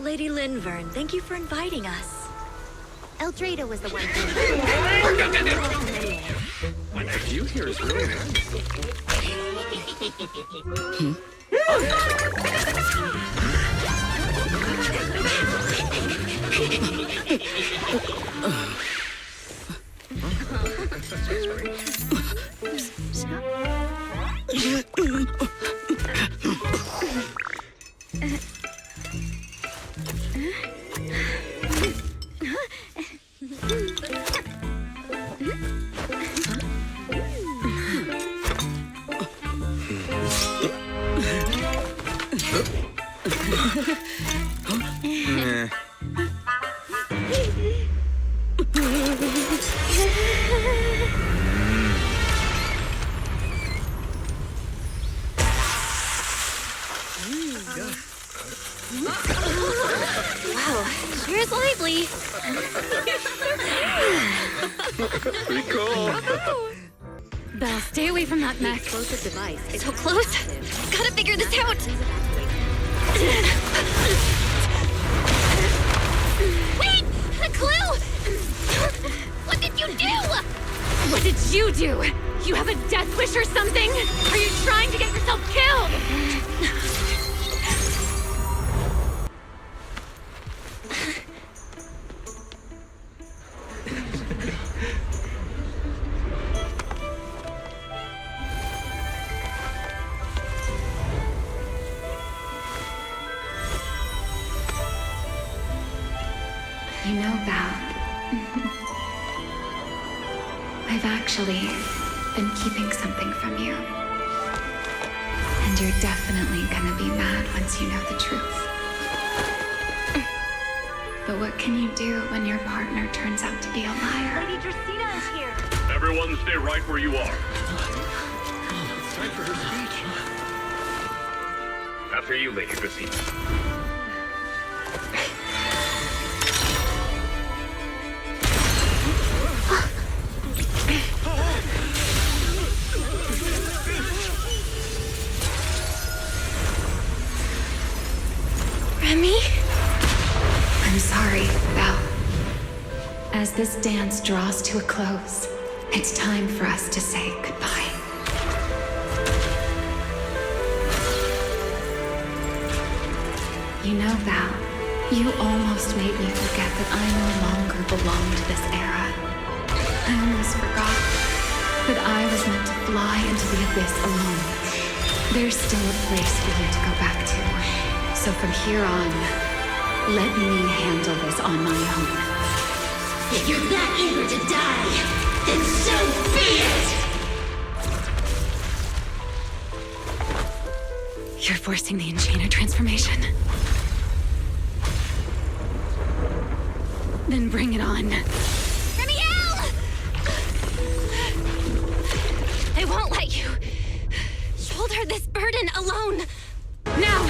Lady Linvern, thank you for inviting us. Eldrada was the one who... My view here is really nice. Wow, cheers lively. Pretty cool. Belle, stay away from that mess. Explosive device. So close. Gotta figure this out. Wait! A clue! What did you do? What did you do? You have a death wish or something? Are you trying to get yourself killed? You know, Val, I've actually been keeping something from you. And you're definitely gonna be mad once you know the truth. But what can you do when your partner turns out to be a liar? Lady Dracaena is here. Everyone stay right where you are. It's time for her speech. After you, Lady Dracaena. Remy? I'm sorry, Val. As this dance draws to a close, it's time for us to say goodbye. You know, Val, you almost made me forget that I no longer belong to this era. I almost forgot that I was meant to fly into the abyss alone. There's still a place for you to go back to. So from here on, let me handle this on my own. If you're that eager to die, then so be it! You're forcing the Enchainer transformation. Then bring it on. Ramielle! I won't let you shoulder this burden alone. Now!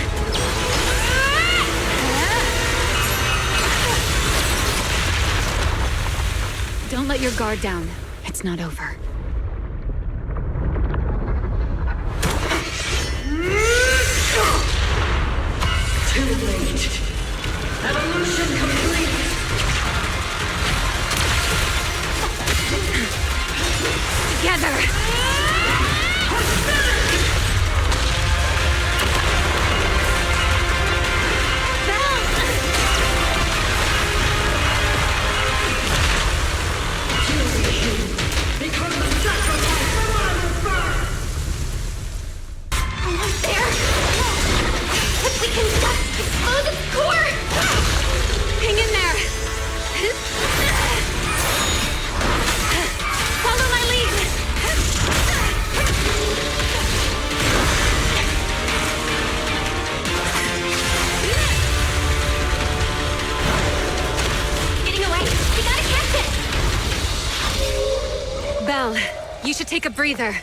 Don't let your guard down. It's not over. Too late. Evolution complete. Together! You should take a breather.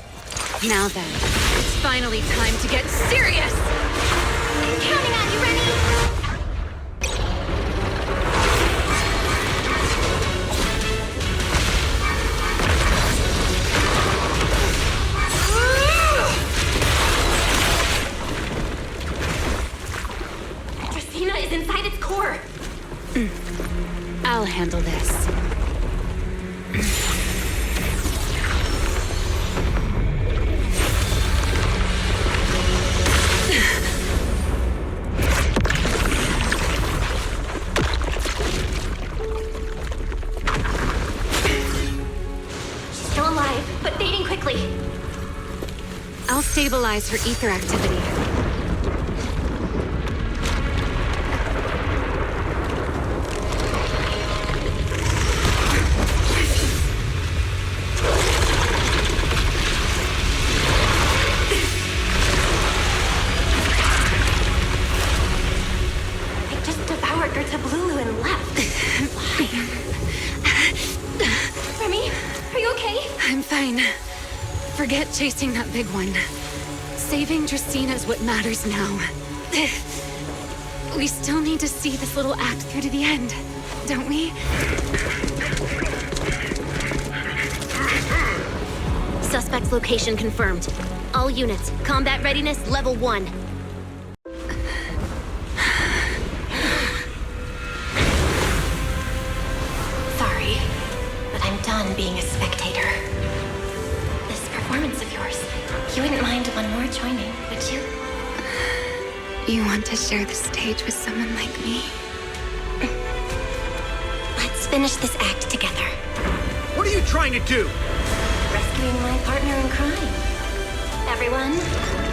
Now then, it's finally time to get serious! I'm counting on you, Remy! Dracaena is inside its core. I'll stabilize her ether activity. I just devoured her tablulu and left. Why? Remy, are you okay? I'm fine. Forget chasing that big one. Saving Justina is what matters now. We still need to see this little act through to the end, don't we? Suspect's location confirmed. All units, combat readiness level 1. Sorry, but I'm done being a spectator. This performance of yours, you wouldn't mind one more joining, would you? You want to share the stage with someone like me? Let's finish this act together. What are you trying to do? Rescuing my partner in crime. Everyone,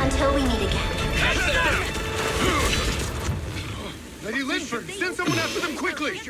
until we meet again. Lady Linford, send someone after them quickly!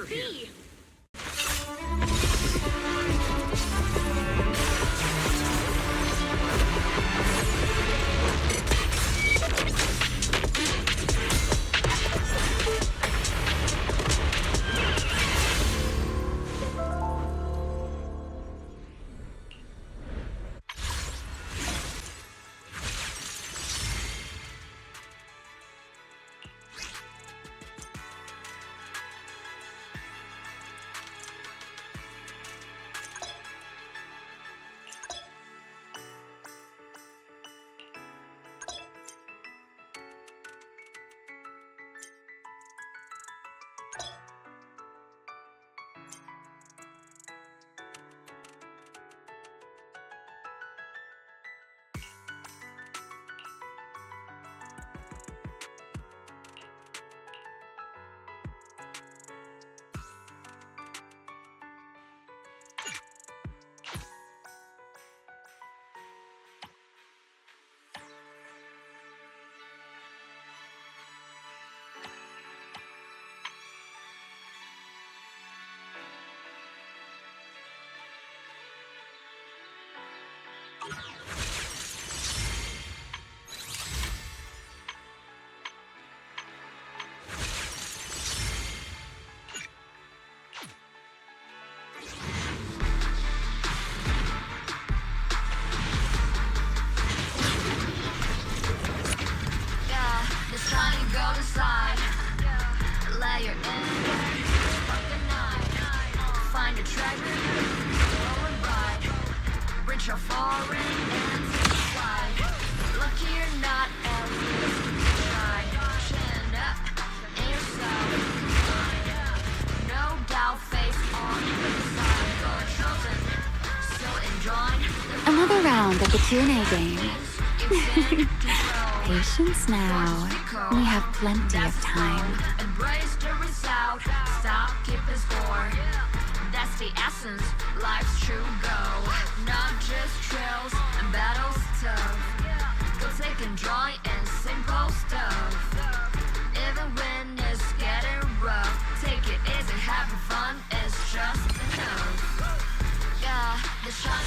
Another round of the Q&A game. Patience now. We have plenty of time. Embrace the result, stop keeping score. That's the essence, life's true goal. Not just trails and battles tough. Go taking joy in simple stuff. Even when it's getting rough, take it easy, having fun is just enough. Yeah, the shot.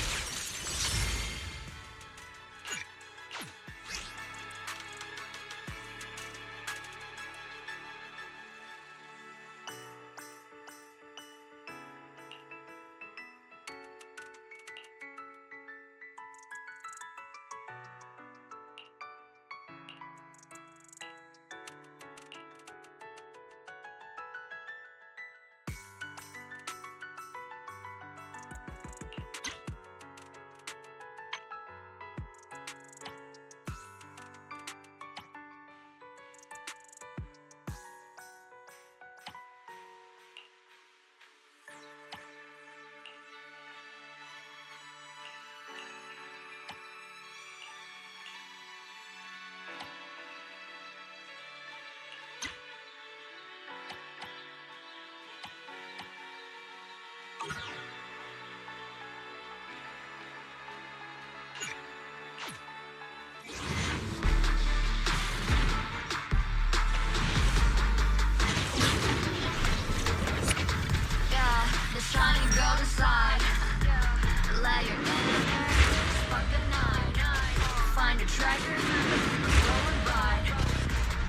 find a treasure, rolling by.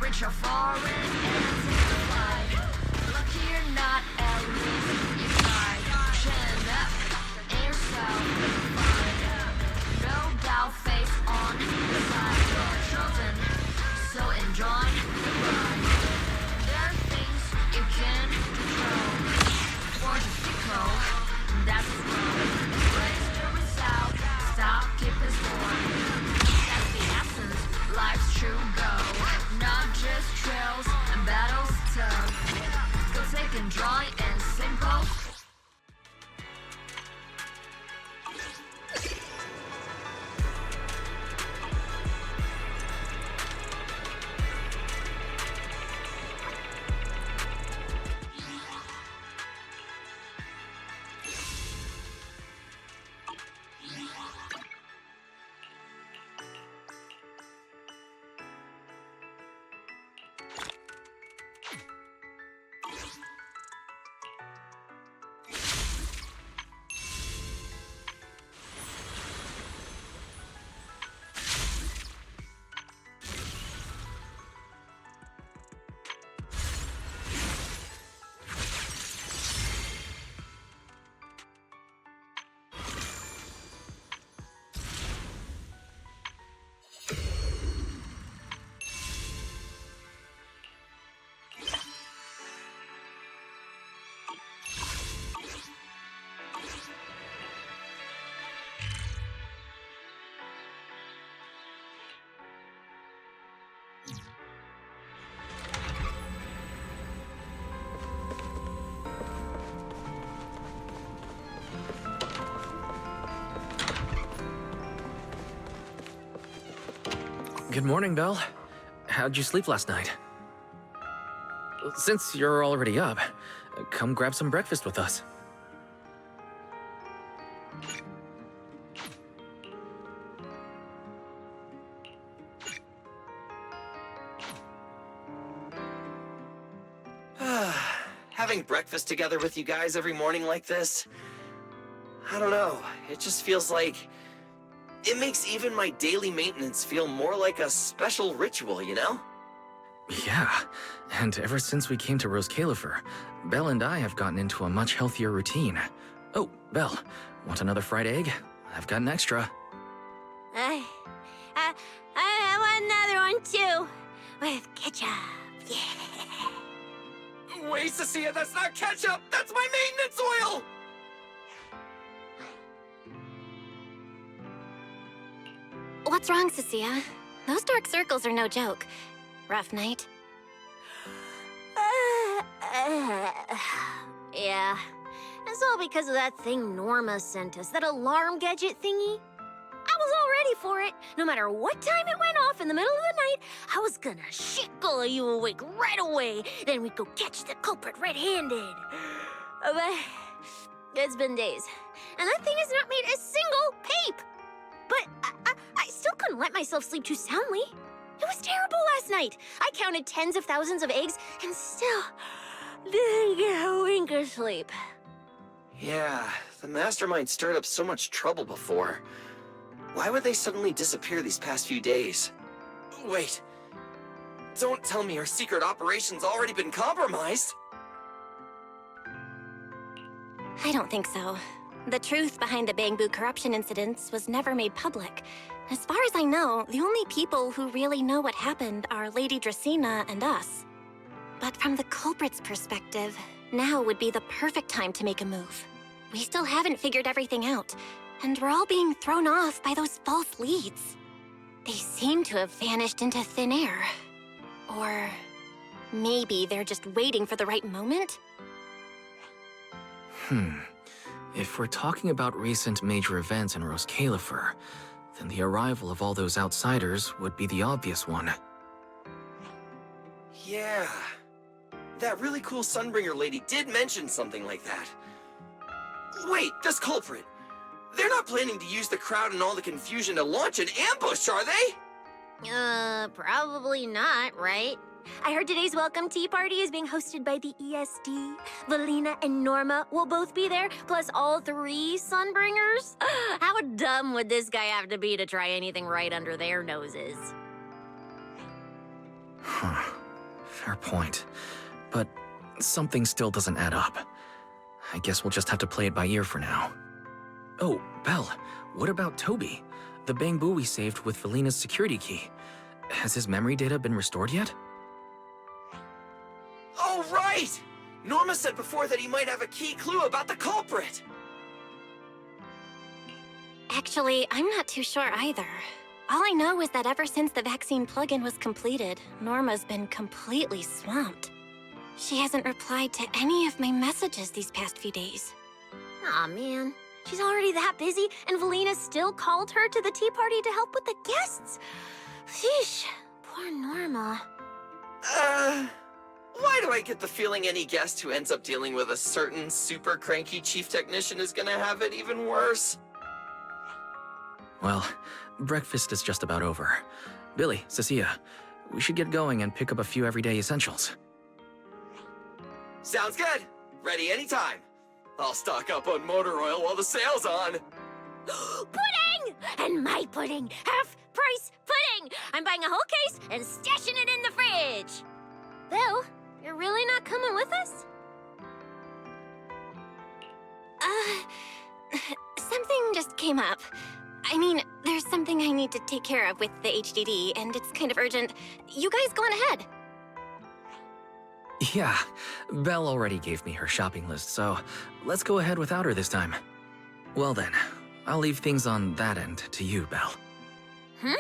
Reach your foreign and take a flight. Lucky or not, at least you tried. Chin up, in yourself, find. No doubt, face on the side. You're chosen, so enjoy the ride. There are things you can control, or just echo. That's the road. Embrace the result. Stop, keep us warm. That's the essence. Life's true goal. Not just trails and battles tough. Go take and joy and simple. Good morning, Belle. How'd you sleep last night? Since you're already up, come grab some breakfast with us. Having breakfast together with you guys every morning like this, I don't know, it just feels like it makes even my daily maintenance feel more like a special ritual, you know? Yeah, and ever since we came to Rose Califer, Belle and I have gotten into a much healthier routine. Oh, Belle, want another fried egg? I've got an extra. I want another one too, with ketchup. Yeah. Wait, Cecilia, that's not ketchup! That's my maintenance oil! What's wrong, Cecilia? Those dark circles are no joke. Rough night? Yeah. It's all because of that thing Norma sent us, that alarm gadget thingy. I was all ready for it. No matter what time it went off in the middle of the night, I was gonna shake all of you awake right away. Then we'd go catch the culprit red-handed. But it's been days, and that thing has not made a single peep. But I still couldn't let myself sleep too soundly. It was terrible last night. I counted tens of thousands of eggs and still didn't get a wink of sleep. Yeah, the mastermind stirred up so much trouble before. Why would they suddenly disappear these past few days? Wait, don't tell me our secret operation's already been compromised? I don't think so. The truth behind the Bangbu corruption incidents was never made public. As far as I know, the only people who really know what happened are Lady Dracena and us. But from the culprit's perspective, now would be the perfect time to make a move. We still haven't figured everything out, and we're all being thrown off by those false leads. They seem to have vanished into thin air. Or maybe they're just waiting for the right moment? If we're talking about recent major events in Rose Califer, then the arrival of all those outsiders would be the obvious one. Yeah. That really cool Sunbringer lady did mention something like that. Wait, this culprit. They're not planning to use the crowd and all the confusion to launch an ambush, are they? Probably not, right? I heard today's welcome tea party is being hosted by the ESD. Valina and Norma will both be there, plus all 3 Sunbringers. How dumb would this guy have to be to try anything right under their noses? Huh. Fair point. But something still doesn't add up. I guess we'll just have to play it by ear for now. Oh, Belle, what about Toby? The Bangbu we saved with Valina's security key. Has his memory data been restored yet? Oh, right! Norma said before that he might have a key clue about the culprit. Actually, I'm not too sure either. All I know is that ever since the vaccine plugin was completed, Norma's been completely swamped. She hasn't replied to any of my messages these past few days. Aw, man. She's already that busy, and Valina still called her to the tea party to help with the guests. Sheesh, poor Norma. Why do I get the feeling any guest who ends up dealing with a certain super cranky chief technician is gonna have it even worse? Well, breakfast is just about over. Billy, Cecilia, we should get going and pick up a few everyday essentials. Sounds good. Ready anytime. I'll stock up on motor oil while the sale's on. Pudding! And my pudding! Half-price pudding! I'm buying a whole case and stashing it in the fridge! Bill, you're really not coming with us? Something just came up. I mean, there's something I need to take care of with the HDD, and it's kind of urgent. You guys go on ahead. Yeah, Belle already gave me her shopping list, so let's go ahead without her this time. Well then, I'll leave things on that end to you, Belle. Huh?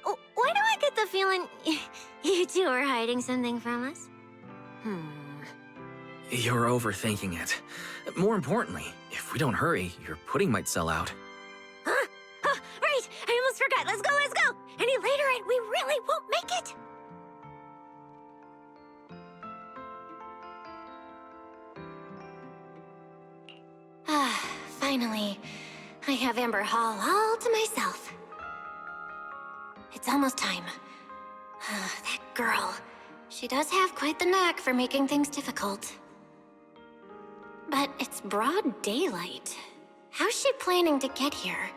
Why do I get the feeling you two are hiding something from us? You're overthinking it. More importantly, if we don't hurry, your pudding might sell out. Huh? Oh, right! I almost forgot. Let's go, let's go! Any later and we really won't make it! Finally, I have Amber Hall all to myself. It's almost time. That girl. She does have quite the knack for making things difficult. But it's broad daylight. How's she planning to get here?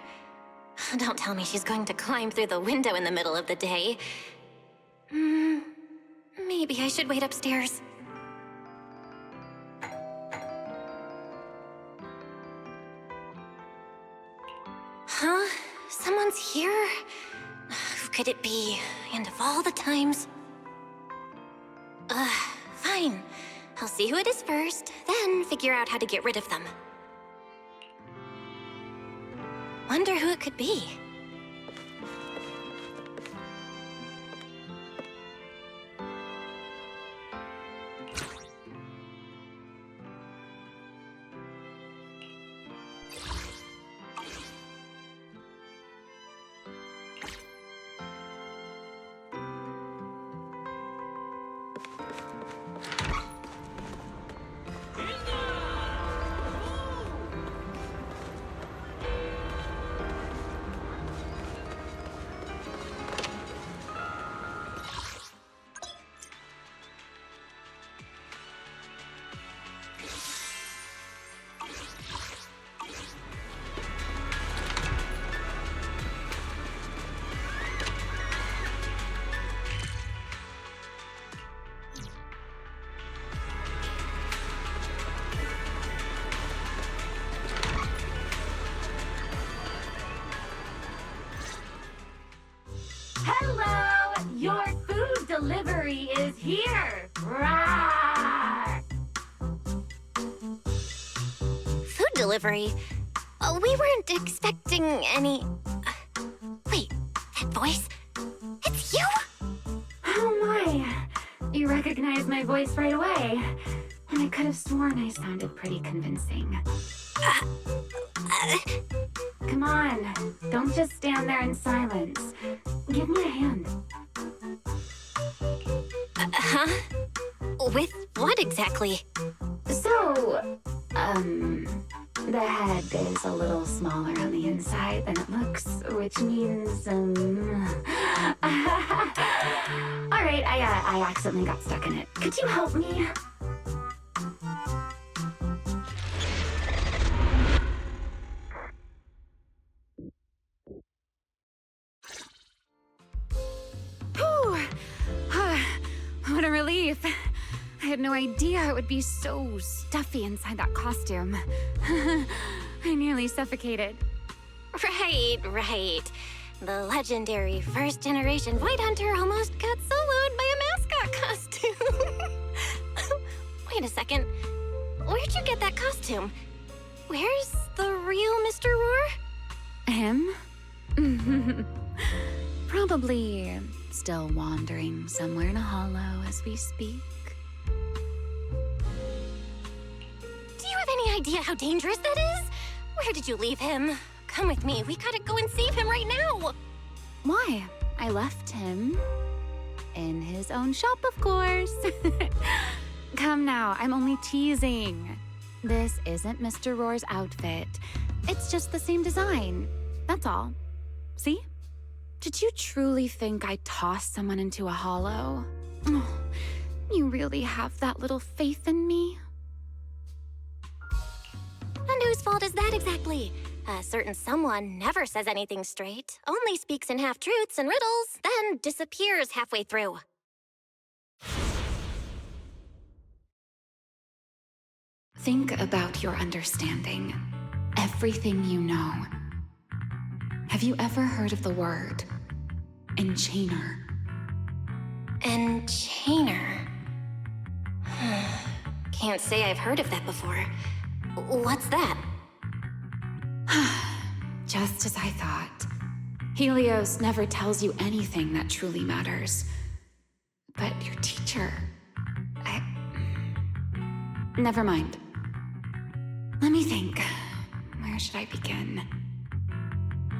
Don't tell me she's going to climb through the window in the middle of the day. Maybe I should wait upstairs. Huh? Someone's here? Who could it be? And of all the times... Fine. I'll see who it is first, then figure out how to get rid of them. Wonder who it could be. Hello! Your food delivery is here! Rawr! Food delivery? We weren't expecting any... wait, that voice? It's you? Oh my! You recognized my voice right away. And I could have sworn I sounded pretty convincing. Come on, don't just stand there in silence. Give me a hand. Huh? With what exactly? So, the head is a little smaller on the inside than it looks, which means, all right, I I accidentally got stuck in it. Could you help me? Whew! What a relief. I had no idea it would be so stuffy inside that costume. I nearly suffocated. Right. The legendary first-generation White Hunter almost got soloed by a mascot costume. Wait a second. Where'd you get that costume? Where's the real Mr. Roar? Him? Probably still wandering somewhere in a hollow as we speak. Do you have any idea how dangerous that is? Where did you leave him? Come with me. We gotta go and save him right now. Why? I left him in his own shop, of course. Come now, I'm only teasing. This isn't Mr. Roar's outfit. It's just the same design. That's all. See? Did you truly think I tossed someone into a hollow? Oh, you really have that little faith in me? And whose fault is that exactly? A certain someone never says anything straight, only speaks in half-truths and riddles, then disappears halfway through. Think about your understanding. Everything you know. Have you ever heard of the word enchainer? Enchainer? Can't say I've heard of that before. What's that? Just as I thought. Helios never tells you anything that truly matters. But your teacher... Never mind. Let me think. Where should I begin?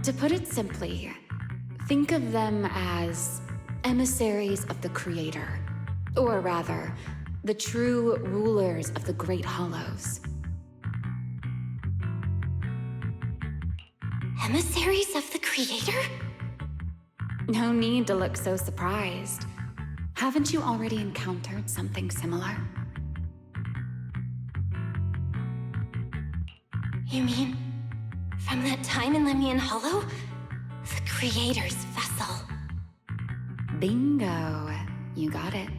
To put it simply, think of them as emissaries of the Creator. Or rather, the true rulers of the Great Hollows. Emissaries of the Creator? No need to look so surprised. Haven't you already encountered something similar? You mean, from that time in Lemnian Hollow? The Creator's vessel. Bingo. You got it.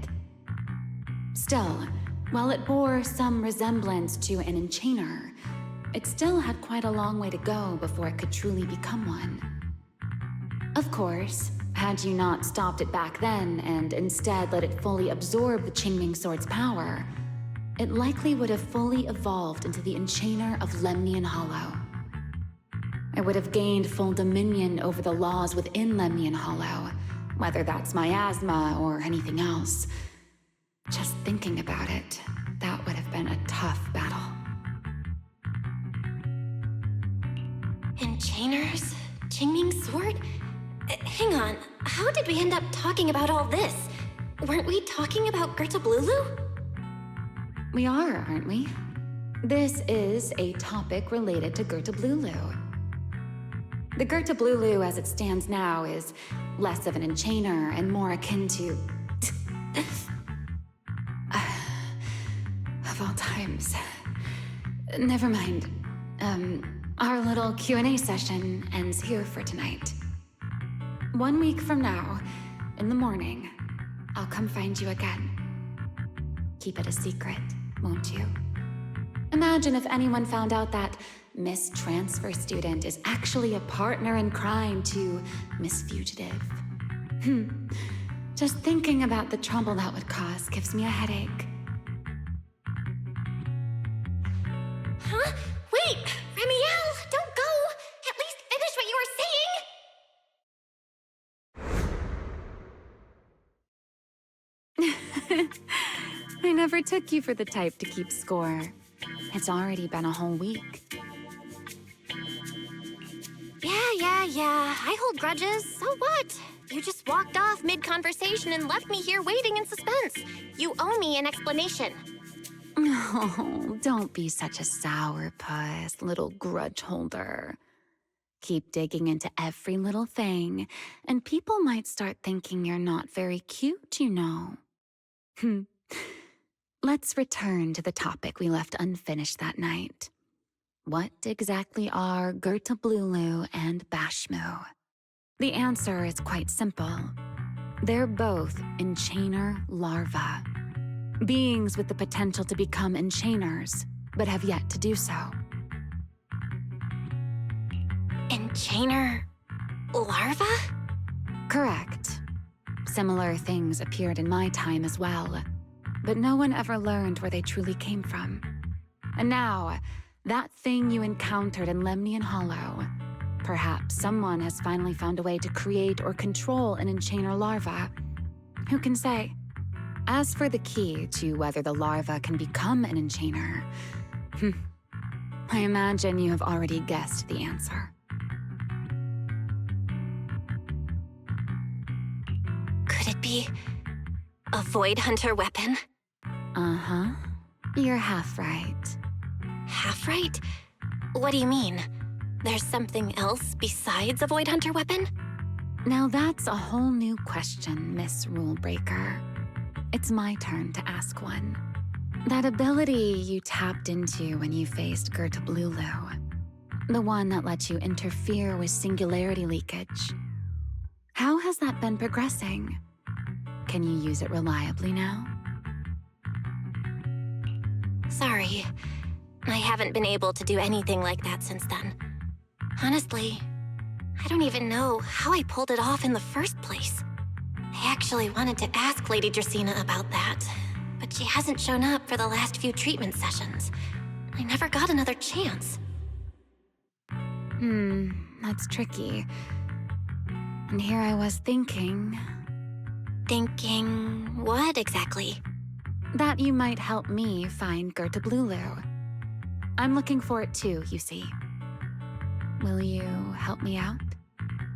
Still, while it bore some resemblance to an enchainer, it still had quite a long way to go before it could truly become one. Of course, had you not stopped it back then and instead let it fully absorb the Qingming Sword's power, it likely would have fully evolved into the Enchainer of Lemnian Hollow. It would have gained full dominion over the laws within Lemnian Hollow, whether that's miasma or anything else. Just thinking about it, that would have been a tough battle. Enchainers? Qingming Sword? Hang on, how did we end up talking about all this? Weren't we talking about Gertablulu? We are, aren't we? This is a topic related to Gertablulu. The Gertablulu as it stands now is less of an enchainer and more akin to... of all times. Never mind. Our little Q&A session ends here for tonight. 1 week from now, in the morning, I'll come find you again. Keep it a secret, won't you? Imagine if anyone found out that Miss Transfer Student is actually a partner in crime to Miss Fugitive. Just thinking about the trouble that would cause gives me a headache. Huh? Wait! Ramielle, don't go! At least finish what you were saying! I never took you for the type to keep score. It's already been a whole week. Yeah. I hold grudges. So what? You just walked off mid-conversation and left me here waiting in suspense. You owe me an explanation. Oh, don't be such a sourpuss, little grudge holder. Keep digging into every little thing, and people might start thinking you're not very cute, you know. Let's return to the topic we left unfinished that night. What exactly are Gertablulu and Bashmu? The answer is quite simple. They're both enchainer larvae. Beings with the potential to become enchainers, but have yet to do so. Enchainer larva? Correct. Similar things appeared in my time as well, but no one ever learned where they truly came from. And now, that thing you encountered in Lemnian Hollow, perhaps someone has finally found a way to create or control an enchainer larva. Who can say? As for the key to whether the larva can become an enchainer, I imagine you have already guessed the answer. Could it be a Void Hunter weapon? Uh-huh. You're half right. Half right? What do you mean? There's something else besides a Void Hunter weapon? Now that's a whole new question, Miss Rulebreaker. It's my turn to ask one. That ability you tapped into when you faced Gertablulu, the one that lets you interfere with singularity leakage. How has that been progressing? Can you use it reliably now? Sorry. I haven't been able to do anything like that since then. Honestly, I don't even know how I pulled it off in the first place. I actually wanted to ask Lady Dracaena about that, but she hasn't shown up for the last few treatment sessions. I never got another chance. That's tricky. And here I was thinking... Thinking what exactly? That you might help me find Gertablulu. I'm looking for it too, you see. Will you help me out?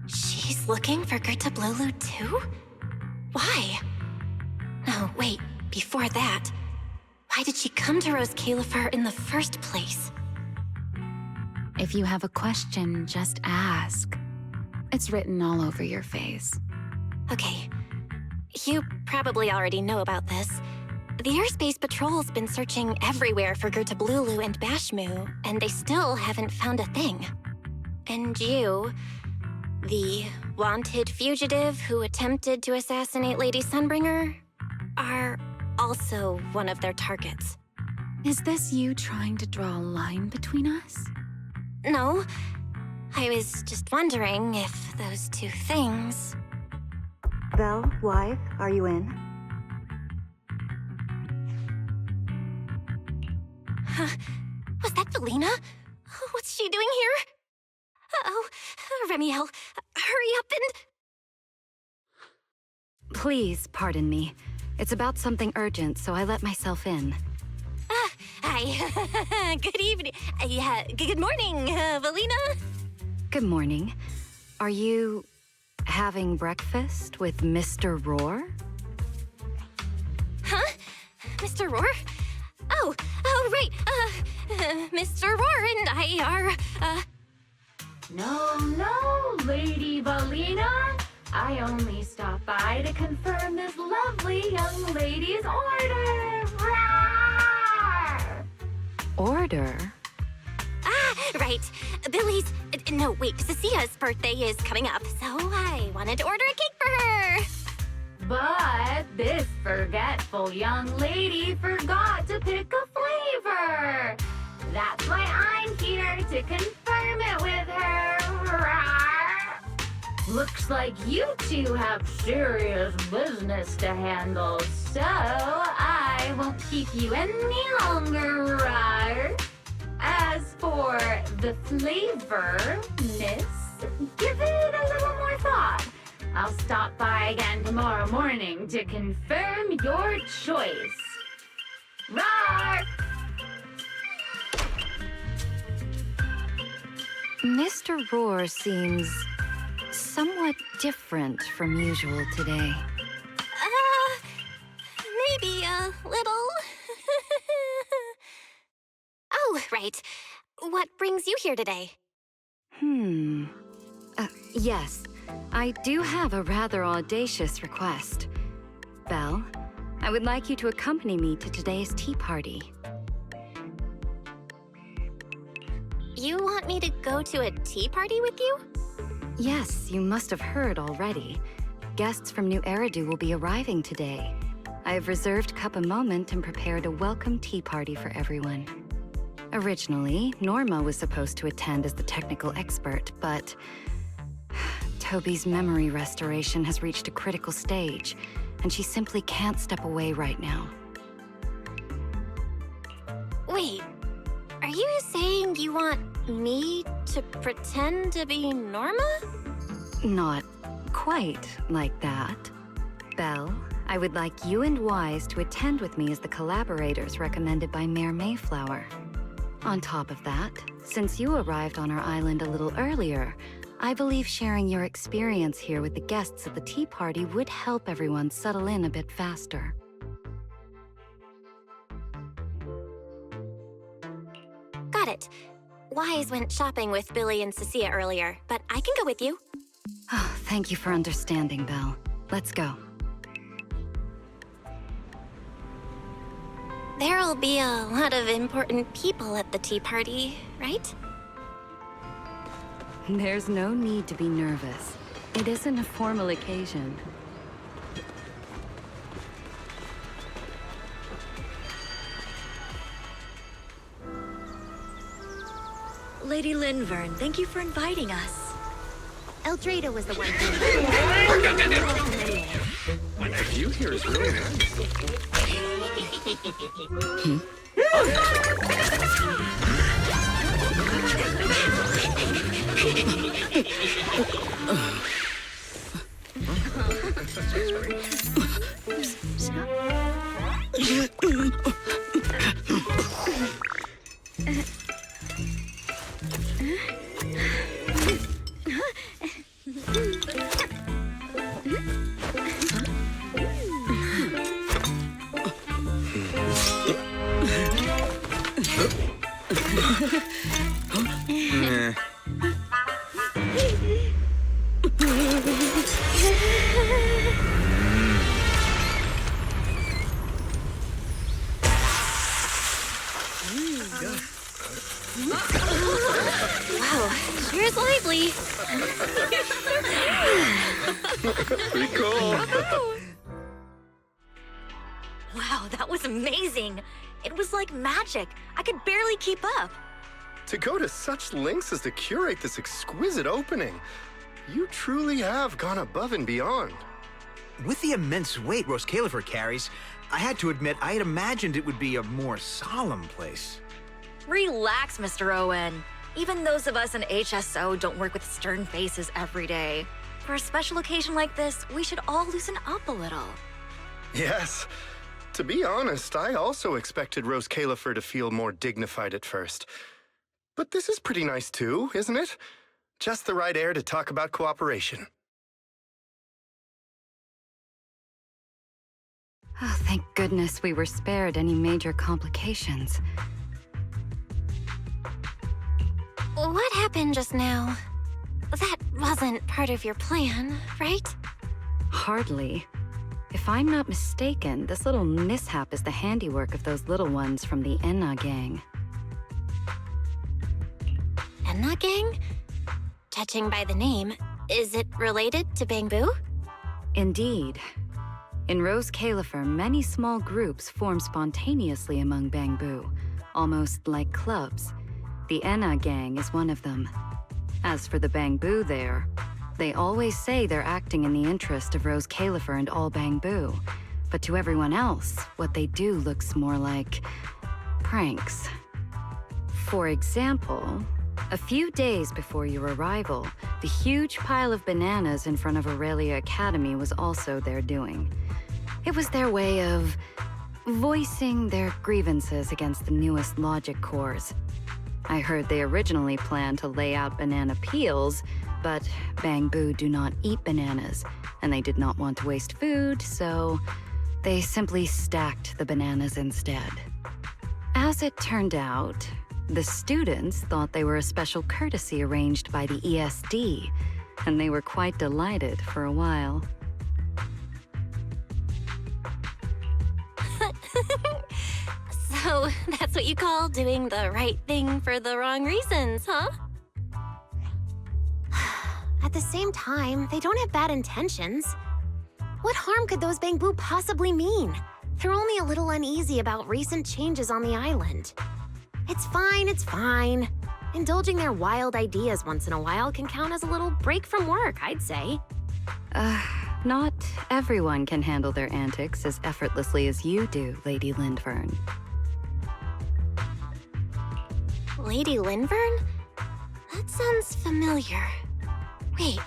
She's looking for Gertablulu too? Why? No, wait, before that, why did she come to Rose Califer in the first place? If you have a question, just ask. It's written all over your face. Okay, you probably already know about this. The Airspace Patrol's been searching everywhere for Gertablulu and Bashmu, and they still haven't found a thing. And you, the wanted fugitive who attempted to assassinate Lady Sunbringer, are also one of their targets. Is this you trying to draw a line between us? No, I was just wondering if those two things... Belle, wife, are you in? Huh? Was that Valina? What's she doing here? Uh-oh, Ramielle, hurry up and... Please, pardon me. It's about something urgent, so I let myself in. Hi. Good evening. Yeah, good morning, Valina. Good morning. Are you having breakfast with Mr. Roar? Huh? Mr. Roar? Oh, right. Mr. Roar and I are, No, Lady Valina. I only stopped by to confirm this lovely young lady's order. Rawr! Order? Right. Billy's... No, wait, Cecia's birthday is coming up, so I wanted to order a cake for her. But this forgetful young lady forgot to pick a flavor. That's why I'm here to confirm it with her. Rawr! Looks like you two have serious business to handle, so I won't keep you any longer. Rawr! As for the flavor, miss, give it a little more thought. I'll stop by again tomorrow morning to confirm your choice. Roar! Mr. Roar seems somewhat different from usual today. Maybe a little. Oh, right. What brings you here today? Yes. I do have a rather audacious request. Belle, I would like you to accompany me to today's tea party. You want me to go to a tea party with you? Yes, you must have heard already. Guests from New Eridu will be arriving today. I have reserved Cup a Moment and prepared a welcome tea party for everyone. Originally, Norma was supposed to attend as the technical expert, but Toby's memory restoration has reached a critical stage, and she simply can't step away right now. Wait, are you saying you want me to pretend to be Norma? Not quite like that. Belle, I would like you and Wise to attend with me as the collaborators recommended by Mayor Mayflower. On top of that, since you arrived on our island a little earlier, I believe sharing your experience here with the guests at the tea party would help everyone settle in a bit faster. Got it. Wise went shopping with Billy and Cecilia earlier, but I can go with you. Oh, thank you for understanding, Belle. Let's go. There'll be a lot of important people at the tea party, right? There's no need to be nervous. It isn't a formal occasion. Lady Linvern, thank you for inviting us. Eldrada was the one who... The view here is really nice. Wow, sure is lively. Pretty cool. Wow, that was amazing. It was like magic. I could barely keep up. To go to such lengths as to curate this exquisite opening, you truly have gone above and beyond. With the immense weight Rose Califer carries, I had to admit I had imagined it would be a more solemn place. Relax, Mr. Owen. Even those of us in HSO don't work with stern faces every day. For a special occasion like this, we should all loosen up a little. Yes. To be honest, I also expected Rose Califer to feel more dignified at first. But this is pretty nice too, isn't it? Just the right air to talk about cooperation. Oh, thank goodness we were spared any major complications. What happened just now? That wasn't part of your plan, right? Hardly. If I'm not mistaken, this little mishap is the handiwork of those little ones from the Enna gang. Enna gang? Judging by the name, is it related to Bangbu? Indeed. In Rose Califer, many small groups form spontaneously among Bangbu, almost like clubs. The Enna gang is one of them. As for the Bangbu there, they always say they're acting in the interest of Rose Califer and all Bangbu. But to everyone else, what they do looks more like pranks. For example, a few days before your arrival, the huge pile of bananas in front of Aurelia Academy was also their doing. It was their way of voicing their grievances against the newest logic cores. I heard they originally planned to lay out banana peels, but Bangbu do not eat bananas, and they did not want to waste food, so they simply stacked the bananas instead. As it turned out, the students thought they were a special courtesy arranged by the ESD, and they were quite delighted for a while. So, that's what you call doing the right thing for the wrong reasons, huh? At the same time, they don't have bad intentions. What harm could those Bangbu possibly mean? They're only a little uneasy about recent changes on the island. It's fine, it's fine. Indulging their wild ideas once in a while can count as a little break from work, I'd say. Not everyone can handle their antics as effortlessly as you do, Lady Lindvern. Lady Lindvern? That sounds familiar. Wait,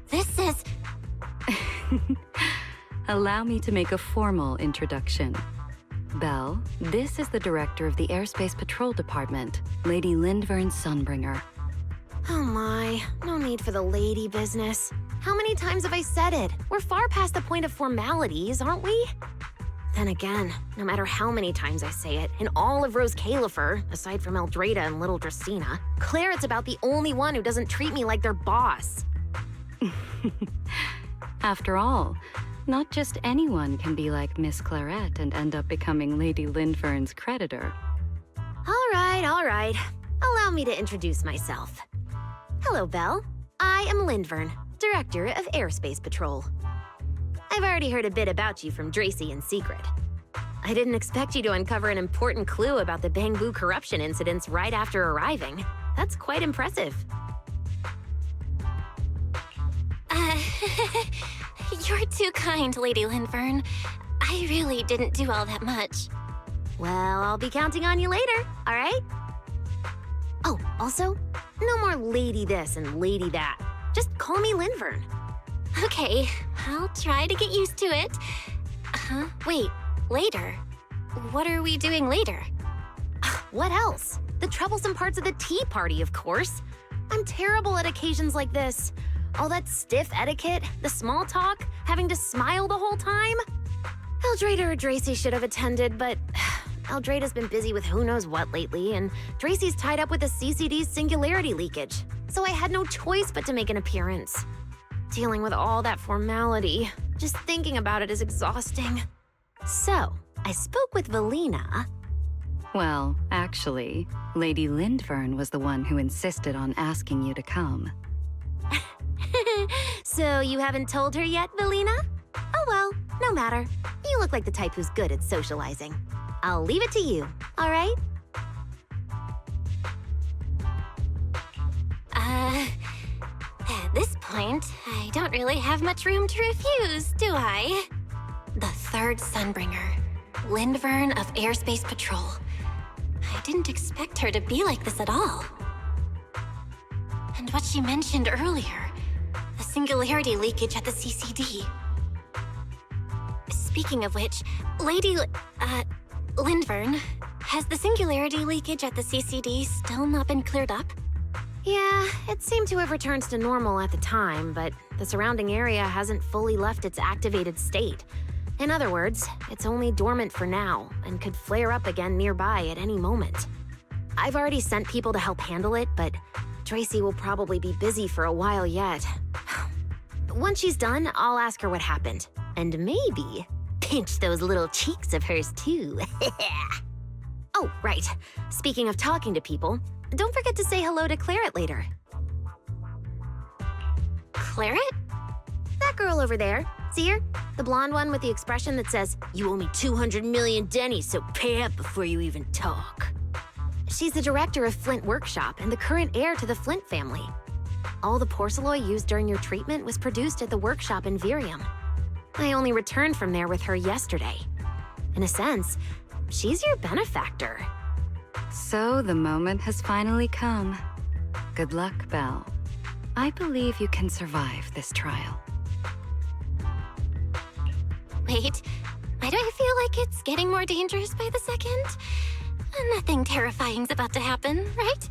this is... Allow me to make a formal introduction. Belle, this is the director of the Airspace Patrol Department, Lady Lindvern Sunbringer. Oh my, no need for the lady business. How many times have I said it? We're far past the point of formalities, aren't we? Then again, no matter how many times I say it, in all of Rose Califer, aside from Eldrada and Little Dracena, Claret's about the only one who doesn't treat me like their boss. After all, not just anyone can be like Miss Claret and end up becoming Lady Lindvern's creditor. All right. Allow me to introduce myself. Hello, Belle. I am Lindvern, Director of Airspace Patrol. I've already heard a bit about you from Dracy in secret. I didn't expect you to uncover an important clue about the Bangbu corruption incidents right after arriving. That's quite impressive. You're too kind, Lady Lindvern. I really didn't do all that much. Well, I'll be counting on you later, all right? Oh, also, no more lady this and lady that. Just call me Lindvern. Okay, I'll try to get used to it. Wait, later? What are we doing later? What else? The troublesome parts of the tea party, of course. I'm terrible at occasions like this. All that stiff etiquette, the small talk, having to smile the whole time. Eldrada or Dracy should have attended, but Eldrada's been busy with who knows what lately, and Dracy's tied up with the CCD's singularity leakage, so I had no choice but to make an appearance. Dealing with all that formality, just thinking about it is exhausting. So, I spoke with Valina. Well, actually, Lady Lindvern was the one who insisted on asking you to come. So you haven't told her yet, Valina? Oh well, no matter. You look like the type who's good at socializing. I'll leave it to you, all right? At this point, I don't really have much room to refuse, do I? The third Sunbringer, Lindvern of Airspace Patrol. I didn't expect her to be like this at all. And what she mentioned earlier, the singularity leakage at the CCD. Speaking of which, Lady Lindvern, has the singularity leakage at the CCD still not been cleared up? Yeah, it seemed to have returned to normal at the time, but the surrounding area hasn't fully left its activated state. In other words, it's only dormant for now and could flare up again nearby at any moment. I've already sent people to help handle it, but Dracy will probably be busy for a while yet. Once she's done, I'll ask her what happened. And maybe pinch those little cheeks of hers too. Oh, right. Speaking of talking to people, don't forget to say hello to Claret later. Claret? That girl over there. See her? The blonde one with the expression that says, "You owe me 200 million dennies, so pay up before you even talk." She's the director of Flint Workshop and the current heir to the Flint family. All the porcelain used during your treatment was produced at the workshop in Virium. I only returned from there with her yesterday. In a sense, she's your benefactor. So the moment has finally come. Good luck, Belle. I believe you can survive this trial. Wait, why do I feel like it's getting more dangerous by the second? Nothing terrifying's about to happen, right?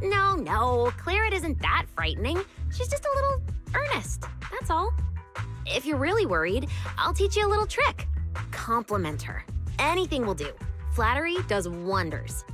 No, Claret isn't that frightening. She's just a little earnest, that's all. If you're really worried, I'll teach you a little trick. Compliment her. Anything will do. Flattery does wonders.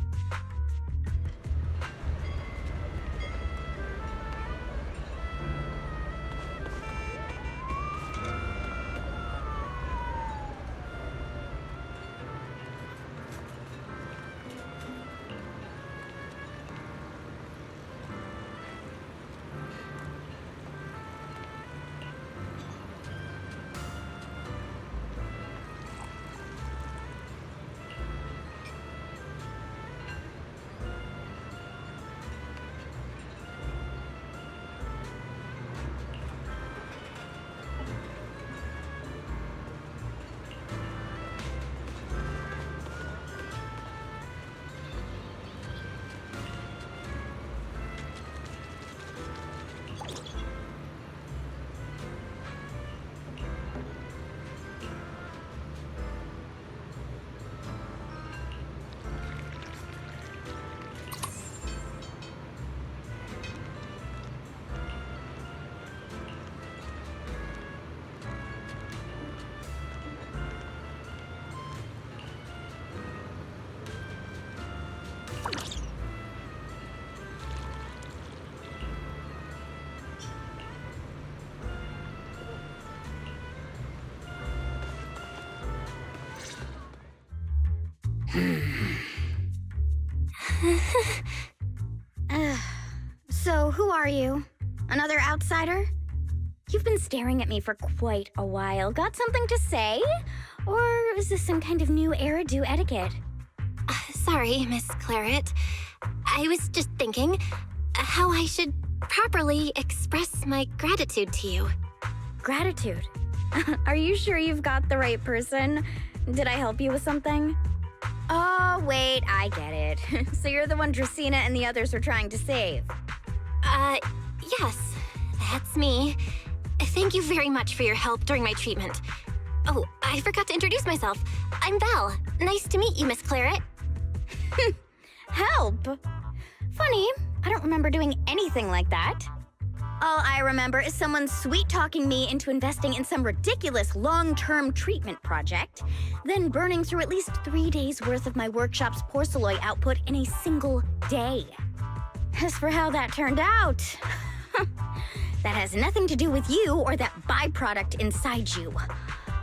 So, who are you? Another outsider? You've been staring at me for quite a while. Got something to say? Or is this some kind of new era-do etiquette? Sorry, Miss Claret. I was just thinking how I should properly express my gratitude to you. Gratitude? Are you sure you've got the right person? Did I help you with something? Oh, wait, I get it. So you're the one Dracaena and the others were trying to save. Yes, that's me. Thank you very much for your help during my treatment. Oh, I forgot to introduce myself. I'm Belle. Nice to meet you, Miss Claret. Help? Funny, I don't remember doing anything like that. All I remember is someone sweet-talking me into investing in some ridiculous long-term treatment project, then burning through at least 3 days' worth of my workshop's porcelain output in a single day. As for how that turned out, that has nothing to do with you or that byproduct inside you.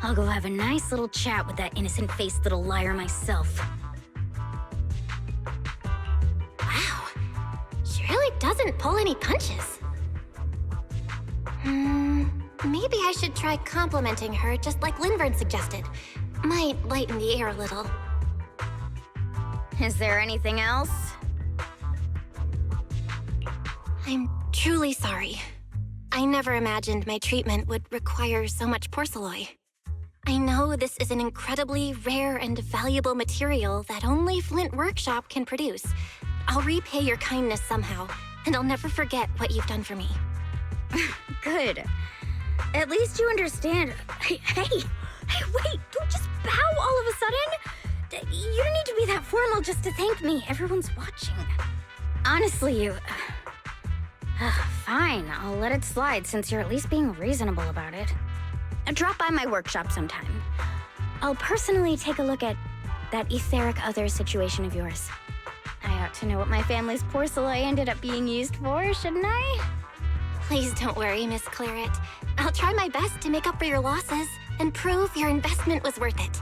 I'll go have a nice little chat with that innocent-faced little liar myself. Wow, she really doesn't pull any punches. Maybe I should try complimenting her just like Linvern suggested. Might lighten the air a little. Is there anything else? I'm truly sorry. I never imagined my treatment would require so much porcelain. I know this is an incredibly rare and valuable material that only Flint Workshop can produce. I'll repay your kindness somehow, and I'll never forget what you've done for me. Good. At least you understand. Hey, wait, don't just bow all of a sudden. You don't need to be that formal just to thank me. Everyone's watching. Honestly, you... fine, I'll let it slide since you're at least being reasonable about it. Drop by my workshop sometime. I'll personally take a look at that etheric other situation of yours. I ought to know what my family's porcelain ended up being used for, shouldn't I? Please don't worry, Miss Claret. I'll try my best to make up for your losses and prove your investment was worth it.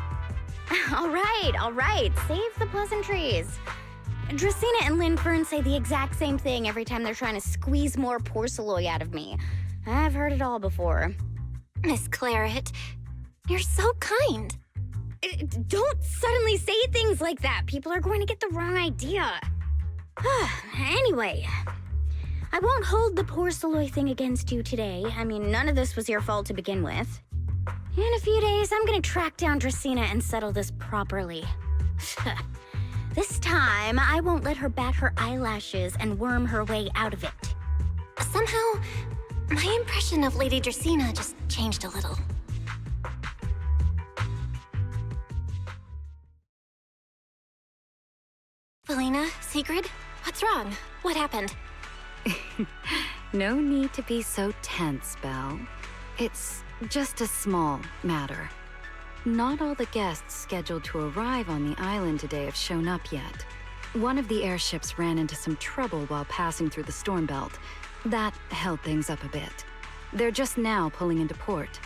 All right. Save the pleasantries. Dracaena and Linfern say the exact same thing every time they're trying to squeeze more porcelain out of me. I've heard it all before. Miss Claret, you're so kind. Don't suddenly say things like that. People are going to get the wrong idea. Anyway, I won't hold the porcelain thing against you today. I mean, none of this was your fault to begin with. In a few days, I'm gonna track down Dracaena and settle this properly. This time, I won't let her bat her eyelashes and worm her way out of it. Somehow, my impression of Lady Dracaena just changed a little. Valina, Sigrid, what's wrong? What happened? No need to be so tense, Belle. It's just a small matter. Not all the guests scheduled to arrive on the island today have shown up yet. One of the airships ran into some trouble while passing through the storm belt. That held things up a bit. They're just now pulling into port.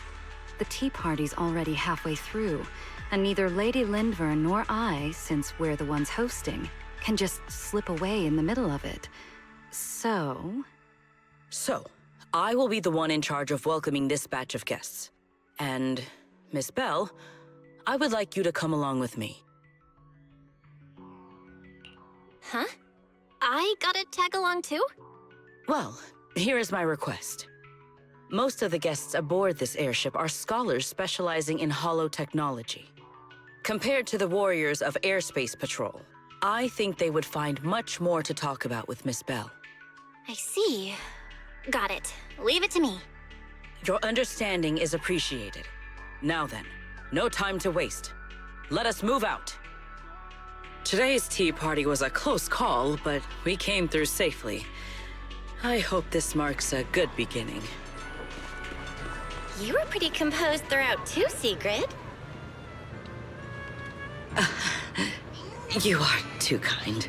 The tea party's already halfway through, and neither Lady Linvern nor I, since we're the ones hosting, can just slip away in the middle of it. So, I will be the one in charge of welcoming this batch of guests. And, Miss Belle, I would like you to come along with me. Huh? I gotta tag along too? Well, here is my request. Most of the guests aboard this airship are scholars specializing in hollow technology. Compared to the warriors of Airspace Patrol, I think they would find much more to talk about with Miss Belle. I see. Got it. Leave it to me. Your understanding is appreciated. Now then, no time to waste. Let us move out. Today's tea party was a close call, but we came through safely. I hope this marks a good beginning. You were pretty composed throughout too, Sigrid. You are too kind.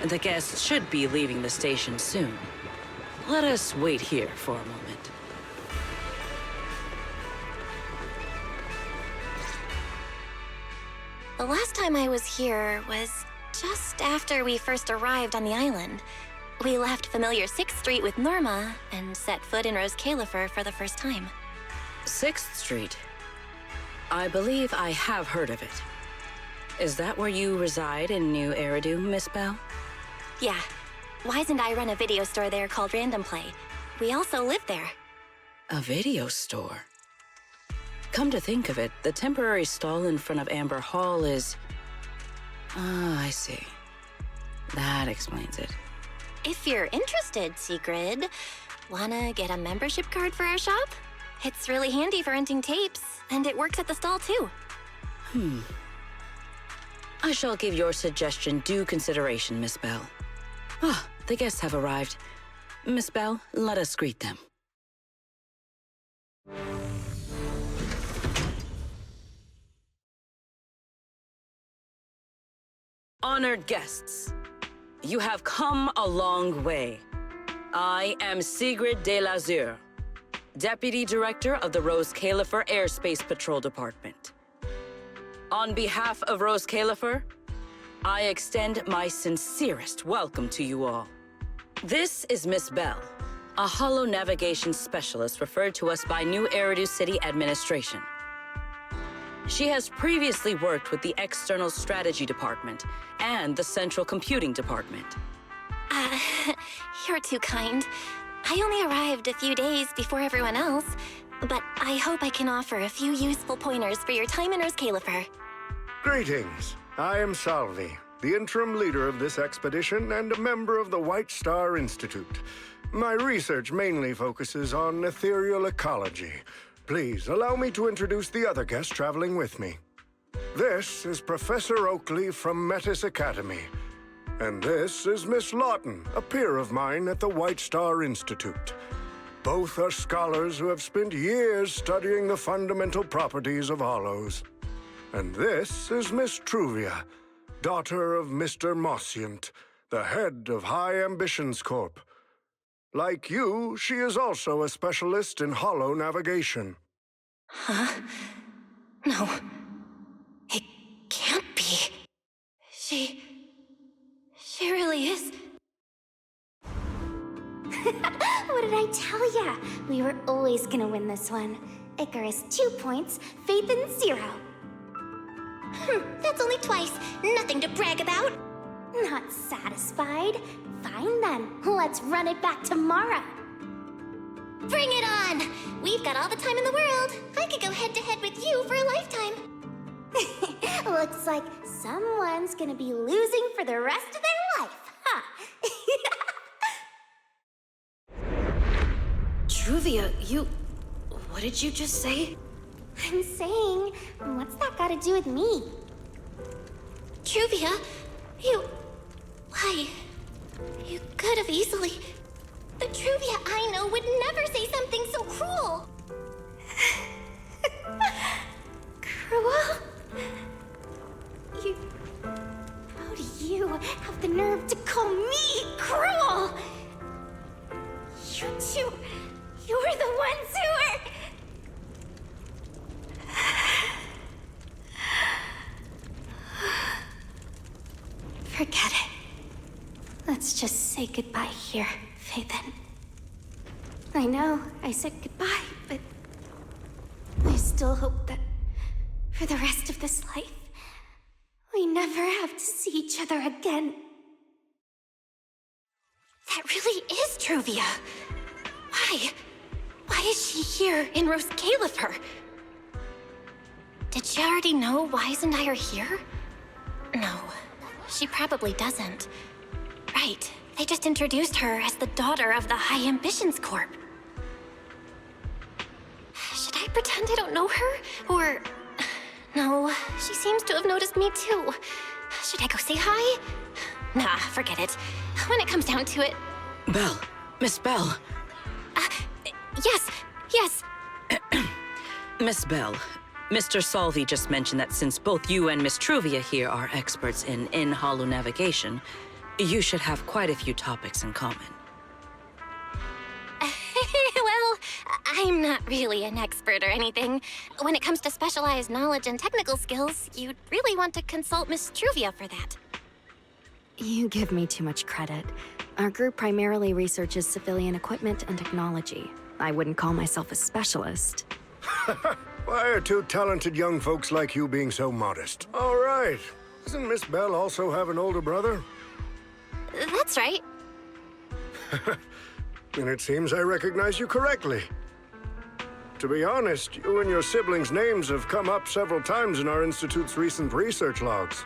The guests should be leaving the station soon. Let us wait here for a moment. The last time I was here was just after we first arrived on the island. We left familiar 6th Street with Norma and set foot in Rose Califer for the first time. 6th Street. I believe I have heard of it. Is that where you reside in New Eridu, Miss Bell? Yeah. Wise and I run a video store there called Random Play. We also live there. A video store? Come to think of it, the temporary stall in front of Amber Hall is... Ah, I see. That explains it. If you're interested, Sigrid, wanna get a membership card for our shop? It's really handy for renting tapes, and it works at the stall too. I shall give your suggestion due consideration, Miss Bell. Ah, the guests have arrived. Miss Bell, let us greet them. Honored guests, you have come a long way. I am Sigrid de Lazure, Deputy Director of the Rose Califer Airspace Patrol Department. On behalf of Rose Califer, I extend my sincerest welcome to you all. This is Miss Bell, a holo navigation specialist referred to us by New Eridu City Administration. She has previously worked with the External Strategy Department and the Central Computing Department. You're too kind. I only arrived a few days before everyone else, but I hope I can offer a few useful pointers for your time in Rose Califer. Greetings. I am Salvi, the interim leader of this expedition and a member of the White Star Institute. My research mainly focuses on ethereal ecology. Please allow me to introduce the other guest traveling with me. This is Professor Oakley from Metis Academy. And this is Miss Lawton, a peer of mine at the White Star Institute. Both are scholars who have spent years studying the fundamental properties of hollows. And this is Miss Truvia, daughter of Mr. Mossient, the head of High Ambitions Corp. Like you, she is also a specialist in holo navigation. Huh? No. It can't be. She really is. What did I tell ya? We were always gonna win this one. Icarus 2 points, Phaethon 0. That's only twice. Nothing to brag about. Not satisfied? Fine then, let's run it back tomorrow. Bring it on! We've got all the time in the world. I could go head-to-head with you for a lifetime. Looks like someone's gonna be losing for the rest of their life, huh? Truvia, what did you just say? I'm saying, what's that got to do with me? Truvia, why? You could have easily... The Truvia I know would never say something so cruel. Cruel? How do you have the nerve to call me cruel? You two, you're the ones who are... Forget it. Let's just say goodbye here, Phaethon. I know I said goodbye, but I still hope that for the rest of this life, we never have to see each other again. That really is Truvia. Why? Why is she here in Rose Califer? Did she already know Wise and I are here? No, she probably doesn't. Right, they just introduced her as the daughter of the High Ambitions Corp. Should I pretend I don't know her? Or... No, she seems to have noticed me too. Should I go say hi? Nah, forget it. When it comes down to it... Bell. Miss Bell. Yes. Miss Bell, Mr. Salvi just mentioned that since both you and Miss Truvia here are experts in holo navigation, You should have quite a few topics in common. Well, I'm not really an expert or anything. When it comes to specialized knowledge and technical skills, you'd really want to consult Miss Truvia for that. You give me too much credit. Our group primarily researches civilian equipment and technology. I wouldn't call myself a specialist. Why are two talented young folks like you being so modest? All right. Doesn't Miss Bell also have an older brother? That's right. Then it seems I recognize you correctly. To be honest, you and your siblings' names have come up several times in our Institute's recent research logs.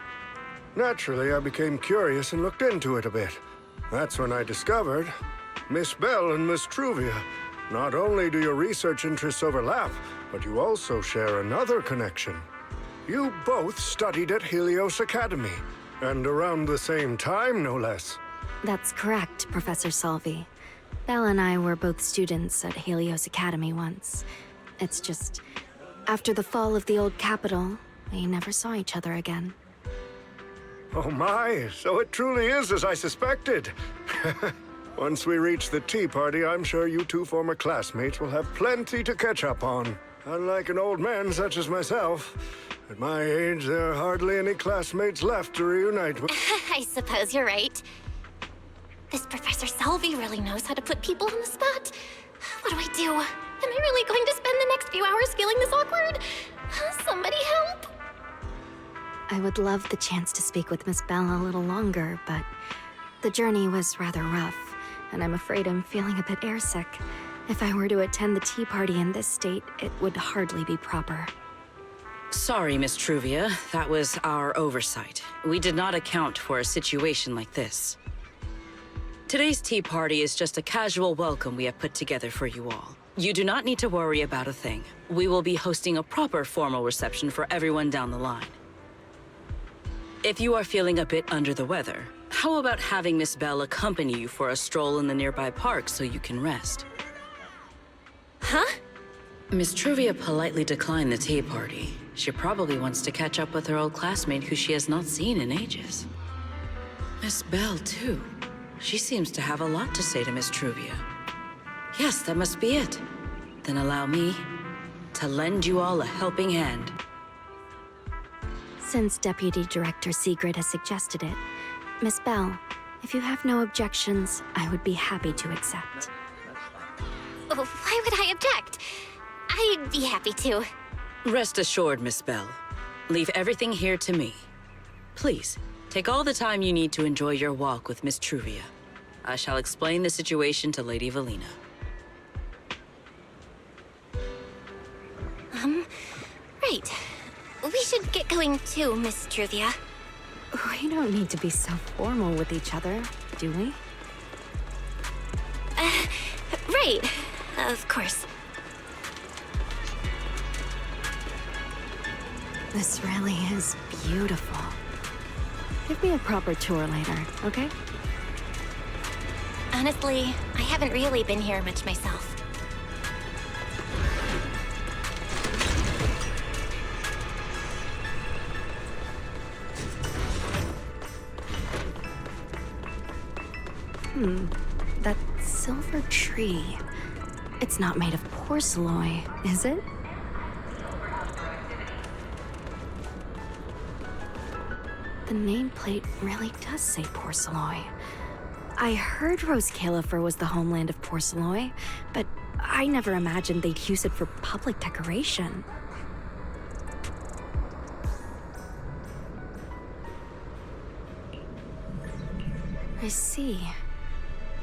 Naturally, I became curious and looked into it a bit. That's when I discovered Miss Bell and Miss Truvia. Not only do your research interests overlap, but you also share another connection. You both studied at Helios Academy, and around the same time, no less. That's correct, Professor Salvi. Belle and I were both students at Helios Academy once. It's just, after the fall of the old capital, we never saw each other again. Oh my, so it truly is as I suspected. Once we reach the tea party, I'm sure you two former classmates will have plenty to catch up on. Unlike an old man such as myself, at my age, there are hardly any classmates left to reunite with. I suppose you're right. This Professor Salvi really knows how to put people on the spot. What do I do? Am I really going to spend the next few hours feeling this awkward? Somebody help! I would love the chance to speak with Miss Bell a little longer, but the journey was rather rough, and I'm afraid I'm feeling a bit airsick. If I were to attend the tea party in this state, it would hardly be proper. Sorry, Miss Truvia. That was our oversight. We did not account for a situation like this. Today's tea party is just a casual welcome we have put together for you all. You do not need to worry about a thing. We will be hosting a proper formal reception for everyone down the line. If you are feeling a bit under the weather, how about having Miss Bell accompany you for a stroll in the nearby park so you can rest? Huh? Miss Truvia politely declined the tea party. She probably wants to catch up with her old classmate who she has not seen in ages. Miss Bell, too. She seems to have a lot to say to Miss Truvia. Yes, that must be it. Then allow me to lend you all a helping hand. Since Deputy Director Sigrid has suggested it, Miss Bell, if you have no objections, I would be happy to accept. Why would I object? I'd be happy to. Rest assured, Miss Bell. Leave everything here to me. Please, take all the time you need to enjoy your walk with Miss Truvia. I shall explain the situation to Lady Valina. Right. We should get going too, Miss Truvia. We don't need to be so formal with each other, do we? Right. Of course. This really is beautiful. Give me a proper tour later, okay? Honestly, I haven't really been here much myself. That silver tree. It's not made of porcelain, is it? The nameplate really does say porcelain. I heard Rose Califer was the homeland of porcelain, but I never imagined they'd use it for public decoration. I see.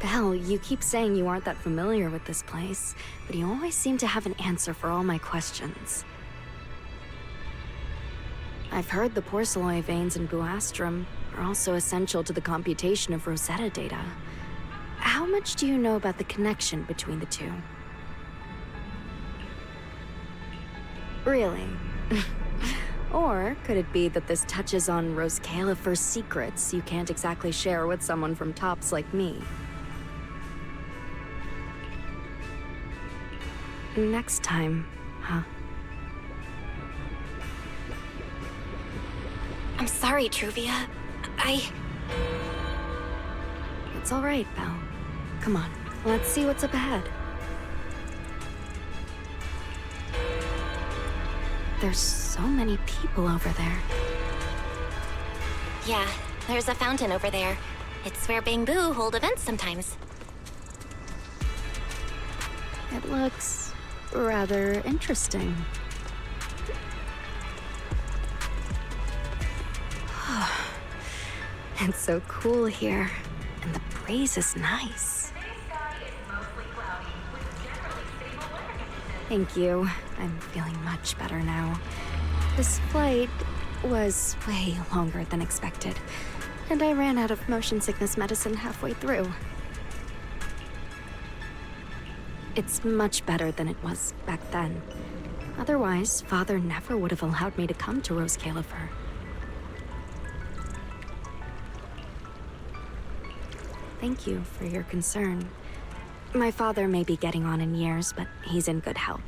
Belle, you keep saying you aren't that familiar with this place, but you always seem to have an answer for all my questions. I've heard the porcelain veins in Buastrum are also essential to the computation of Rosetta data. How much do you know about the connection between the two? Really? Or could it be that this touches on Rose Califer's secrets you can't exactly share with someone from Tops like me? Next time, huh? I'm sorry, Truvia. It's all right, Belle. Come on, let's see what's up ahead. There's so many people over there. Yeah, there's a fountain over there. It's where Bangbu hold events sometimes. It looks rather interesting. It's so cool here, and the breeze is nice. Thank you. I'm feeling much better now. This flight was way longer than expected, and I ran out of motion sickness medicine halfway through. It's much better than it was back then. Otherwise, Father never would have allowed me to come to Rose Califer. Thank you for your concern. My father may be getting on in years, but he's in good health.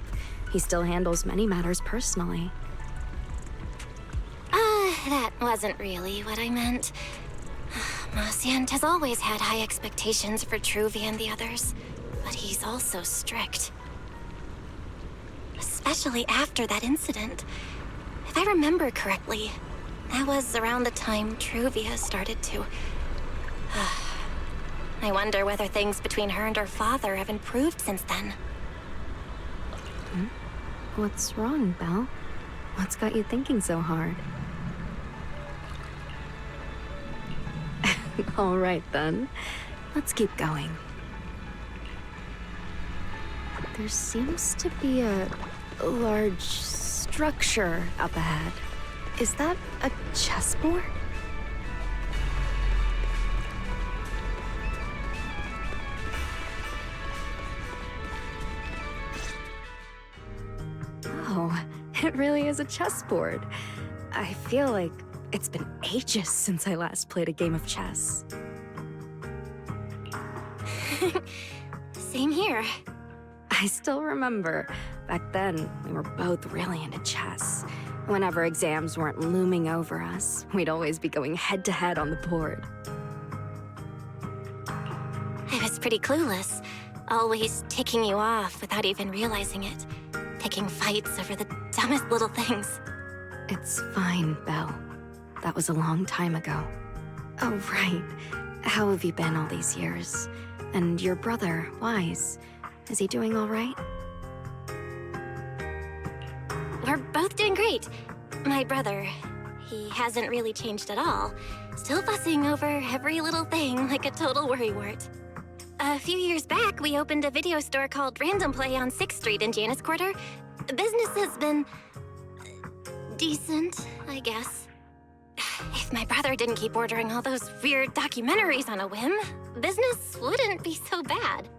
He still handles many matters personally. That wasn't really what I meant. Marciant has always had high expectations for Truvia and the others, but he's also strict. Especially after that incident. If I remember correctly, that was around the time Truvia started to... I wonder whether things between her and her father have improved since then. What's wrong, Belle? What's got you thinking so hard? All right, then. Let's keep going. There seems to be a large structure up ahead. Is that a chessboard? Oh, it really is a chessboard. I feel like it's been ages since I last played a game of chess. Same here. I still remember. Back then, we were both really into chess. Whenever exams weren't looming over us, we'd always be going head-to-head on the board. I was pretty clueless, always ticking you off without even realizing it. Picking fights over the dumbest little things. It's fine, Belle. That was a long time ago. Oh, right. How have you been all these years? And your brother, Wise, is he doing all right? We're both doing great. My brother, he hasn't really changed at all. Still fussing over every little thing like a total worrywart. A few years back, we opened a video store called Random Play on 6th Street in Janus Quarter. Business has been... decent, I guess. If my brother didn't keep ordering all those weird documentaries on a whim, business wouldn't be so bad.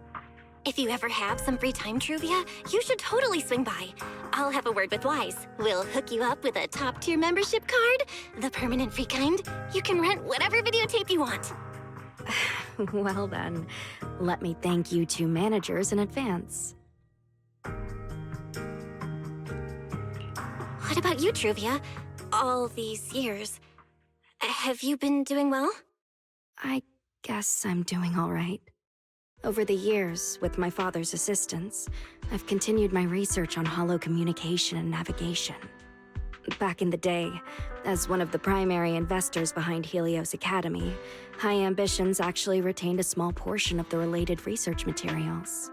If you ever have some free time, Truvia, you should totally swing by. I'll have a word with Wise. We'll hook you up with a top-tier membership card, the permanent free kind. You can rent whatever videotape you want. Well then, let me thank you two managers in advance. What about you, Truvia? All these years. Have you been doing well? I guess I'm doing all right. Over the years, with my father's assistance, I've continued my research on holo communication and navigation. Back in the day, as one of the primary investors behind Helios Academy, High Ambitions actually retained a small portion of the related research materials.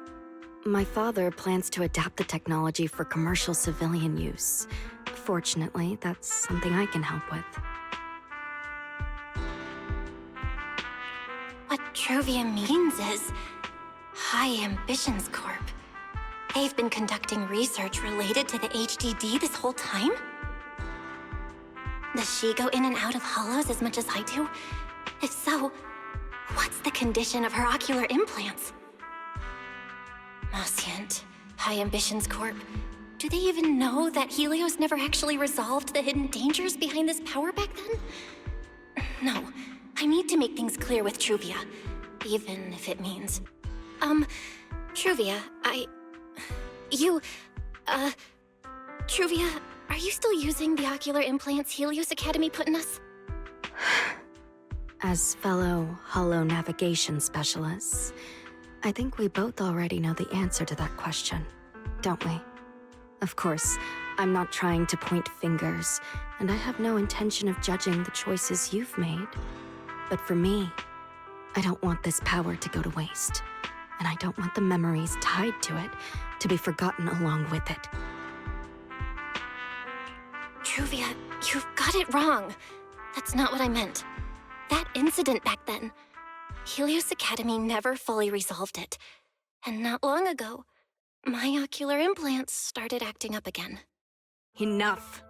My father plans to adapt the technology for commercial civilian use. Fortunately, that's something I can help with. What Truvia means is High Ambitions Corp. They've been conducting research related to the HDD this whole time? Does she go in and out of holos as much as I do? If so, what's the condition of her ocular implants? Marciant, High Ambitions Corp. Do they even know that Helios never actually resolved the hidden dangers behind this power back then? No, I need to make things clear with Truvia, even if it means... Truvia, Truvia, are you still using the ocular implants Helios Academy put in us? As fellow holo navigation specialists, I think we both already know the answer to that question, don't we? Of course, I'm not trying to point fingers, and I have no intention of judging the choices you've made. But for me, I don't want this power to go to waste, and I don't want the memories tied to it to be forgotten along with it. Truvia, you've got it wrong. That's not what I meant. That incident back then, Helios Academy never fully resolved it. And not long ago, my ocular implants started acting up again. Enough.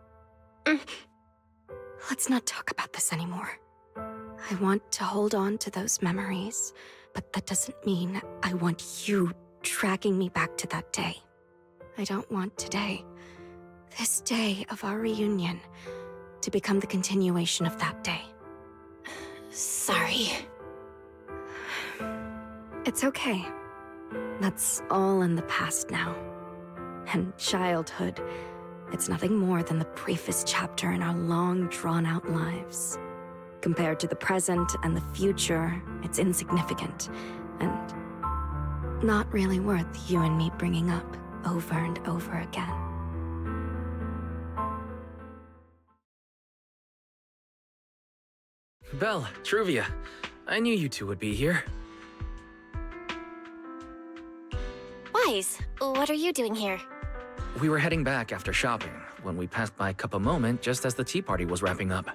Let's not talk about this anymore. I want to hold on to those memories, but that doesn't mean I want you dragging me back to that day. I don't want today, this day of our reunion, to become the continuation of that day. Sorry. It's okay. That's all in the past now. And childhood, it's nothing more than the briefest chapter in our long, drawn-out lives. Compared to the present and the future, it's insignificant, and not really worth you and me bringing up over and over again. Belle, Truvia, I knew you two would be here. Wise, what are you doing here? We were heading back after shopping when we passed by Cup a Moment just as the tea party was wrapping up.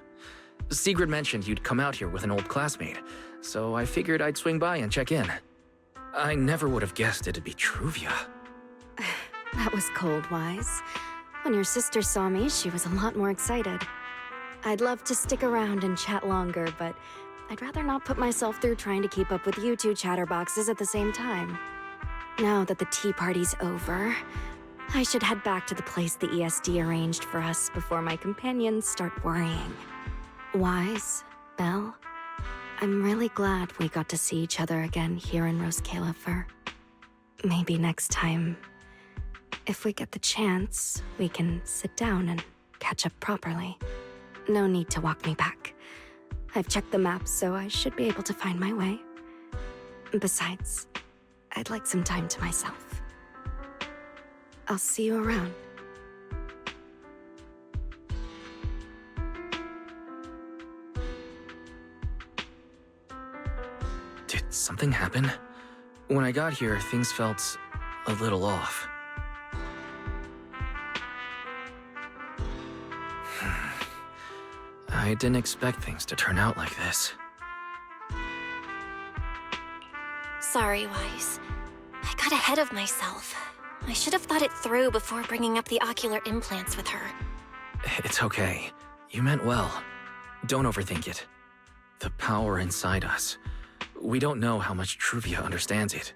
Sigrid mentioned you'd come out here with an old classmate, so I figured I'd swing by and check in. I never would have guessed it'd be Truvia. That was cold, Wise. When your sister saw me, she was a lot more excited. I'd love to stick around and chat longer, but I'd rather not put myself through trying to keep up with you two chatterboxes at the same time. Now that the tea party's over, I should head back to the place the ESD arranged for us before my companions start worrying. Wise, Belle, I'm really glad we got to see each other again here in Rose Califer. Maybe next time, if we get the chance, we can sit down and catch up properly. No need to walk me back. I've checked the map, so I should be able to find my way. Besides, I'd like some time to myself. I'll see you around. Did something happen? When I got here, things felt a little off. I didn't expect things to turn out like this. Sorry, Wise. I got ahead of myself. I should have thought it through before bringing up the ocular implants with her. It's okay. You meant well. Don't overthink it. The power inside us. We don't know how much Truvia understands it.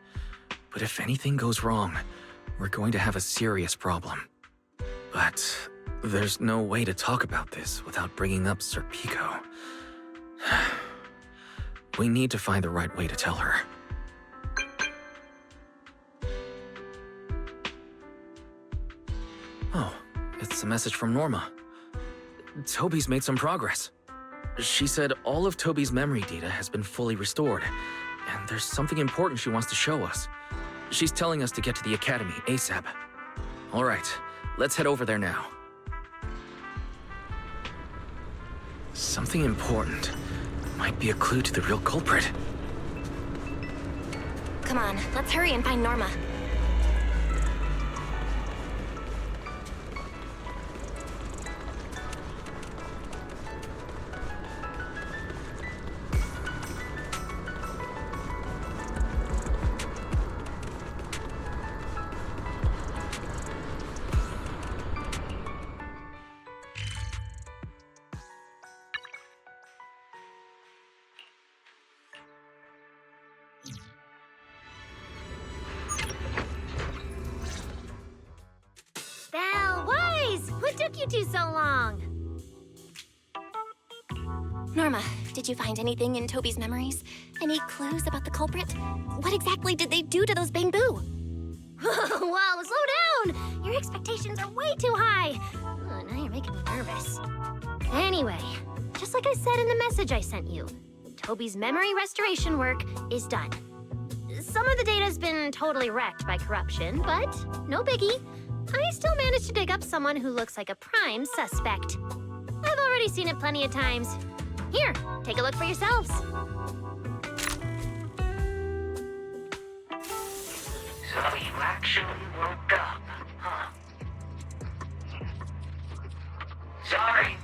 But if anything goes wrong, we're going to have a serious problem. But there's no way to talk about this without bringing up Sir Pico. We need to find the right way to tell her. Oh, it's a message from Norma. Toby's made some progress. She said all of Toby's memory data has been fully restored, and there's something important she wants to show us. She's telling us to get to the academy ASAP. All right, let's head over there now. Something important. Might be a clue to the real culprit. Come on, let's hurry and find Norma. Belle, Wise! What took you two so long? Norma, did you find anything in Toby's memories? Any clues about the culprit? What exactly did they do to those Bangbu? Whoa, slow down! Your expectations are way too high. Now you're making me nervous. Anyway, just like I said in the message I sent you, Toby's memory restoration work is done. Some of the data's been totally wrecked by corruption, but no biggie. I still managed to dig up someone who looks like a prime suspect. I've already seen it plenty of times. Here, take a look for yourselves. So you actually woke up, huh? Sorry.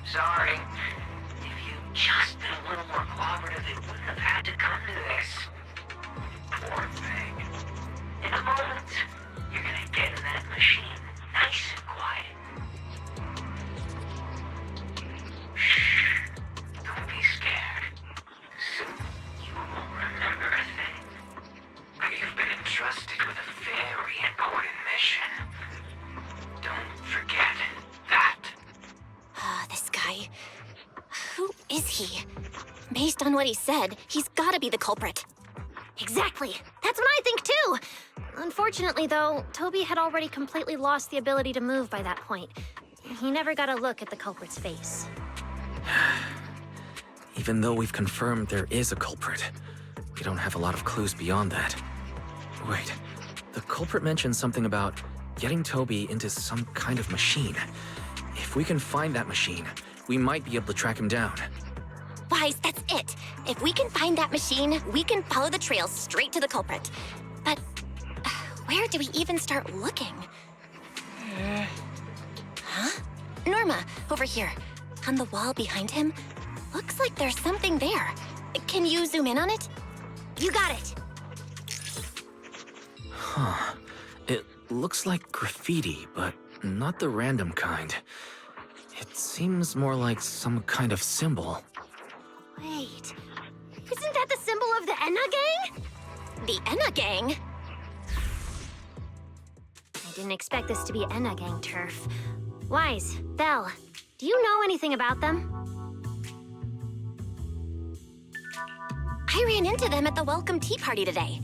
If you'd just been a little more cooperative, it wouldn't have had to come to this. Poor thing. In a moment, you're gonna get in that machine, nice and quiet. Shh. Don't be scared. Soon you won't remember a thing. You've been entrusted with a very important mission. Don't forget that. This guy. Who is he? Based on what he said, he's gotta be the culprit. Exactly. That's what I think too. Unfortunately, though, Toby had already completely lost the ability to move by that point. He never got a look at the culprit's face. Even though we've confirmed there is a culprit, we don't have a lot of clues beyond that. Wait, the culprit mentioned something about getting Toby into some kind of machine. If we can find that machine, we might be able to track him down. Wise, that's it. If we can find that machine, we can follow the trail straight to the culprit. But where do we even start looking? Huh? Norma, over here. On the wall behind him, looks like there's something there. Can you zoom in on it? You got it. Huh. It looks like graffiti, but not the random kind. It seems more like some kind of symbol. Wait, isn't that the symbol of the Enna Gang? The Enna Gang? I didn't expect this to be Enna Gang turf. Wise, Belle, do you know anything about them? I ran into them at the welcome tea party today.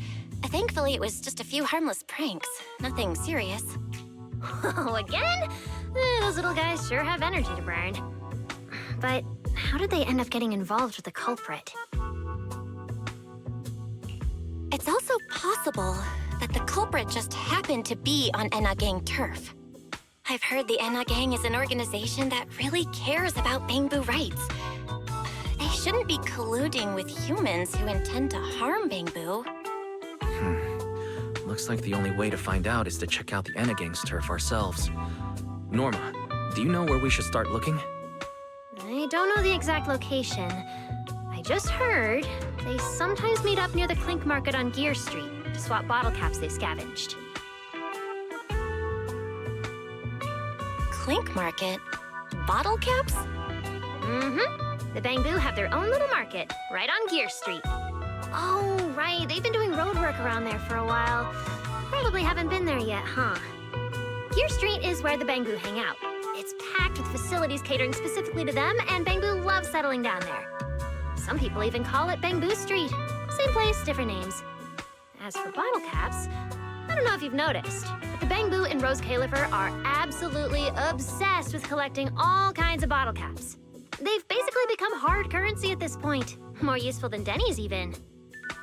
Thankfully, it was just a few harmless pranks. Nothing serious. Oh, again? Those little guys sure have energy to burn. But how did they end up getting involved with the culprit? It's also possible that the culprit just happened to be on Enna Gang turf. I've heard the Enna Gang is an organization that really cares about Bangbu rights. They shouldn't be colluding with humans who intend to harm Bangbu. Looks like the only way to find out is to check out the Enna Gang's turf ourselves. Norma, do you know where we should start looking? I don't know the exact location. I just heard they sometimes meet up near the Clink Market on Gear Street to swap bottle caps they've scavenged. Clink Market? Bottle caps? Mm-hmm. The Bangbu have their own little market right on Gear Street. Oh, right. They've been doing road work around there for a while. Probably haven't been there yet, huh? Gear Street is where the Bangbu hang out. It's packed with facilities catering specifically to them, and Bangbu loves settling down there. Some people even call it Bangbu Street. Same place, different names. As for bottle caps, I don't know if you've noticed, but the Bangbu and Rose Califer are absolutely obsessed with collecting all kinds of bottle caps. They've basically become hard currency at this point. More useful than Denny's, even.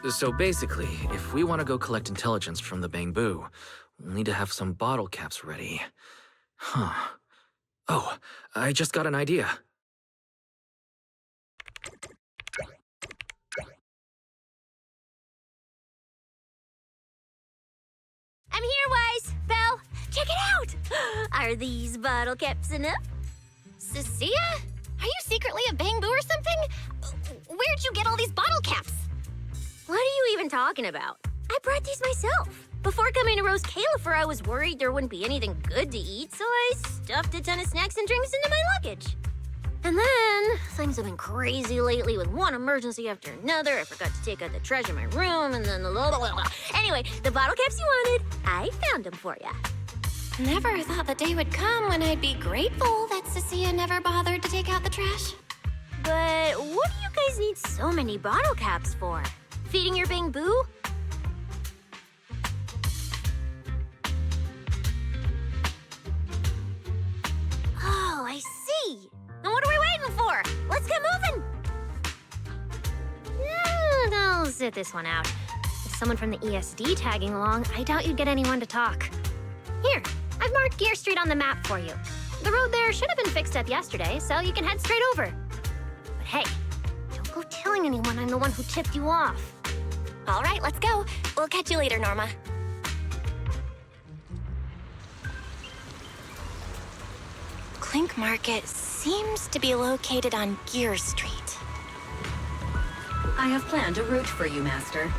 So basically, if we want to go collect intelligence from the Bangbu, we'll need to have some bottle caps ready. Huh. Oh, I just got an idea. I'm here, Wise. Belle, check it out! Are these bottle caps enough? Cecilia? Are you secretly a Bangbu or something? Where'd you get all these bottle caps? What are you even talking about? I brought these myself. Before coming to Rose Califer, I was worried there wouldn't be anything good to eat, so I stuffed a ton of snacks and drinks into my luggage. And then, things have been crazy lately with one emergency after another. I forgot to take out the trash in my room, and then Anyway, the bottle caps you wanted, I found them for ya. Never thought the day would come when I'd be grateful that Cecilia never bothered to take out the trash. But what do you guys need so many bottle caps for? Feeding your Bangbu? Oh, I see. And what are we waiting for? Let's get moving! sit this one out. With someone from the ESD tagging along, I doubt you'd get anyone to talk. Here, I've marked Gear Street on the map for you. The road there should have been fixed up yesterday, so you can head straight over. But hey, don't go telling anyone I'm the one who tipped you off. All right, let's go. We'll catch you later, Norma. Clink Market seems to be located on Gear Street. I have planned a route for you, Master.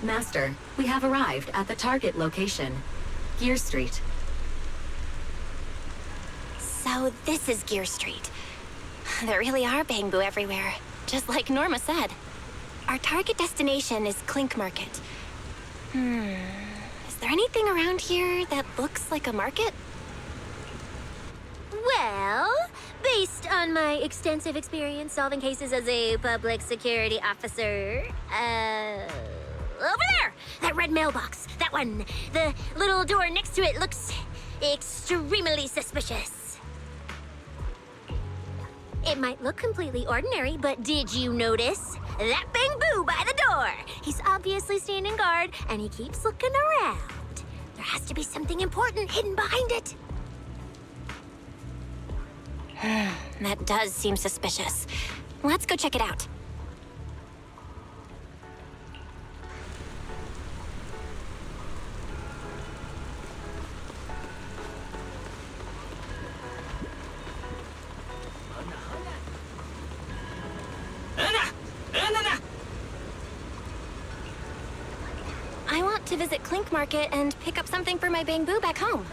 Master, we have arrived at the target location, Gear Street. So this is Gear Street. There really are Bangbu everywhere, just like Norma said. Our target destination is Clink Market. Is there anything around here that looks like a market? Well, based on my extensive experience solving cases as a public security officer, over there! That red mailbox. That one. The little door next to it looks extremely suspicious. It might look completely ordinary, but did you notice? That Bangbu by the door! He's obviously standing guard, and he keeps looking around. There has to be something important hidden behind it. That does seem suspicious. Let's go check it out. I want to visit Clink Market and pick up something for my Bangbu back home.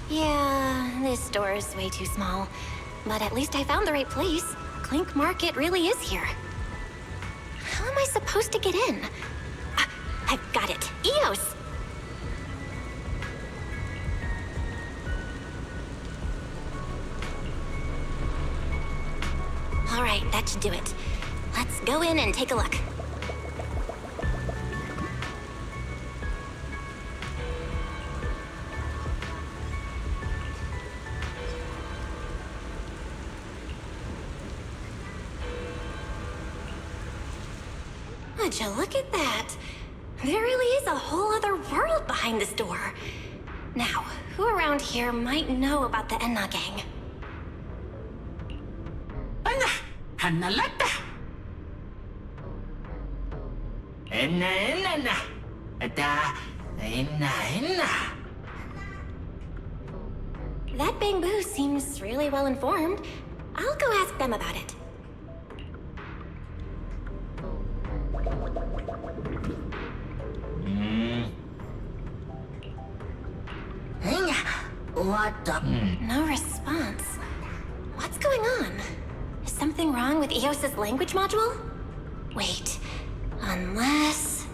Yeah, this door is way too small. But at least I found the right place. Clink Market really is here. How am I supposed to get in? I've got it. Eos! All right, that should do it. Let's go in and take a look. Would you look at that? There really is a whole other world behind this door. Now, who around here might know about the Enna gang? That Bangbu seems really well informed. I'll go ask them about it. No response. What's going on? Is something wrong with Eos's language module? Wait, unless...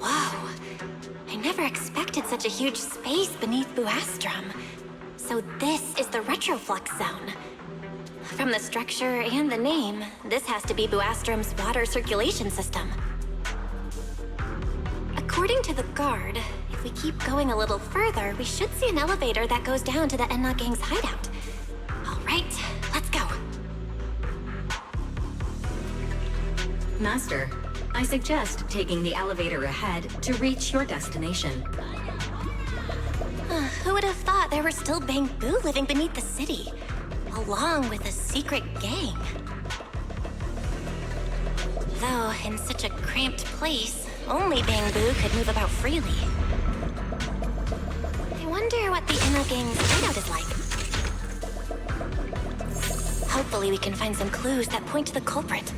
Whoa. I never expected such a huge space beneath Buastrum. So this is the Retroflux Zone. From the structure and the name, this has to be Buastrum's water circulation system. According to the guard, if we keep going a little further, we should see an elevator that goes down to the Enna Gang's hideout. All right, let's go. Master, I suggest taking the elevator ahead to reach your destination. Who would have thought there were still Bangbu living beneath the city, along with a secret gang? Though, in such a cramped place, only Bangbu could move about freely. I wonder what the Enna Gang's hideout is like. Hopefully we can find some clues that point to the culprit.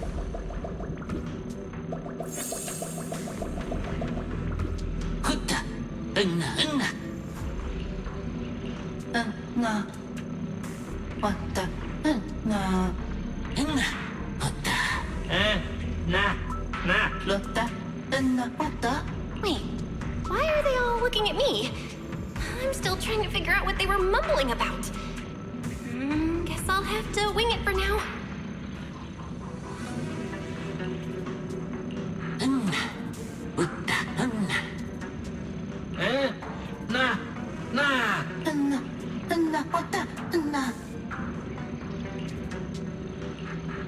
Wait, why are they all looking at me? I'm still trying to figure out what they were mumbling about. Guess I'll have to wing it for now.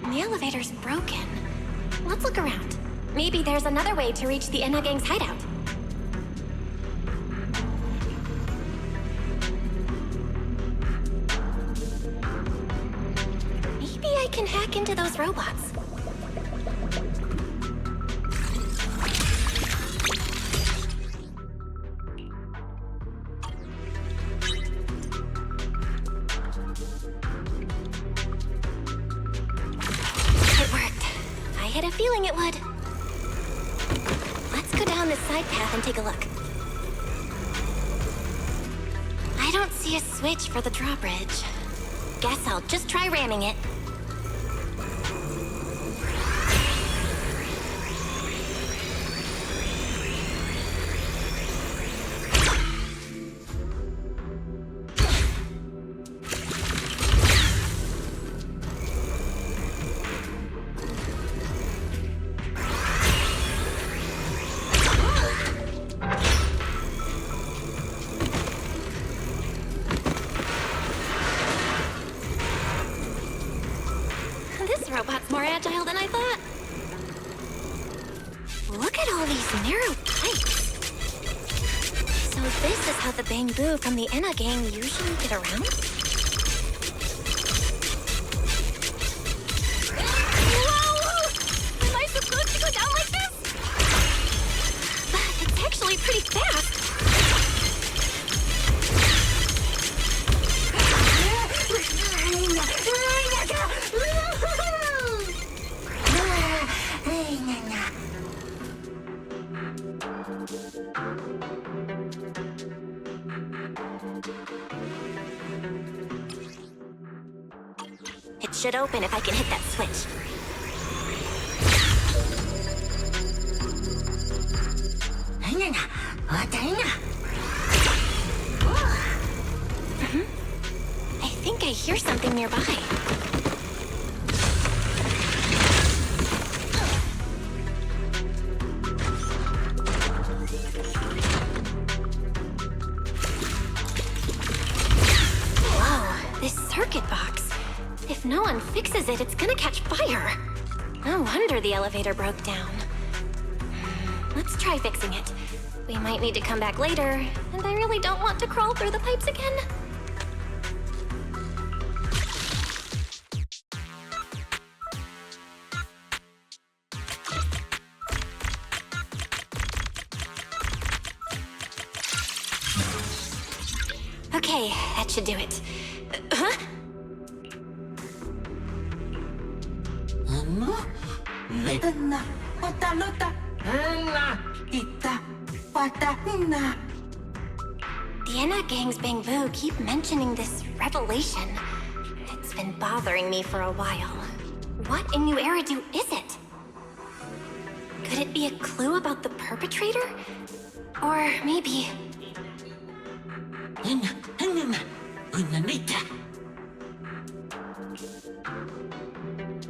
The elevator's broken. Let's look around. Maybe there's another way to reach the Enna Gang's hideout. Maybe I can hack into those robots. It worked. I had a feeling it would. Let's go down this side path and take a look. I don't see a switch for the drawbridge. Guess I'll just try ramming it. This robot's more agile than I thought. Look at all these narrow pipes. So this is how the Bangbu from the Enna Gang usually get around? Whoa! Am I supposed to go down like this? It's actually pretty fast. should open if I can hit that switch. I think I hear something nearby. Whoa, this circuit box. If no one fixes it, it's gonna catch fire. No wonder the elevator broke down. Let's try fixing it. We might need to come back later, and I really don't want to crawl through the pipes again. Okay, that should do it. Huh? The Enna Gang's Bangbu keep mentioning this revelation. It's been bothering me for a while. What in New Eridu is it? Could it be a clue about the perpetrator? Or maybe...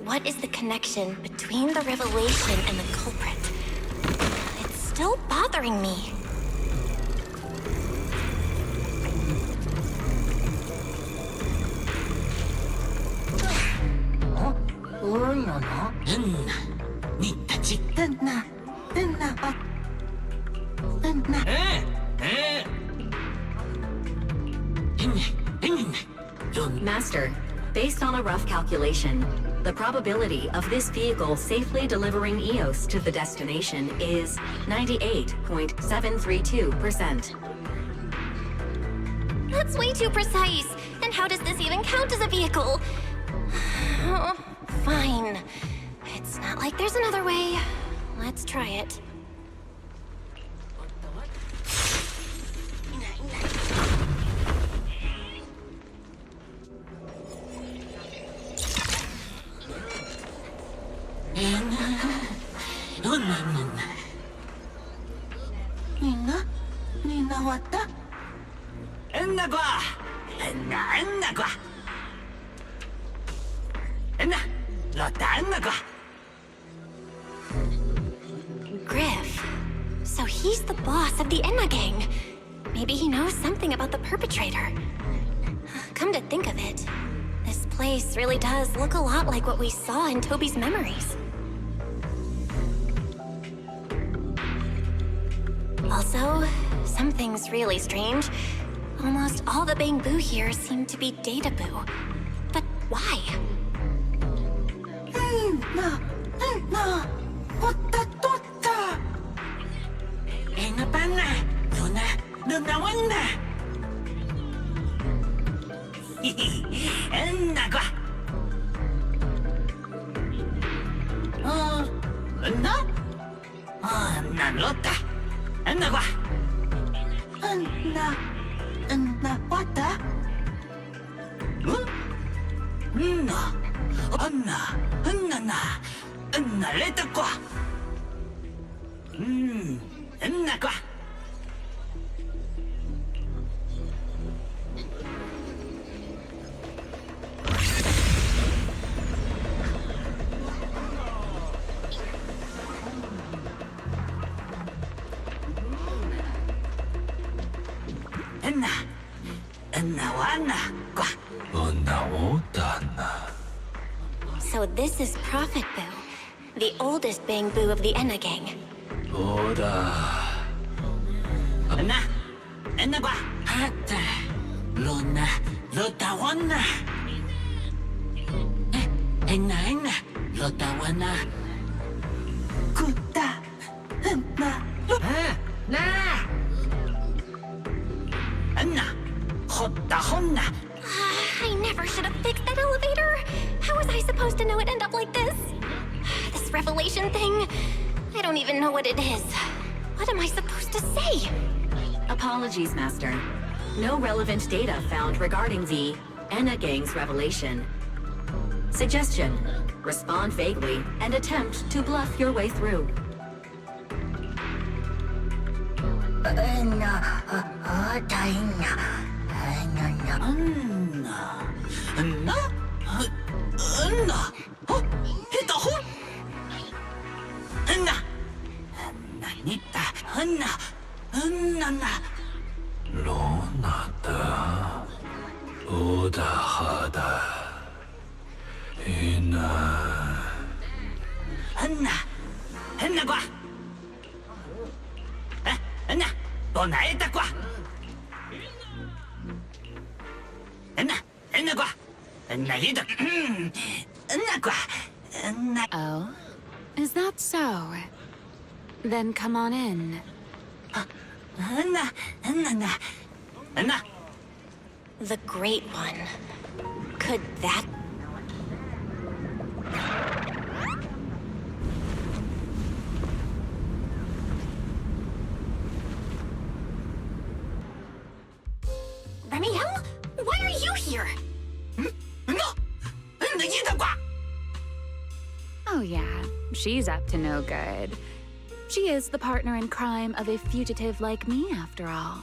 What is the connection between the revelation and the culprit? It's still bothering me. Master, based on a rough calculation, the probability of this vehicle safely delivering EOS to the destination is 98.732%. That's way too precise. And how does this even count as a vehicle? Oh, fine. It's not like there's another way. Let's try it. Griff. So he's the boss of the Enna Gang. Maybe he knows something about the perpetrator. Come to think of it, this place really does look a lot like what we saw in Toby's memories. Also, something's really strange. Almost all the Bangbu here seem to be Databoo. But why? So this is Prophet Boo, the oldest Bangbu of the Enna Gang. I never should have fixed that elevator. How was I supposed to know it'd end up like this? This revelation thing, I don't even know what it is. What am I supposed to say? Apologies, Master. No relevant data found regarding the Enna Gang's revelation. Suggestion. Respond vaguely and attempt to bluff your way through. Oh? Is that so? Then come on in. The Great One. Could that... Ramielle? Why are you here? Oh yeah, she's up to no good. She is the partner in crime of a fugitive like me, after all.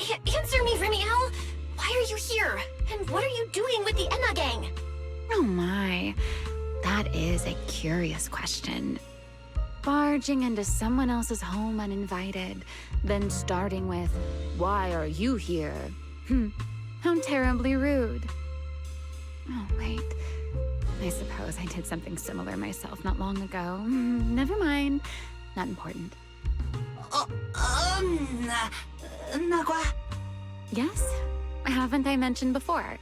Answer me, Ramielle! Why are you here? And what are you doing with the Enna gang? Oh my, that is a curious question. Barging into someone else's home uninvited, then starting with, "Why are you here?" How terribly rude. Oh wait, I suppose I did something similar myself not long ago. Never mind, not important. Yes? Haven't I mentioned before?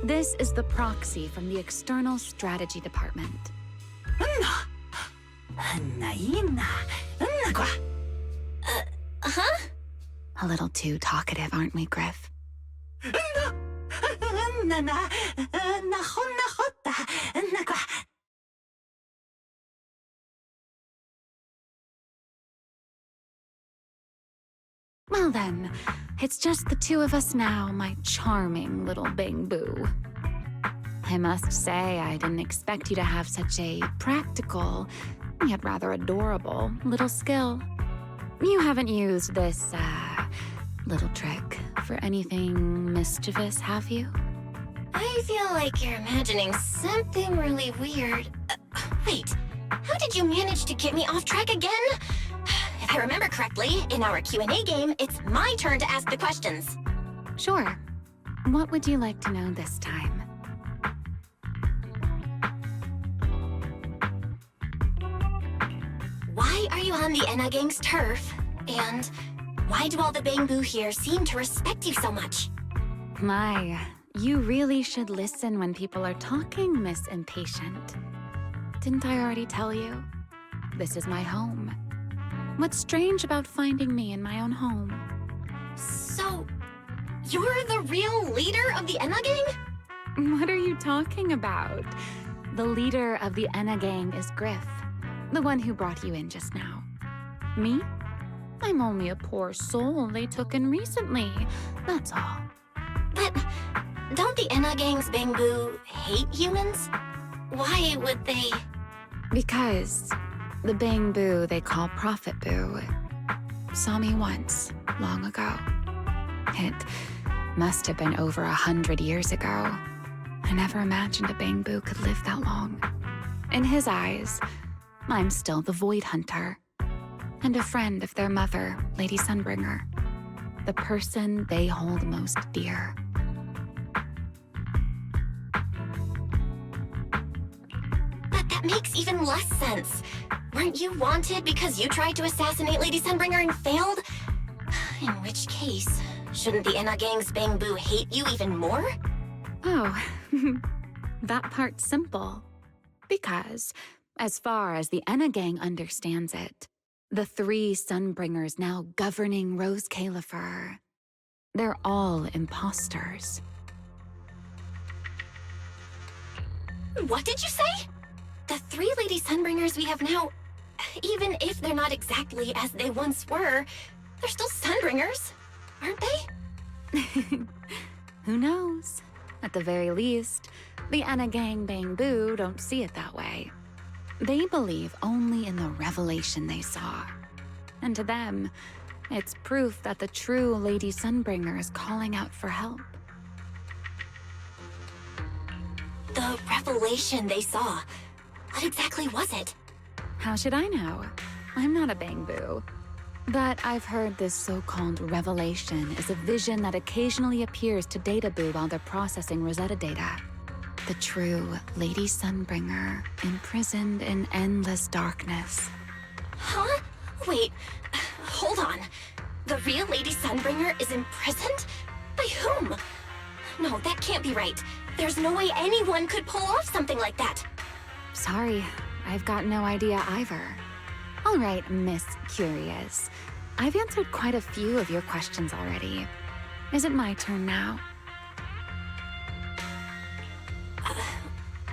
This is the proxy from the External Strategy Department. Huh? A little too talkative, aren't we, Griff? Well then, it's just the two of us now, my charming little Bang-Boo. I must say, I didn't expect you to have such a practical, yet rather adorable, little skill. You haven't used this, little trick for anything mischievous, have you? I feel like you're imagining something really weird. Wait, how did you manage to get me off track again? If I remember correctly, in our Q&A game, it's my turn to ask the questions. Sure. What would you like to know this time? Why are you on the Enna gang's turf? And why do all the Bang-Boo here seem to respect you so much? My, you really should listen when people are talking, Miss Impatient. Didn't I already tell you? This is my home. What's strange about finding me in my own home? So, you're the real leader of the Enna gang? What are you talking about? The leader of the Enna gang is Griff, the one who brought you in just now. Me? I'm only a poor soul they took in recently, that's all. But don't the Enna gang's Bang-Boo hate humans? Why would they? Because the Bang-Boo they call Prophet Boo saw me once, long ago. It must have been over 100 years ago. I never imagined a Bang-Boo could live that long. In his eyes, I'm still the Void Hunter, and a friend of their mother, Lady Sunbringer, the person they hold most dear. But that makes even less sense. Weren't you wanted because you tried to assassinate Lady Sunbringer and failed? In which case, shouldn't the Enna gang's Bang-Boo hate you even more? Oh, that part's simple. Because, as far as the Enna gang understands it, the 3 Sunbringers now governing Rose Califer, they're all imposters. What did you say? The 3 Lady Sunbringers we have now, even if they're not exactly as they once were, they're still Sunbringers, aren't they? Who knows? At the very least, The Enna Gang Bangbu don't see it that way. They believe only in the revelation they saw. And to them, it's proof that the true Lady Sunbringer is calling out for help. The revelation they saw. What exactly was it? How should I know? I'm not a Bangbu. But I've heard this so-called revelation is a vision that occasionally appears to Databoo while they're processing Rosetta data. The true Lady Sunbringer, imprisoned in endless darkness. Huh? Wait, hold on. The real Lady Sunbringer is imprisoned? By whom? No, that can't be right. There's no way anyone could pull off something like that. Sorry, I've got no idea either. All right, Miss Curious. I've answered quite a few of your questions already. Is it my turn now?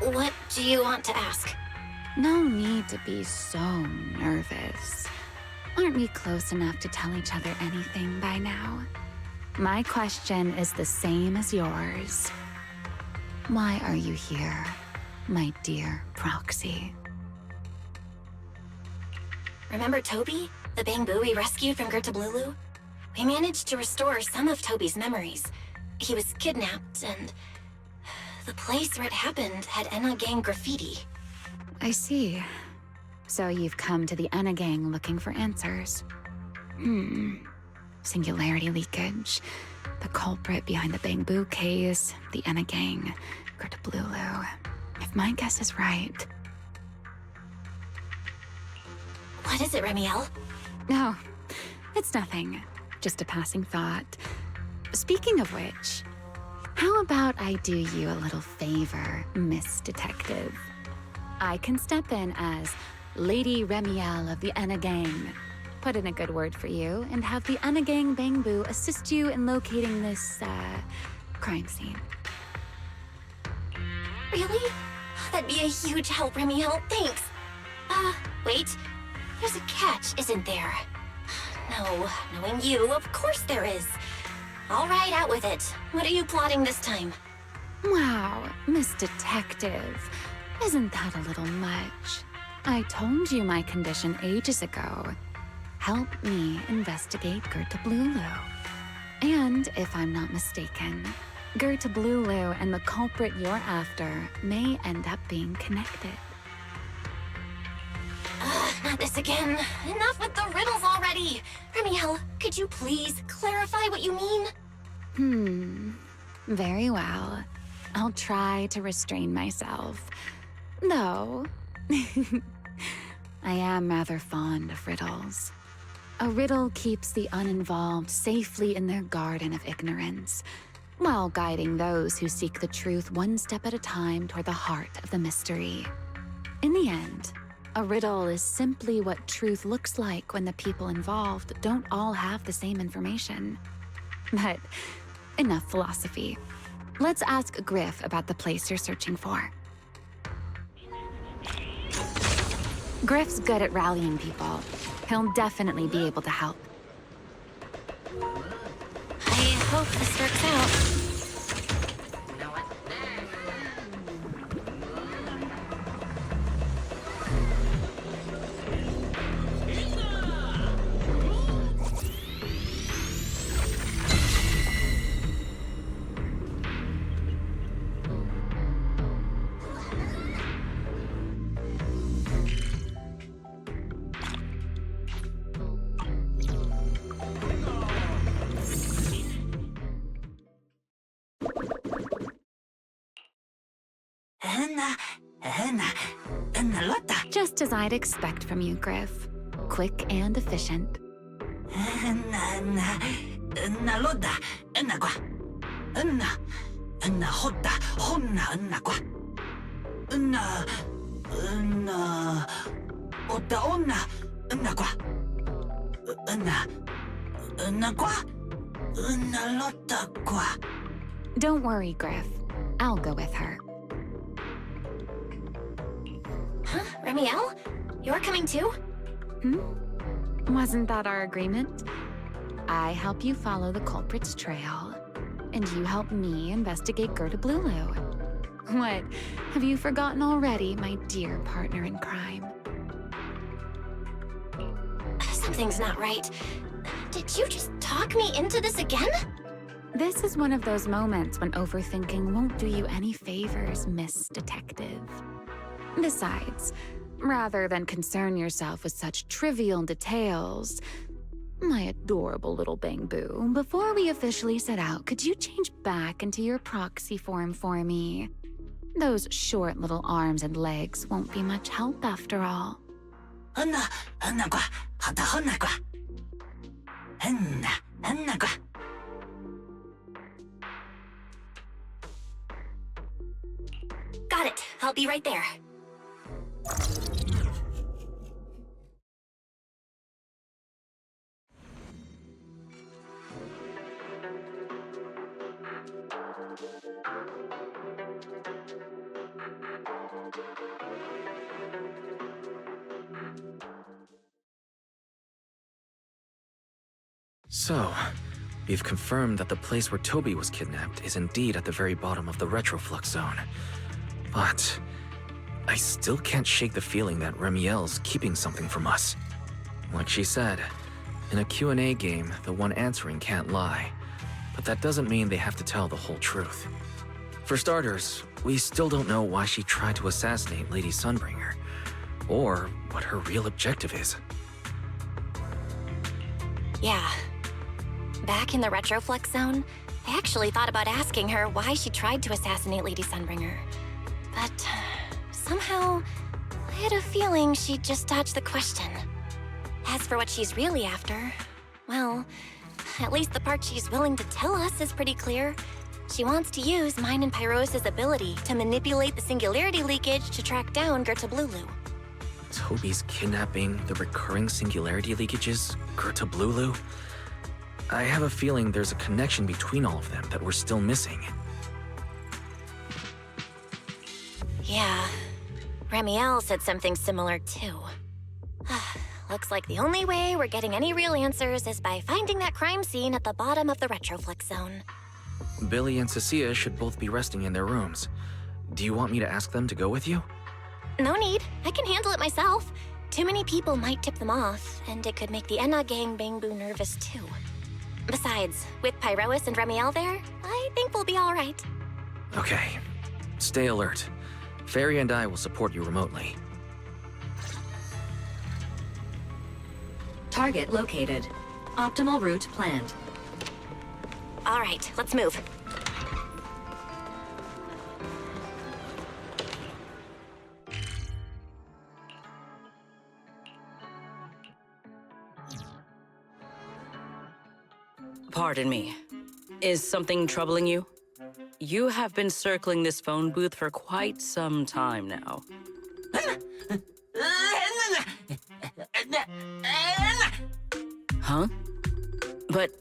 What do you want to ask? No need to be so nervous. Aren't we close enough to tell each other anything by now? My question is the same as yours. Why are you here, my dear Proxy? Remember Toby? The Bangbu we rescued from Gertablulu? We managed to restore some of Toby's memories. He was kidnapped, and the place where it happened had Enna Gang graffiti. I see. So you've come to the Enna Gang looking for answers. Singularity leakage, the culprit behind the Bangbu case, the Enna Gang, Gertablulu. If my guess is right... What is it, Ramielle? No, it's nothing. Just a passing thought. Speaking of which, how about I do you a little favor, Miss Detective? I can step in as Lady Ramielle of the Enna Gang, put in a good word for you, and have the Enna Gang Bangbu assist you in locating this, crime scene. Really? That'd be a huge help, Ramielle. Thanks. Wait. There's a catch, isn't there? No, knowing you, of course there is. All right, out with it. What are you plotting this time? Wow, Miss Detective. Isn't that a little much? I told you my condition ages ago. Help me investigate Gertablulu. And if I'm not mistaken, Gertablulu and the culprit you're after may end up being connected. Not this again. Enough with the riddles already. Ramielle, could you please clarify what you mean? Very well. I'll try to restrain myself. Though, I am rather fond of riddles. A riddle keeps the uninvolved safely in their garden of ignorance, while guiding those who seek the truth one step at a time toward the heart of the mystery. In the end, a riddle is simply what truth looks like when the people involved don't all have the same information. But enough philosophy. Let's ask Griff about the place you're searching for. Griff's good at rallying people. He'll definitely be able to help. I hope this works out. Just as I'd expect from you, Griff. Quick and efficient. Don't worry, Griff. I'll go with her. Huh? Ramielle? You're coming too? Wasn't that our agreement? I help you follow the culprit's trail, and you help me investigate Gertablulu. What? Have you forgotten already, my dear partner in crime? Something's not right. Did you just talk me into this again? This is one of those moments when overthinking won't do you any favors, Miss Detective. Besides, rather than concern yourself with such trivial details, my adorable little Bangbu, before we officially set out, could you change back into your proxy form for me? Those short little arms and legs won't be much help after all. Got it. I'll be right there. So, we've confirmed that the place where Toby was kidnapped is indeed at the very bottom of the retroflux zone. But I still can't shake the feeling that Ramielle's keeping something from us. Like she said, in a Q&A game, the one answering can't lie. But that doesn't mean they have to tell the whole truth. For starters, we still don't know why she tried to assassinate Lady Sunbringer, or what her real objective is. Yeah. Back in the retroflux zone, I actually thought about asking her why she tried to assassinate Lady Sunbringer. But somehow, I had a feeling she'd just dodge the question. As for what she's really after, well, at least the part she's willing to tell us is pretty clear. She wants to use mine and Pyros' ability to manipulate the singularity leakage to track down Gerta Blulu. Toby's kidnapping, the recurring singularity leakages, Gerta Blulu? I have a feeling there's a connection between all of them that we're still missing. Yeah, Ramielle said something similar too. Looks like the only way we're getting any real answers is by finding that crime scene at the bottom of the retroflux zone. Billy and Cecilia should both be resting in their rooms. Do you want me to ask them to go with you? No need. I can handle it myself. Too many people might tip them off, and it could make the Enna gang Bangbu nervous too. Besides, with Pyrois and Ramielle there, I think we'll be all right. Okay. Stay alert. Fairy and I will support you remotely. Target located. Optimal route planned. All right, let's move. Pardon me. Is something troubling you? You have been circling this phone booth for quite some time now. Huh? But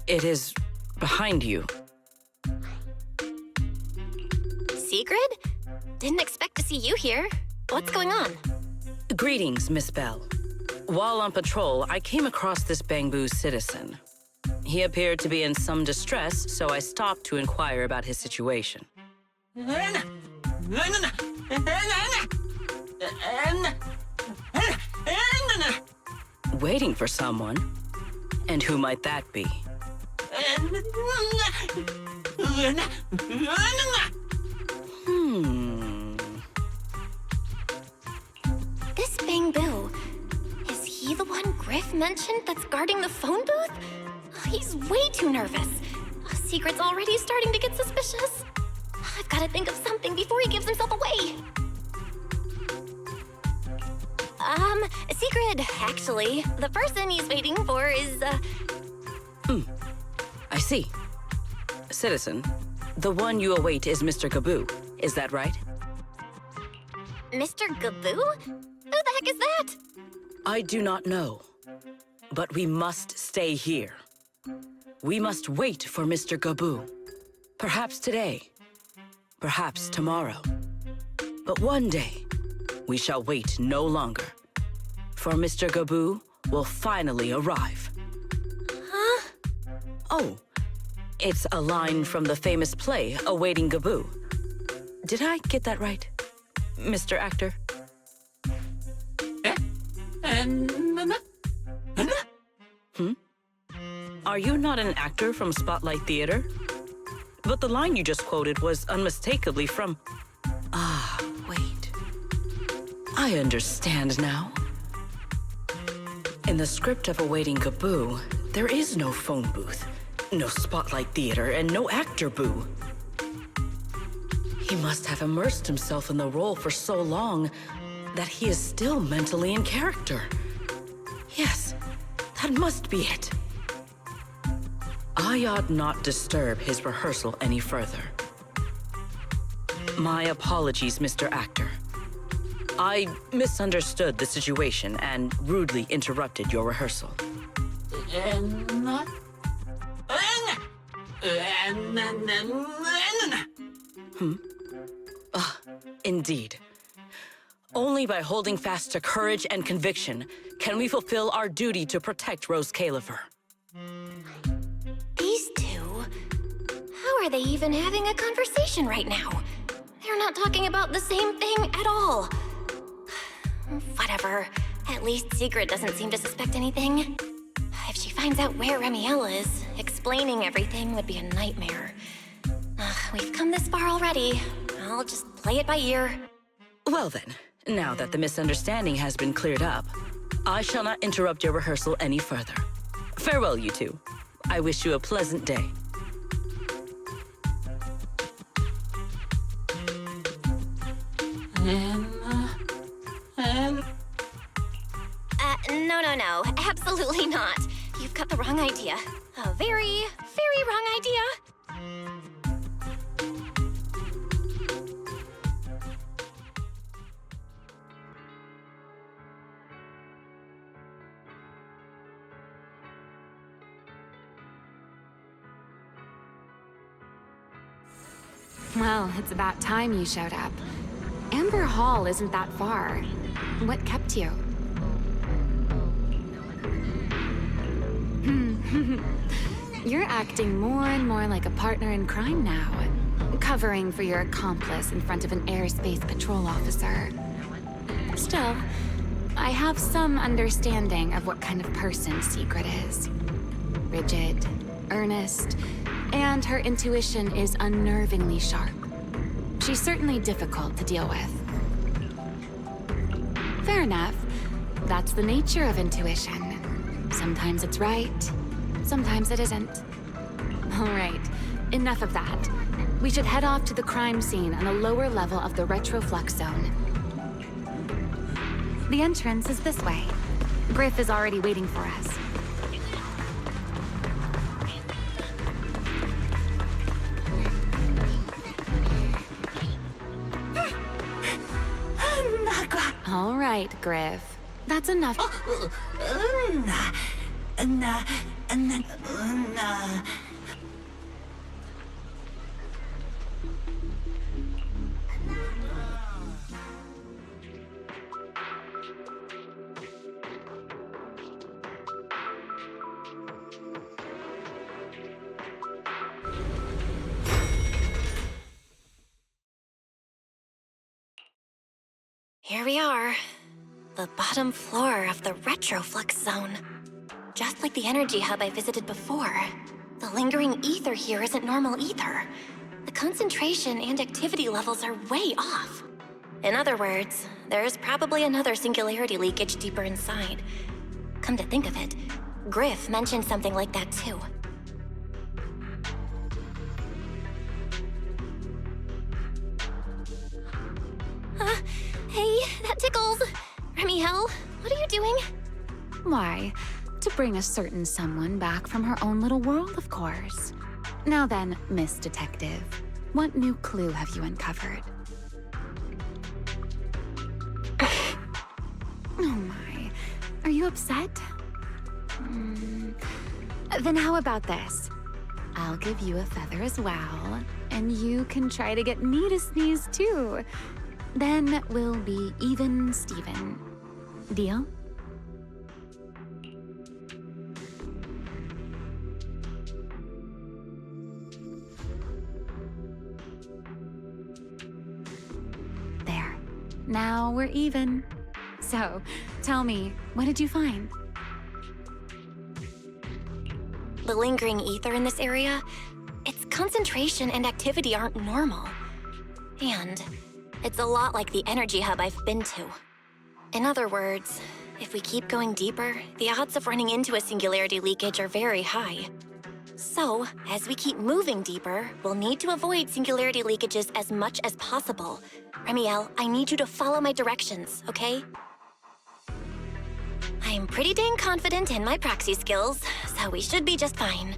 it is behind you. Sigrid? Didn't expect to see you here. What's going on? Greetings, Miss Bell. While on patrol, I came across this Bangbu citizen. He appeared to be in some distress, so I stopped to inquire about his situation. Waiting for someone? And who might that be? This Bangbu, is he the one Griff mentioned that's guarding the phone booth? He's way too nervous. Secret's already starting to get suspicious. I've got to think of something before he gives himself away. Secret, actually. The person he's waiting for is, I see. Citizen, the one you await is Mr. Gaboo. Is that right? Mr. Gaboo? Who the heck is that? I do not know. But we must stay here. We must wait for Mr. Gaboo. Perhaps today. Perhaps tomorrow. But one day, we shall wait no longer. For Mr. Gaboo will finally arrive. Huh? Oh, it's a line from the famous play, Awaiting Gaboo. Did I get that right, Mr. Actor? Are you not an actor from Spotlight Theater? But the line you just quoted was unmistakably from... Ah, wait. I understand now. In the script of Awaiting Kaboo, there is no phone booth, no Spotlight Theater, and no actor boo. He must have immersed himself in the role for so long that he is still mentally in character. Yes, that must be it. I ought not disturb his rehearsal any further. My apologies, Mr. Actor. I misunderstood the situation and rudely interrupted your rehearsal. Indeed. Only by holding fast to courage and conviction can we fulfill our duty to protect Rose Califer. These two? How are they even having a conversation right now? They're not talking about the same thing at all. Whatever. At least Secret doesn't seem to suspect anything. If she finds out where Ramielle is, explaining everything would be a nightmare. We've come this far already. I'll just play it by ear. Well then, now that the misunderstanding has been cleared up, I shall not interrupt your rehearsal any further. Farewell, you two. I wish you a pleasant day. No. Absolutely not. You've got the wrong idea. A very, very wrong idea. Well, it's about time you showed up. Amber Hall isn't that far. What kept you? You're acting more and more like a partner in crime now, covering for your accomplice in front of an airspace patrol officer. Still, I have some understanding of what kind of person Secret is. Rigid, earnest, and her intuition is unnervingly sharp. She's certainly difficult to deal with. Fair enough. That's the nature of intuition. Sometimes it's right, sometimes it isn't. All right, enough of that. We should head off to the crime scene on the lower level of the retroflux zone. The entrance is this way. Griff is already waiting for us. All right, Griff. That's enough. Here we are. The bottom floor of the retroflux zone. Just like the energy hub I visited before. The lingering ether here isn't normal either. The concentration and activity levels are way off. In other words, there's probably another singularity leakage deeper inside. Come to think of it, Griff mentioned something like that too. Hey, that tickles. Ramielle, what are you doing? Why? To bring a certain someone back from her own little world, of course. Now then, Miss Detective, what new clue have you uncovered? Oh my, are you upset? Then how about this? I'll give you a feather as well, and you can try to get me to sneeze too. Then we'll be even Steven. Deal? Now we're even. So, tell me, what did you find? The lingering ether in this area, its concentration and activity aren't normal. And it's a lot like the energy hub I've been to. In other words, if we keep going deeper, the odds of running into a singularity leakage are very high. So, as we keep moving deeper, we'll need to avoid singularity leakages as much as possible. Ramielle, I need you to follow my directions, okay? I'm pretty dang confident in my proxy skills, so we should be just fine.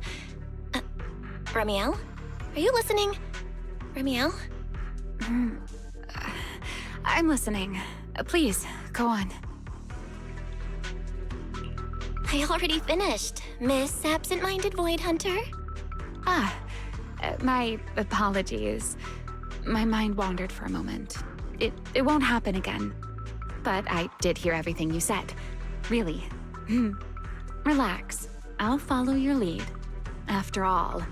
Ramielle? Are you listening? Ramielle? I'm listening. Please, go on. I already finished, Miss Absent-Minded Void Hunter. My apologies. My mind wandered for a moment. It won't happen again. But I did hear everything you said. Really. Relax. I'll follow your lead. After all,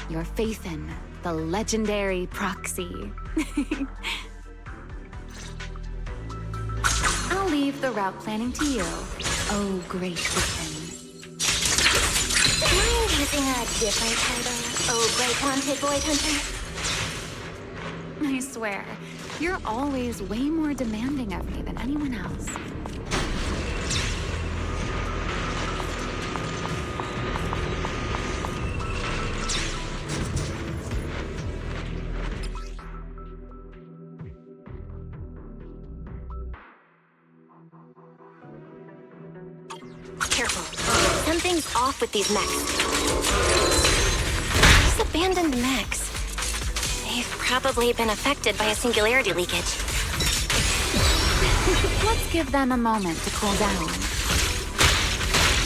your faith in the legendary proxy. I'll leave the route planning to you. Oh, great within. Mind using a different title? Oh, great wanted Void Hunter. I swear, you're always way more demanding of me than anyone else. Careful. Something's off with these mechs. These abandoned mechs. They've probably been affected by a singularity leakage. Let's give them a moment to cool down.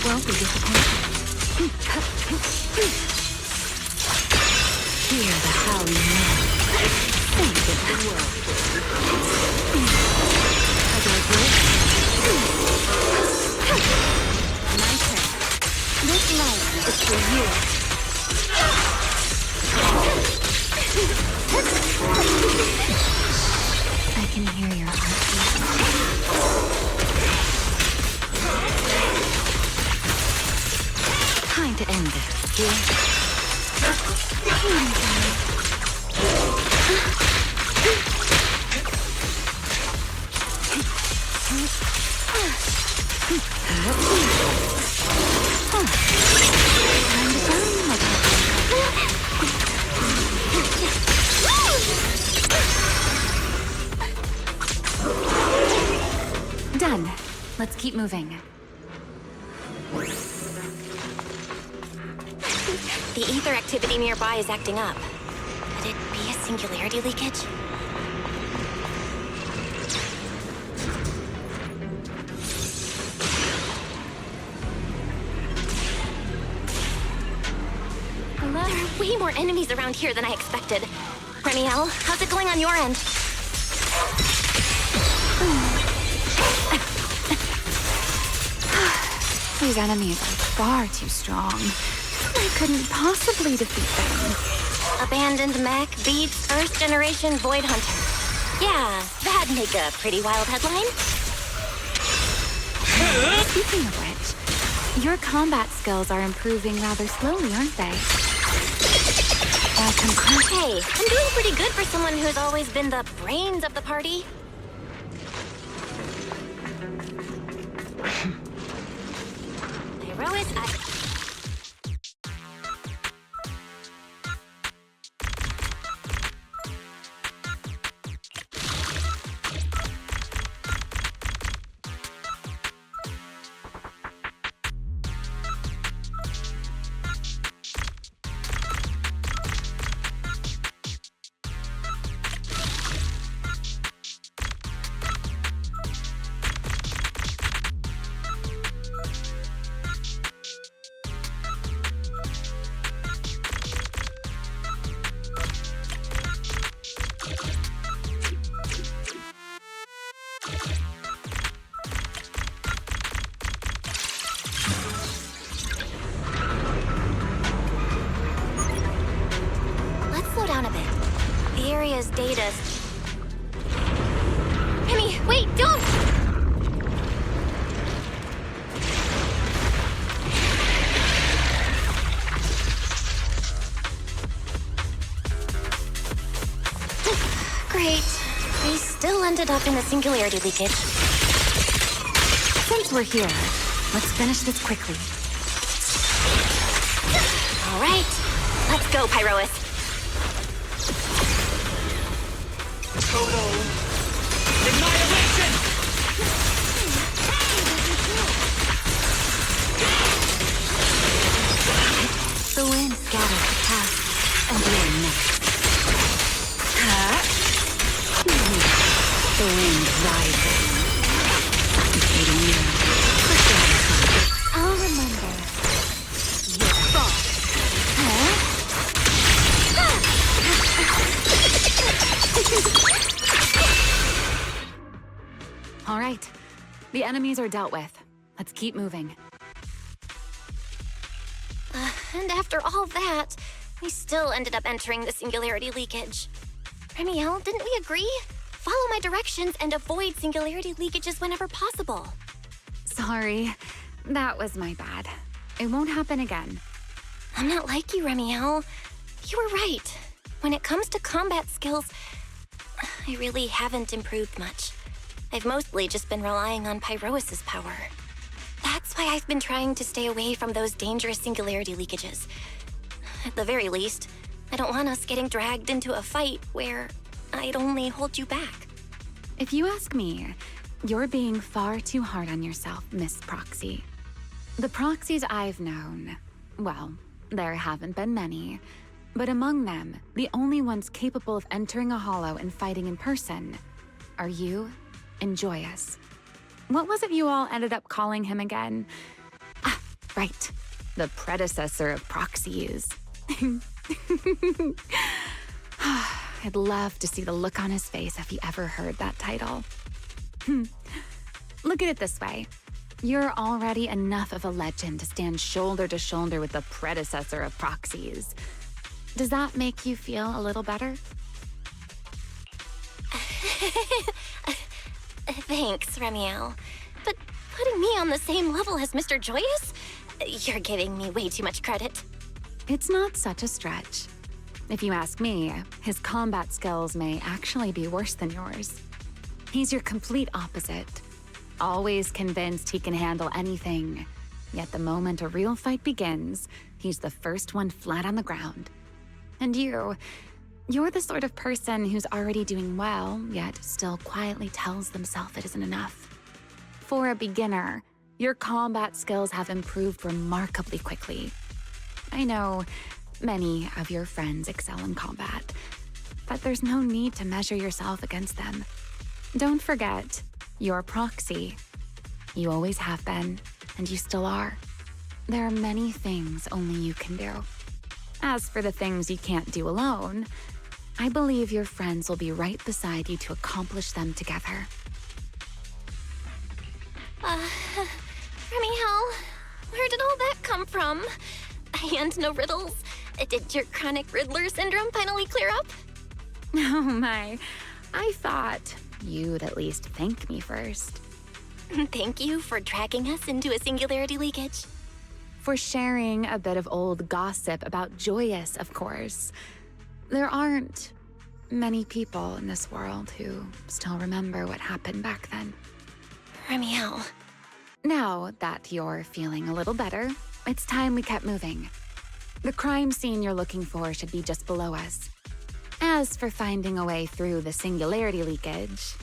Won't be disappointed. Hear the howling noise. Think of the world. Are they good? My turn. This life is for you. I can hear your heartbeat. Time to end this, dear. Done. Let's keep moving. The ether activity nearby is acting up. Could it be a singularity leakage? Hello? There are way more enemies around here than I expected. Ramielle, how's it going on your end? These enemies are far too strong. I couldn't possibly defeat them. Abandoned mech beats first generation Void Hunter. Yeah, that'd make a pretty wild headline. Speaking of which, your combat skills are improving rather slowly, aren't they? Hey, I'm doing pretty good for someone who's always been the brains of the party. Herois, Let's slow down a bit. The area's data... Remy, wait! ended up in the singularity leakage? Since we're here, let's finish this quickly. All right, let's go, Pyrois. Total annihilation! The wind scatters the past, and we are next. The wind rises, suffocating you. I'll remember. Your fault. All right. The enemies are dealt with. Let's keep moving. And after all that, we still ended up entering the singularity leakage. Ramielle, didn't we agree? Follow my directions and avoid singularity leakages whenever possible. Sorry. That was my bad. It won't happen again. I'm not like you, Ramielle. You were right. When it comes to combat skills, I really haven't improved much. I've mostly just been relying on Pyrois' power. That's why I've been trying to stay away from those dangerous singularity leakages. At the very least, I don't want us getting dragged into a fight where I'd only hold you back. If you ask me, you're being far too hard on yourself, Miss Proxy. The proxies I've known, well, there haven't been many, but among them, the only ones capable of entering a hollow and fighting in person are you and Joyous. What was it you all ended up calling him again? Ah, right. The predecessor of proxies. I'd love to see the look on his face if he ever heard that title. Look at it this way. You're already enough of a legend to stand shoulder to shoulder with the predecessor of proxies. Does that make you feel a little better? Thanks, Ramielle. But putting me on the same level as Mr. Joyous? You're giving me way too much credit. It's not such a stretch. If you ask me, his combat skills may actually be worse than yours. He's your complete opposite. Always convinced he can handle anything. Yet the moment a real fight begins, he's the first one flat on the ground. And you're the sort of person who's already doing well, yet still quietly tells themselves it isn't enough. For a beginner, your combat skills have improved remarkably quickly. I know many of your friends excel in combat, but there's no need to measure yourself against them. Don't forget, you're a proxy. You always have been, and you still are. There are many things only you can do. As for the things you can't do alone, I believe your friends will be right beside you to accomplish them together. Ramielle, where did all that come from? And no riddles? Did your chronic Riddler syndrome finally clear up? Oh my, I thought you'd at least thank me first. Thank you for dragging us into a singularity leakage. For sharing a bit of old gossip about Joyous, of course. There aren't many people in this world who still remember what happened back then. Ramielle. Now that you're feeling a little better, it's time we kept moving. The crime scene you're looking for should be just below us. As for finding a way through the singularity leakage,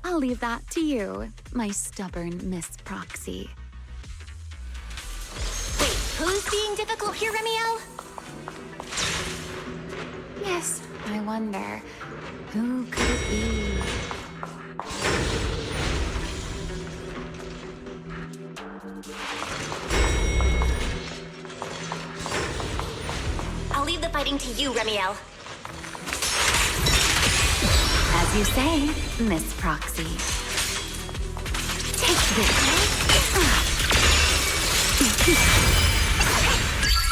I'll leave that to you, my stubborn Miss Proxy. Wait, who's being difficult here, Ramielle? Yes, I wonder, who could it be? I'll leave the fighting to you, Ramielle. As you say, Miss Proxy. Take this.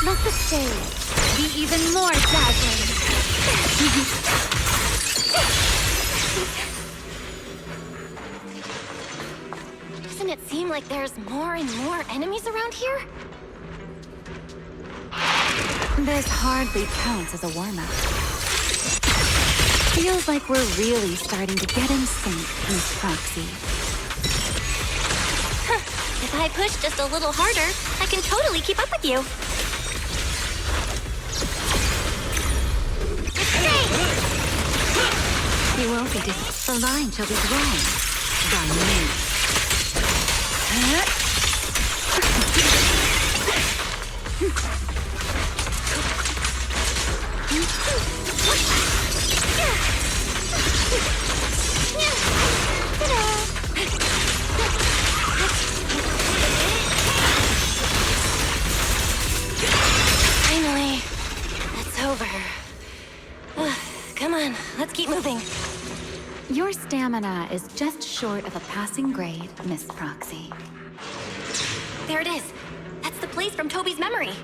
Let the stage be even more dazzling. Doesn't it seem like there's more and more enemies around here? This hardly counts as a warm-up. Feels like we're really starting to get in sync, Miss Proxy. If I push just a little harder, I can totally keep up with you. You won't be the line shall be drawn by me. Finally, it's over. Come on, let's keep moving. Your stamina is just short of a passing grade, Miss Proxy. There it is. That's the place from Toby's memory.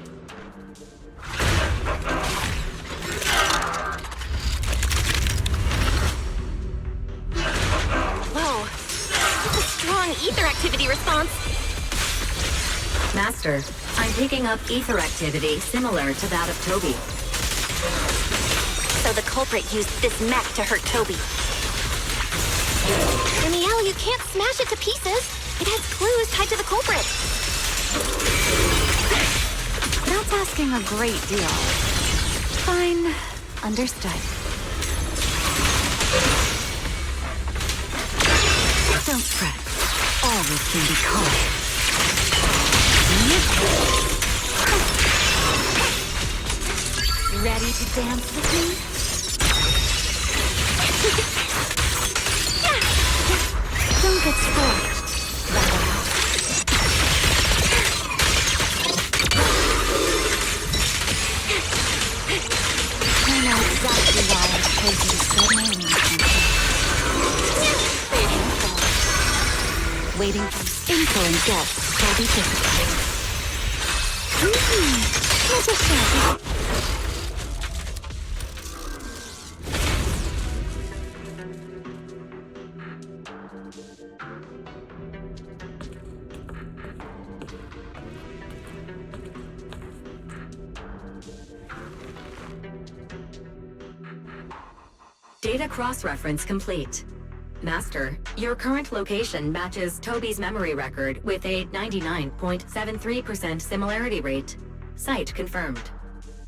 Whoa. That's a strong ether activity response. Master, I'm picking up ether activity similar to that of Toby. So the culprit used this mech to hurt Toby. Ramielle, you can't smash it to pieces. It has clues tied to the culprit. That's asking a great deal. Fine. Understood. Don't fret. All will soon be caught. Ready to dance with me? Don't get scared. I know exactly why I chose you to spread my wings. Waiting for insolent guests shall be disciplined. Let us show. Data cross-reference complete. Master, your current location matches Toby's memory record with a 99.73% similarity rate. Site confirmed.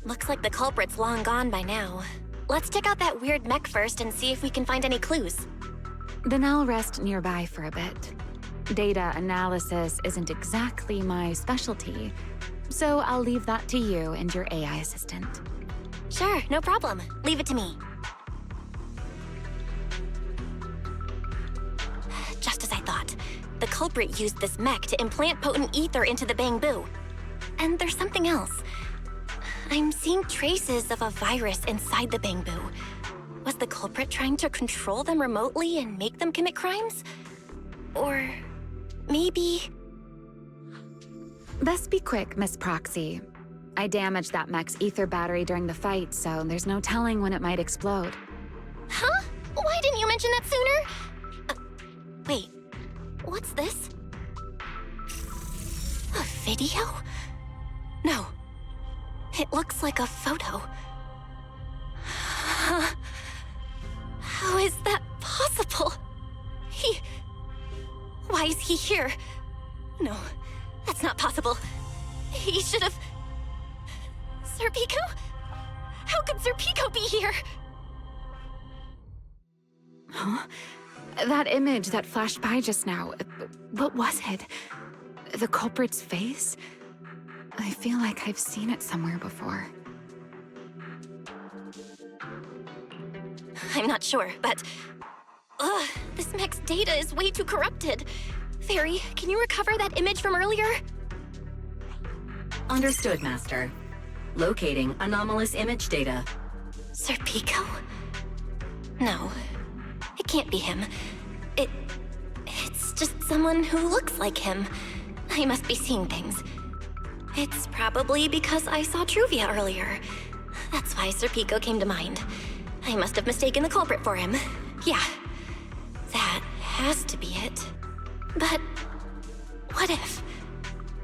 Looks like the culprit's long gone by now. Let's check out that weird mech first and see if we can find any clues. Then I'll rest nearby for a bit. Data analysis isn't exactly my specialty, so I'll leave that to you and your AI assistant. Sure, no problem. Leave it to me. Just as I thought. The culprit used this mech to implant potent ether into the Bangbu. And there's something else. I'm seeing traces of a virus inside the Bangbu. Was the culprit trying to control them remotely and make them commit crimes? Or maybe... Best be quick, Miss Proxy. I damaged that mech's ether battery during the fight, so there's no telling when it might explode. Huh? Why didn't you mention that sooner? Wait, what's this? A video? No. It looks like a photo. How is that possible? Why is he here? No, that's not possible. He should have... Serpico? How could Serpico be here? Huh? That image that flashed by just now, what was it? The culprit's face? I feel like I've seen it somewhere before. I'm not sure, but... this mech's data is way too corrupted. Fairy, can you recover that image from earlier? Understood, Master. Locating anomalous image data. Serpico? No. It can't be him. It's just someone who looks like him. I must be seeing things. It's probably because I saw Truvia earlier. That's why Serpico came to mind. I must have mistaken the culprit for him. Yeah. That has to be it. But what if?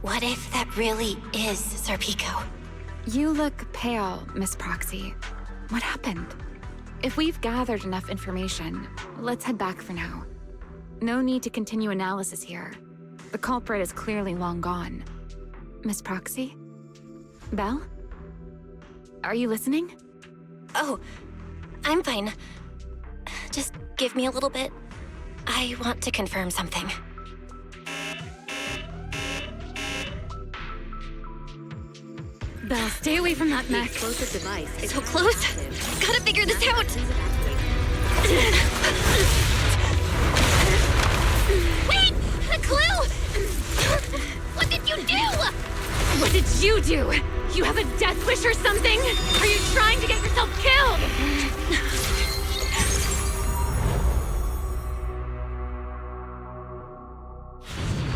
What if that really is Serpico? You look pale, Miss Proxy. What happened? If we've gathered enough information, let's head back for now. No need to continue analysis here. The culprit is clearly long gone. Miss Proxy? Belle? Are you listening? Oh, I'm fine. Just give me a little bit. I want to confirm something. Belle, stay away from that mess. Explosive device is So close. Gotta figure this out. Wait! A clue! What did you do? What did you do? You have a death wish or something? Are you trying to get yourself killed?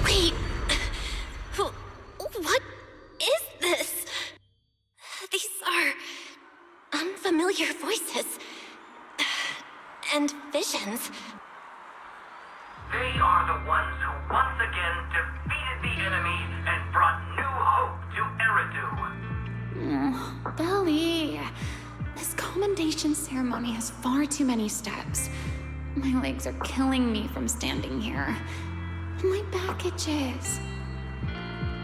Wait. What is this? These are unfamiliar voices. And visions. They are the ones who once again defeated the enemy and brought new hope to Eridu. Belly. This commendation ceremony has far too many steps. My legs are killing me from standing here. And my back itches.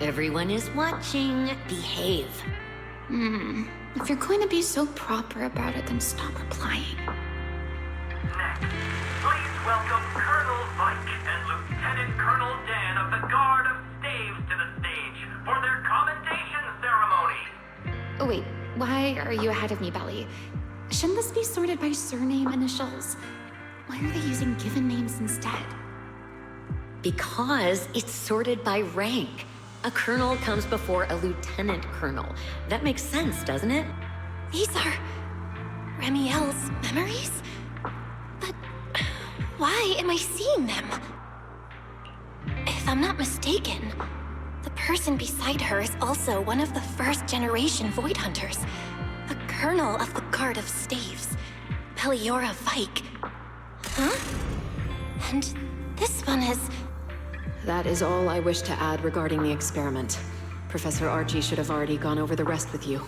Everyone is watching. Behave. If you're going to be so proper about it, then stop replying. Next, please welcome Colonel Mike and Lieutenant Colonel Dan of the Guard of Staves to the stage for their commendation ceremony. Oh, wait. Why are you ahead of me, Belly? Shouldn't this be sorted by surname initials? Why are they using given names instead? Because it's sorted by rank. A colonel comes before a lieutenant colonel. That makes sense, doesn't it? These are Ramielle's memories? But why am I seeing them? If I'm not mistaken, the person beside her is also one of the first-generation Void Hunters. A colonel of the Guard of Staves, Peliora Vike. Huh? And this one is... That is all I wish to add regarding the experiment. Professor Archie should have already gone over the rest with you.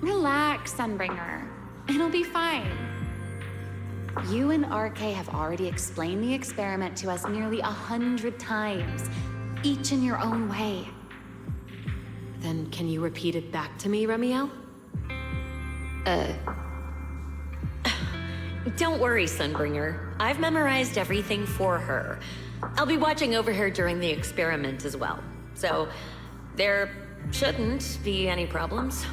Relax, Sunbringer. It'll be fine. You and RK have already explained the experiment to us nearly 100 times, each in your own way. Then can you repeat it back to me, Ramielle? Don't worry, Sunbringer. I've memorized everything for her. I'll be watching over her during the experiment as well. So, there shouldn't be any problems.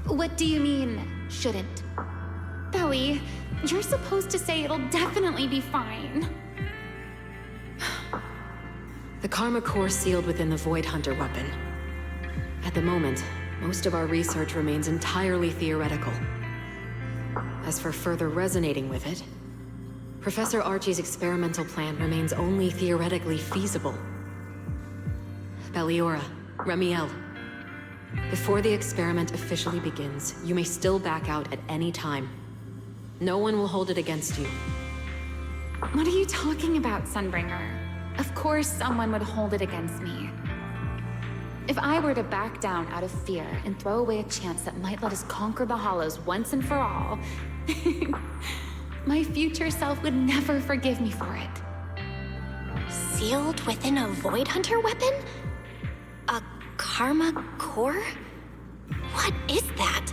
What do you mean, shouldn't? Belly, you're supposed to say it'll definitely be fine. The Karma Core sealed within the Void Hunter weapon. At the moment, most of our research remains entirely theoretical. As for further resonating with it, Professor Archie's experimental plan remains only theoretically feasible. Peliora, Ramielle, before the experiment officially begins, you may still back out at any time. No one will hold it against you. What are you talking about, Sunbringer? Of course someone would hold it against me. If I were to back down out of fear and throw away a chance that might let us conquer the Hollows once and for all, my future self would never forgive me for it. Sealed within a Void Hunter weapon? A Karma Core? What is that?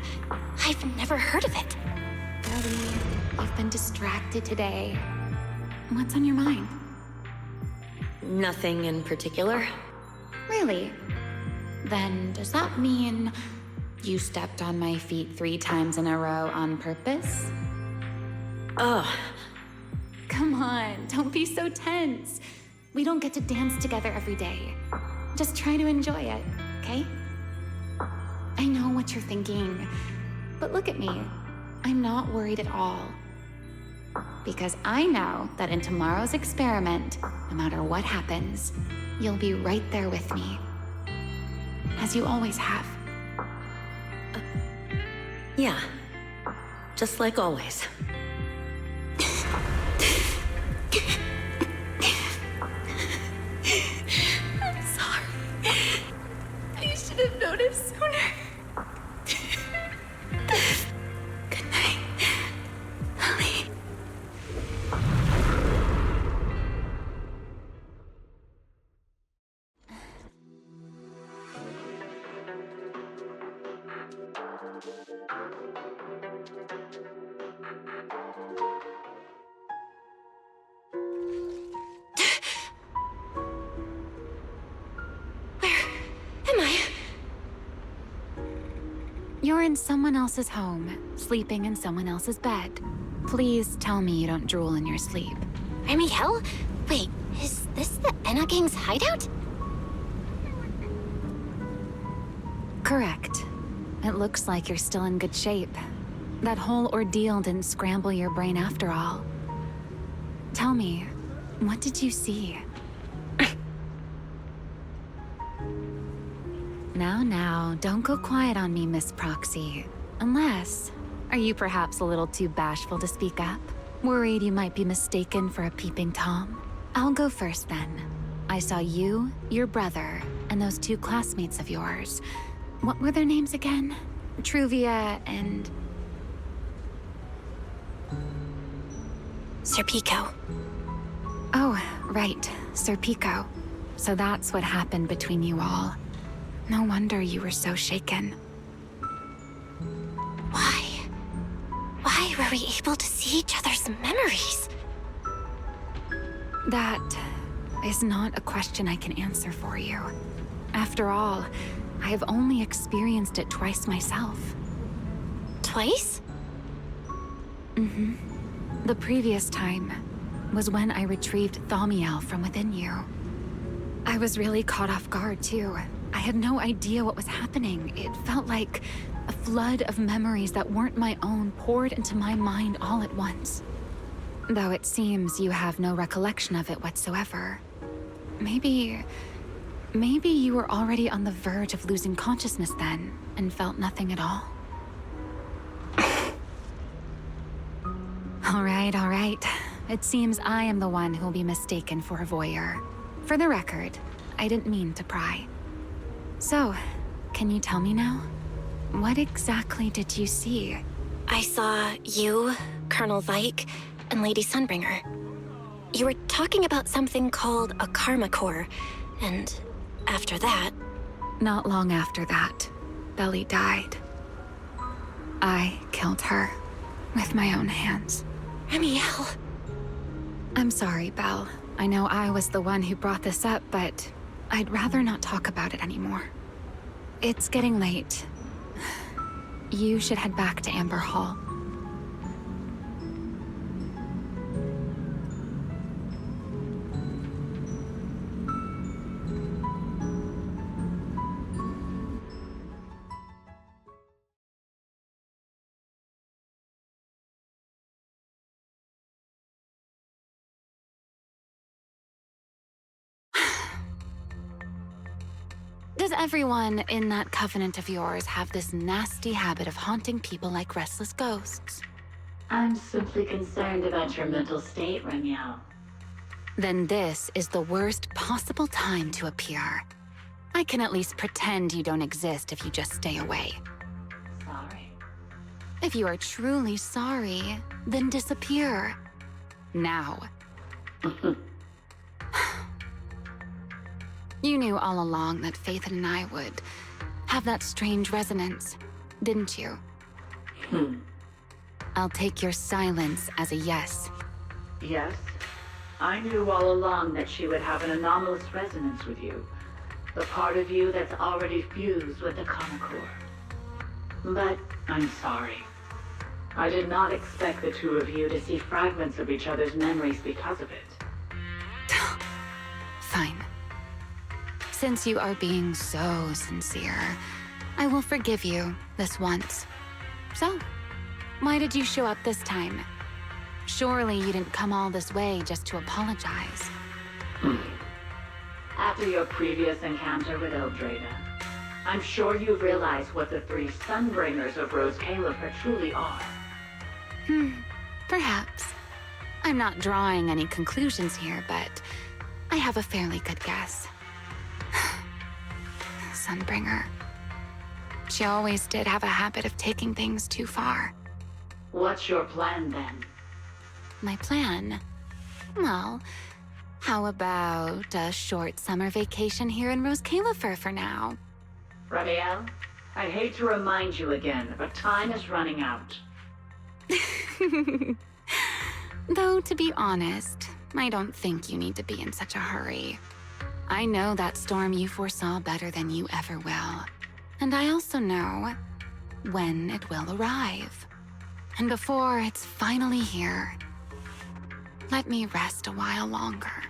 I've never heard of it. Ellie, you've been distracted today. What's on your mind? Nothing in particular. Really? Then does that mean you stepped on my feet 3 times in a row on purpose? Ugh. Come on, don't be so tense. We don't get to dance together every day. Just try to enjoy it, okay? I know what you're thinking, but look at me. I'm not worried at all. Because I know that in tomorrow's experiment, no matter what happens, you'll be right there with me. As you always have. Yeah. Just like always. I'm sorry. I should have noticed sooner. Good night. You're in someone else's home, sleeping in someone else's bed. Please tell me you don't drool in your sleep. Ramielle? Wait, is this the Enna Gang's hideout? Correct. It looks like you're still in good shape. That whole ordeal didn't scramble your brain after all. Tell me, what did you see? Now, don't go quiet on me, Miss Proxy. Unless, are you perhaps a little too bashful to speak up? Worried you might be mistaken for a peeping Tom? I'll go first then. I saw you, your brother, and those two classmates of yours. What were their names again? Truvia and... Serpico. Oh, right, Serpico. So that's what happened between you all. No wonder you were so shaken. Why were we able to see each other's memories? That is not a question I can answer for you. After all, I have only experienced it twice myself. Twice? Mm-hmm. The previous time was when I retrieved Ramielle from within you. I was really caught off guard, too. I had no idea what was happening. It felt like a flood of memories that weren't my own poured into my mind all at once. Though it seems you have no recollection of it whatsoever. Maybe you were already on the verge of losing consciousness then, and felt nothing at all. All right. It seems I am the one who'll be mistaken for a voyeur. For the record, I didn't mean to pry. So, can you tell me now? What exactly did you see? I saw you, Colonel Vike, and Lady Sunbringer. You were talking about something called a karma core, and after that... Not long after that, Belly died. I killed her with my own hands. Ramielle. I'm sorry, Belle. I know I was the one who brought this up, but I'd rather not talk about it anymore. It's getting late. You should head back to Amber Hall. Does everyone in that covenant of yours have this nasty habit of haunting people like restless ghosts? I'm simply concerned about your mental state, Ramielle. Then this is the worst possible time to appear. I can at least pretend you don't exist if you just stay away. Sorry. If you are truly sorry, then disappear. Now. You knew all along that Faithen and I would have that strange resonance, didn't you? I'll take your silence as a yes. Yes. I knew all along that she would have an anomalous resonance with you. The part of you that's already fused with the karma core. But I'm sorry. I did not expect the two of you to see fragments of each other's memories because of it. Fine. Since you are being so sincere, I will forgive you this once. So, why did you show up this time? Surely you didn't come all this way just to apologize. After your previous encounter with Eldrada, I'm sure you realize what the three Sunbringers of Rose Califer truly are. Perhaps. I'm not drawing any conclusions here, but I have a fairly good guess. Sunbringer. She always did have a habit of taking things too far. What's your plan, then? My plan? Well, how about a short summer vacation here in Rose Califer for now? Ramielle, I hate to remind you again, but time is running out. Though, to be honest, I don't think you need to be in such a hurry. I know that storm you foresaw better than you ever will. And I also know when it will arrive. And before it's finally here, let me rest a while longer.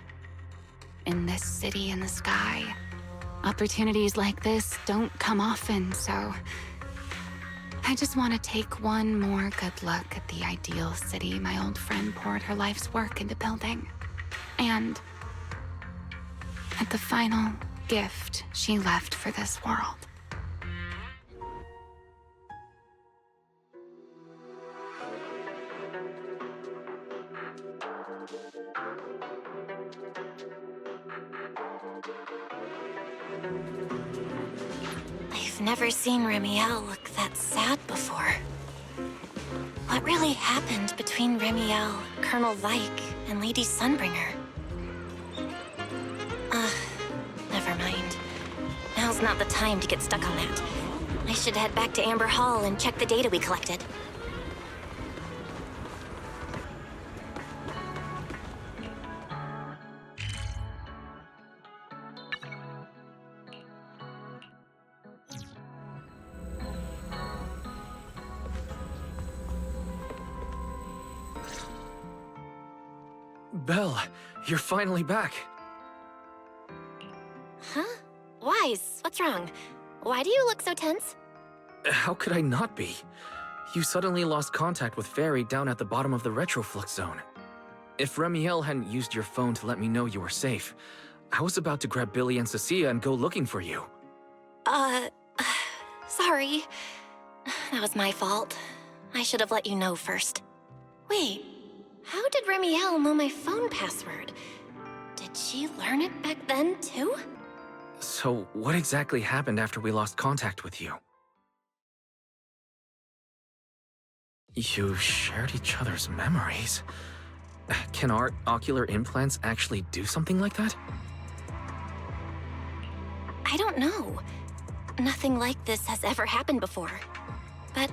In this city in the sky, opportunities like this don't come often, so I just want to take one more good look at the ideal city my old friend poured her life's work into building. And at the final gift she left for this world. I've never seen Ramielle look that sad before. What really happened between Ramielle, Colonel Vike, and Lady Sunbringer? Never mind. Now's not the time to get stuck on that. I should head back to Amber Hall and check the data we collected. Belle, you're finally back. Huh? Wise, what's wrong? Why do you look so tense? How could I not be? You suddenly lost contact with Fairy down at the bottom of the retroflux zone. If Ramielle hadn't used your phone to let me know you were safe, I was about to grab Billy and Cecilia and go looking for you. Sorry. That was my fault. I should have let you know first. Wait, how did Ramielle know my phone password? Did she learn it back then, too? So, what exactly happened after we lost contact with you? You shared each other's memories. Can our ocular implants actually do something like that? I don't know. Nothing like this has ever happened before. But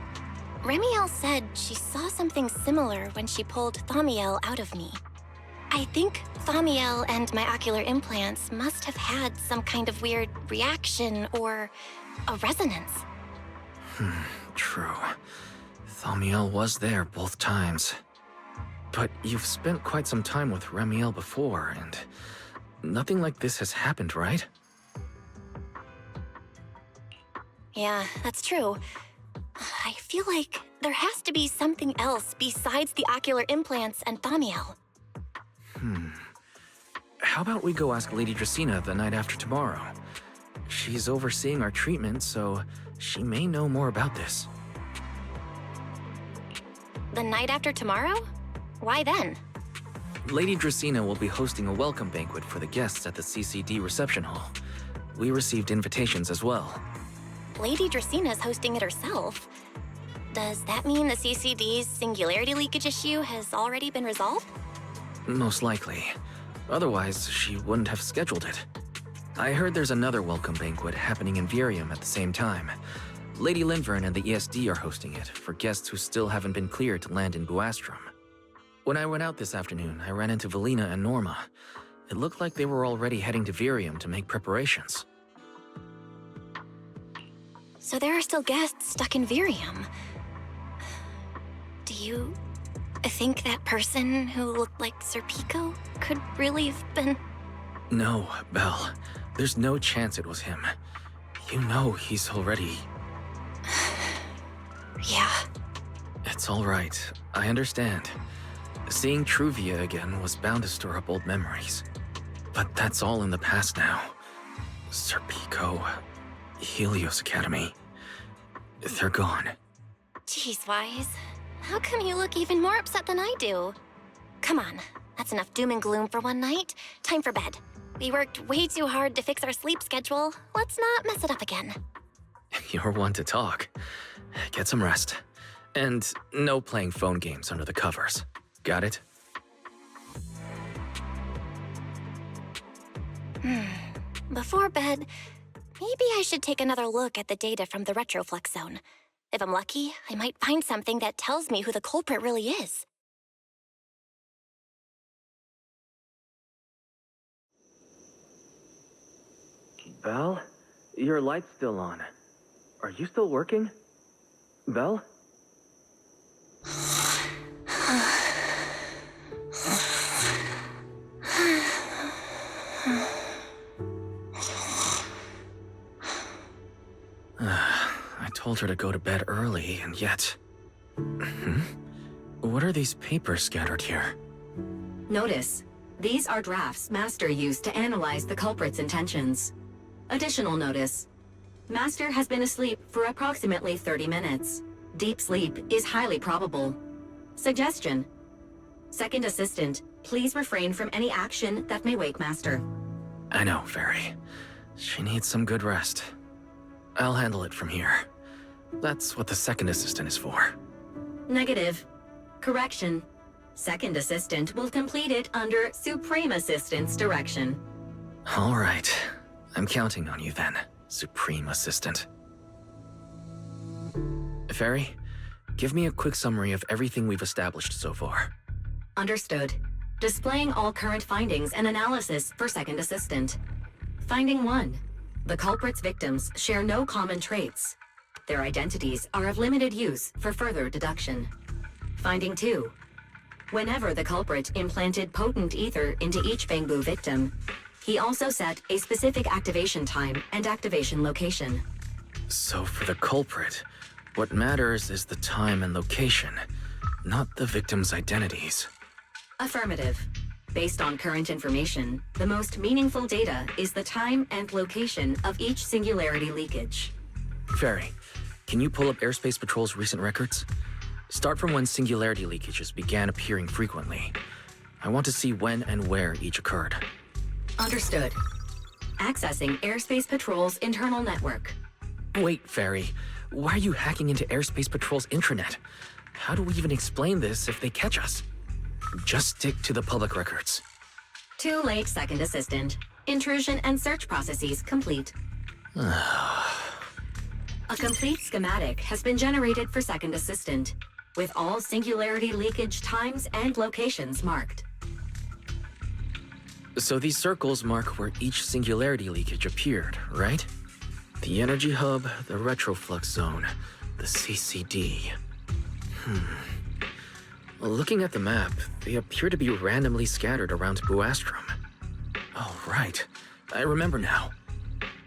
Ramielle said she saw something similar when she pulled Thaumiel out of me. I think Thaumiel and my ocular implants must have had some kind of weird reaction or a resonance. True. Thaumiel was there both times. But you've spent quite some time with Ramielle before, and nothing like this has happened, right? Yeah, that's true. I feel like there has to be something else besides the ocular implants and Thaumiel. How about we go ask Lady Dracena the night after tomorrow? She's overseeing our treatment, so she may know more about this. The night after tomorrow? Why then? Lady Dracena will be hosting a welcome banquet for the guests at the CCD reception hall. We received invitations as well. Lady Dracena's hosting it herself. Does that mean the CCD's singularity leakage issue has already been resolved? Most likely. Otherwise, she wouldn't have scheduled it. I heard there's another welcome banquet happening in Virium at the same time. Lady Linvern and the ESD are hosting it for guests who still haven't been cleared to land in Buastrom. When I went out this afternoon, I ran into Valina and Norma. It looked like they were already heading to Virium to make preparations. So there are still guests stuck in Virium. Do you think that person who looked like Sir Pico could really have been... No, Belle. There's no chance it was him. You know he's already... Yeah. It's all right. I understand. Seeing Truvia again was bound to stir up old memories. But that's all in the past now. Sir Pico, Helios Academy. They're gone. Jeez, Wise. How come you look even more upset than I do? Come on, that's enough doom and gloom for one night. Time for bed. We worked way too hard to fix our sleep schedule. Let's not mess it up again. You're one to talk. Get some rest. And no playing phone games under the covers. Got it? Before bed, maybe I should take another look at the data from the retroflux zone. If I'm lucky, I might find something that tells me who the culprit really is. Belle, your light's still on. Are you still working? Belle? I told her to go to bed early, and yet... What are these papers scattered here? Notice, these are drafts Master used to analyze the culprit's intentions. Additional notice. Master has been asleep for approximately 30 minutes. Deep sleep is highly probable. Suggestion. Second Assistant, please refrain from any action that may wake Master. I know, Fairy. She needs some good rest. I'll handle it from here. That's what the Second Assistant is for. Negative. Correction. Second Assistant will complete it under Supreme Assistant's direction. All right. I'm counting on you then, Supreme Assistant. Fairy, give me a quick summary of everything we've established so far. Understood. Displaying all current findings and analysis for Second Assistant. Finding 1. The culprit's victims share no common traits. Their identities are of limited use for further deduction. Finding 2. Whenever the culprit implanted potent ether into each Bangbu victim, he also set a specific activation time and activation location. So for the culprit, what matters is the time and location, not the victim's identities. Affirmative. Based on current information, the most meaningful data is the time and location of each singularity leakage. Fairy, can you pull up Airspace Patrol's recent records? Start from when singularity leakages began appearing frequently. I want to see when and where each occurred. Understood. Accessing Airspace Patrol's internal network. Wait, Fairy. Why are you hacking into Airspace Patrol's intranet? How do we even explain this if they catch us? Just stick to the public records. Too late, Second Assistant. Intrusion and search processes complete. A complete schematic has been generated for Second Assistant, with all singularity leakage times and locations marked. So these circles mark where each singularity leakage appeared, right? The energy hub, the retroflux zone, the CCD. Well, looking at the map, they appear to be randomly scattered around Buastrom. Oh, right. I remember now.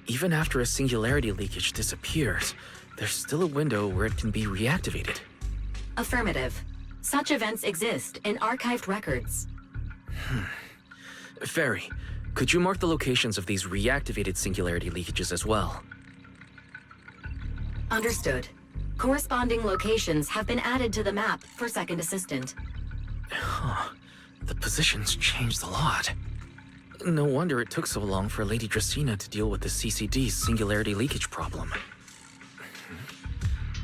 Even after a singularity leakage disappears, there's still a window where it can be reactivated. Affirmative. Such events exist in archived records. Fairy, could you mark the locations of these reactivated singularity leakages as well? Understood. Corresponding locations have been added to the map for Second Assistant. The positions changed a lot. No wonder it took so long for Lady Dracena to deal with the CCD's singularity leakage problem.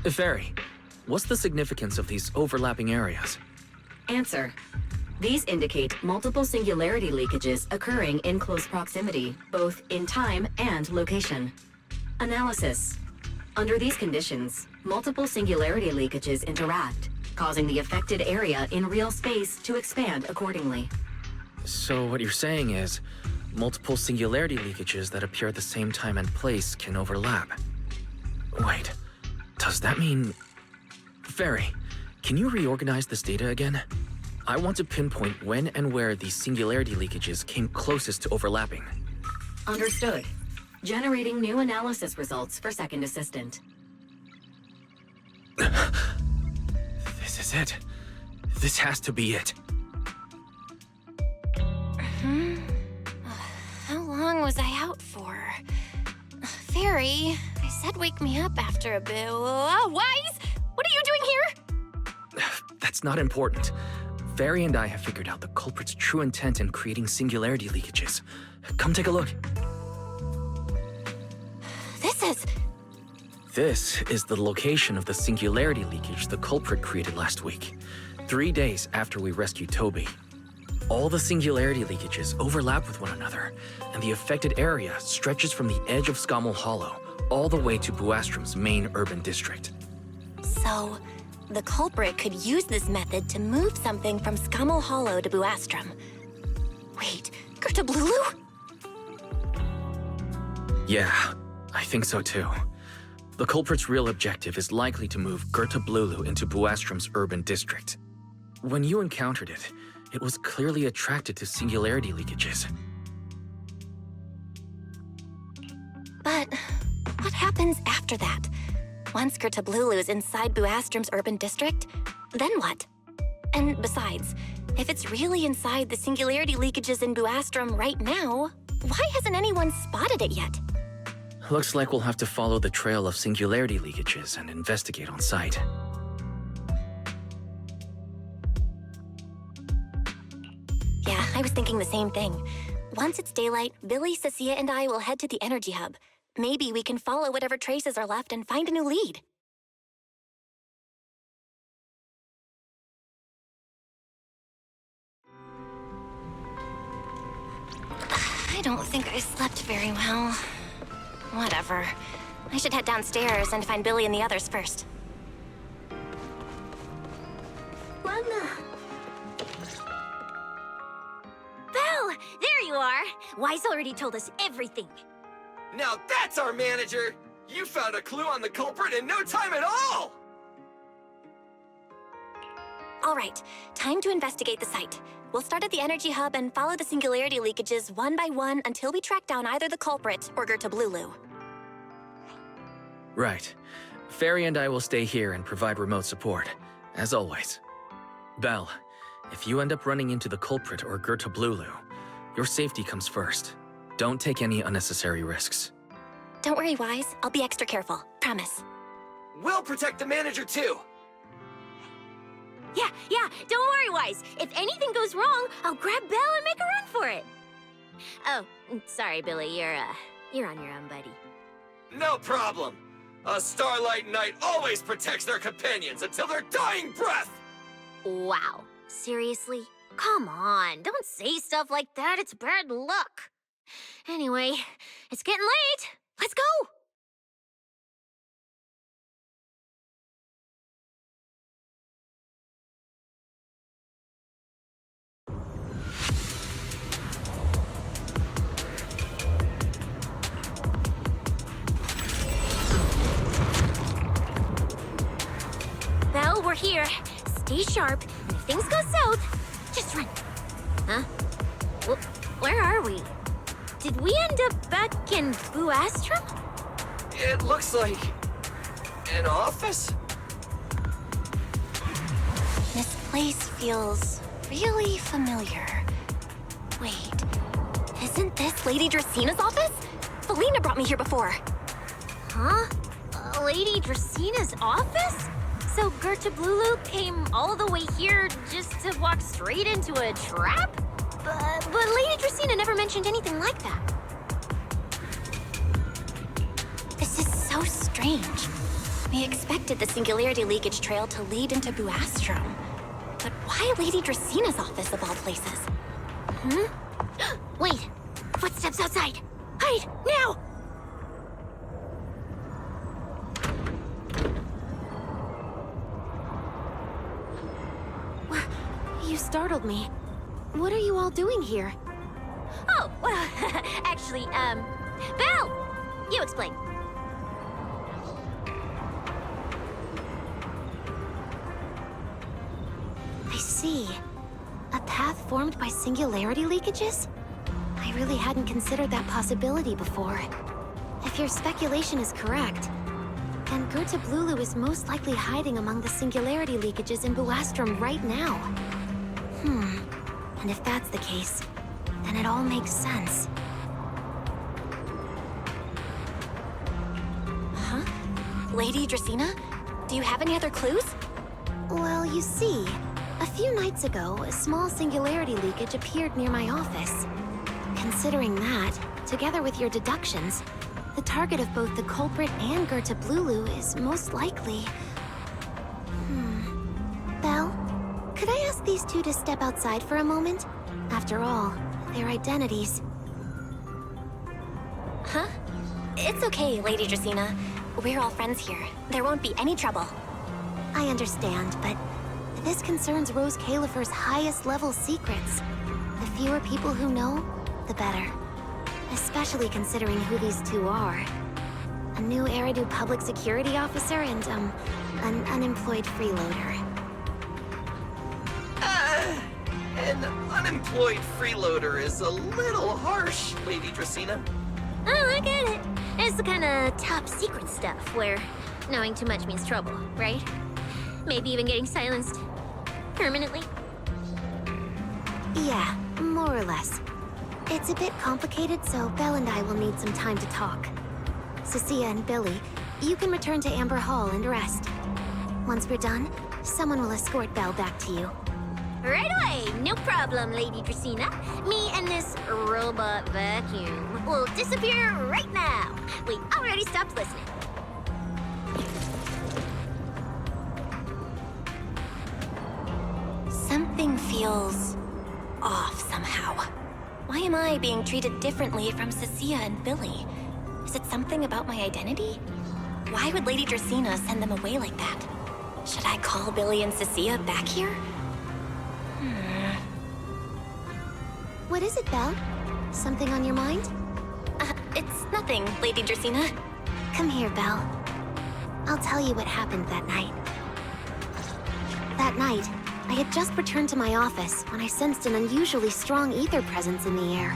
Fairy, what's the significance of these overlapping areas? Answer. These indicate multiple singularity leakages occurring in close proximity, both in time and location. Analysis. Under these conditions, multiple singularity leakages interact, causing the affected area in real space to expand accordingly. So what you're saying is, multiple singularity leakages that appear at the same time and place can overlap. Wait, does that mean... Fairy, can you reorganize this data again? I want to pinpoint when and where these singularity leakages came closest to overlapping. Understood. Generating new analysis results for Second Assistant. This is it. This has to be it. How long was I out for? Fairy, I said wake me up after a bit. Wise? What are you doing here? That's not important. Fairy and I have figured out the culprit's true intent in creating singularity leakages. Come take a look. This is the location of the singularity leakage the culprit created last week, 3 days after we rescued Toby. All the singularity leakages overlap with one another, and the affected area stretches from the edge of Scommel Hollow all the way to Buastrom's main urban district. So, the culprit could use this method to move something from Scommel Hollow to Buastrom. Wait, Gertablulu? Yeah, I think so too. The culprit's real objective is likely to move Gerta Blulu into Buastrom's urban district. When you encountered it, it was clearly attracted to singularity leakages. But what happens after that? Once Gerta Blulu is inside Buastrom's urban district, then what? And besides, if it's really inside the singularity leakages in Buastrom right now, why hasn't anyone spotted it yet? Looks like we'll have to follow the trail of singularity leakages and investigate on site. Yeah, I was thinking the same thing. Once it's daylight, Billy, Cecilia, and I will head to the energy hub. Maybe we can follow whatever traces are left and find a new lead. I don't think I slept very well. Whatever. I should head downstairs and find Billy and the others first. Belle! There you are! Wise already told us everything. Now that's our manager! You found a clue on the culprit in no time at all! All right, time to investigate the site. We'll start at the energy hub and follow the singularity leakages one by one until we track down either the culprit or Gerta Blulu. Right. Fairy and I will stay here and provide remote support, as always. Belle, if you end up running into the culprit or Gerta Blulu, your safety comes first. Don't take any unnecessary risks. Don't worry, Wise. I'll be extra careful. Promise. We'll protect the manager too! Yeah, don't worry, Wise. If anything goes wrong, I'll grab Belle and make a run for it. Oh, sorry, Billy. You're on your own, buddy. No problem! A Starlight Knight always protects their companions until their dying breath! Wow. Seriously? Come on, don't say stuff like that. It's bad luck. Anyway, it's getting late. Let's go! Belle, we're here. Stay sharp, and if things go south, just run. Huh? Where are we? Did we end up back in Buastrom? It looks like... an office? This place feels really familiar. Wait, isn't this Lady Dracina's office? Felina brought me here before. Huh? Lady Dracina's office? So Gerta Blulu came all the way here just to walk straight into a trap? But Lady Dracina never mentioned anything like that. This is so strange. We expected the singularity leakage trail to lead into Buastrom. But why Lady Dracina's office of all places? Wait! Footsteps outside! Hide! Now! You startled me. What are you all doing here? Oh, well, actually, Belle! You explain. I see. A path formed by singularity leakages? I really hadn't considered that possibility before. If your speculation is correct, then Gerta Blulu is most likely hiding among the singularity leakages in Buastrom right now. And if that's the case, then it all makes sense. Huh? Lady Dracina? Do you have any other clues? Well, you see, a few nights ago, a small singularity leakage appeared near my office. Considering that, together with your deductions, the target of both the culprit and Gerta Blulu is most likely... Belle, could I ask these two to step outside for a moment? After all, their identities... Huh? It's okay, Lady Dracina. We're all friends here. There won't be any trouble. I understand, but this concerns Rose Califer's highest level secrets. The fewer people who know, the better. Especially considering who these two are. A new Eridu public security officer and, an unemployed freeloader. An unemployed freeloader is a little harsh, Lady Dracena. Oh, I get it. It's the kind of top secret stuff where knowing too much means trouble, right? Maybe even getting silenced permanently. Yeah, more or less. It's a bit complicated, so Belle and I will need some time to talk. Cecilia and Billy, you can return to Amber Hall and rest. Once we're done, someone will escort Belle back to you. Right away, no problem, Lady Dracena. Me and this robot vacuum will disappear right now. We already stopped listening. Something feels off somehow. Why am I being treated differently from Cecilia and Billy? Is it something about my identity? Why would Lady Dracena send them away like that? Should I call Billy and Cecilia back here? What is it, Belle? Something on your mind? It's nothing, Lady Dracena. Come here, Belle. I'll tell you what happened that night. That night, I had just returned to my office when I sensed an unusually strong ether presence in the air.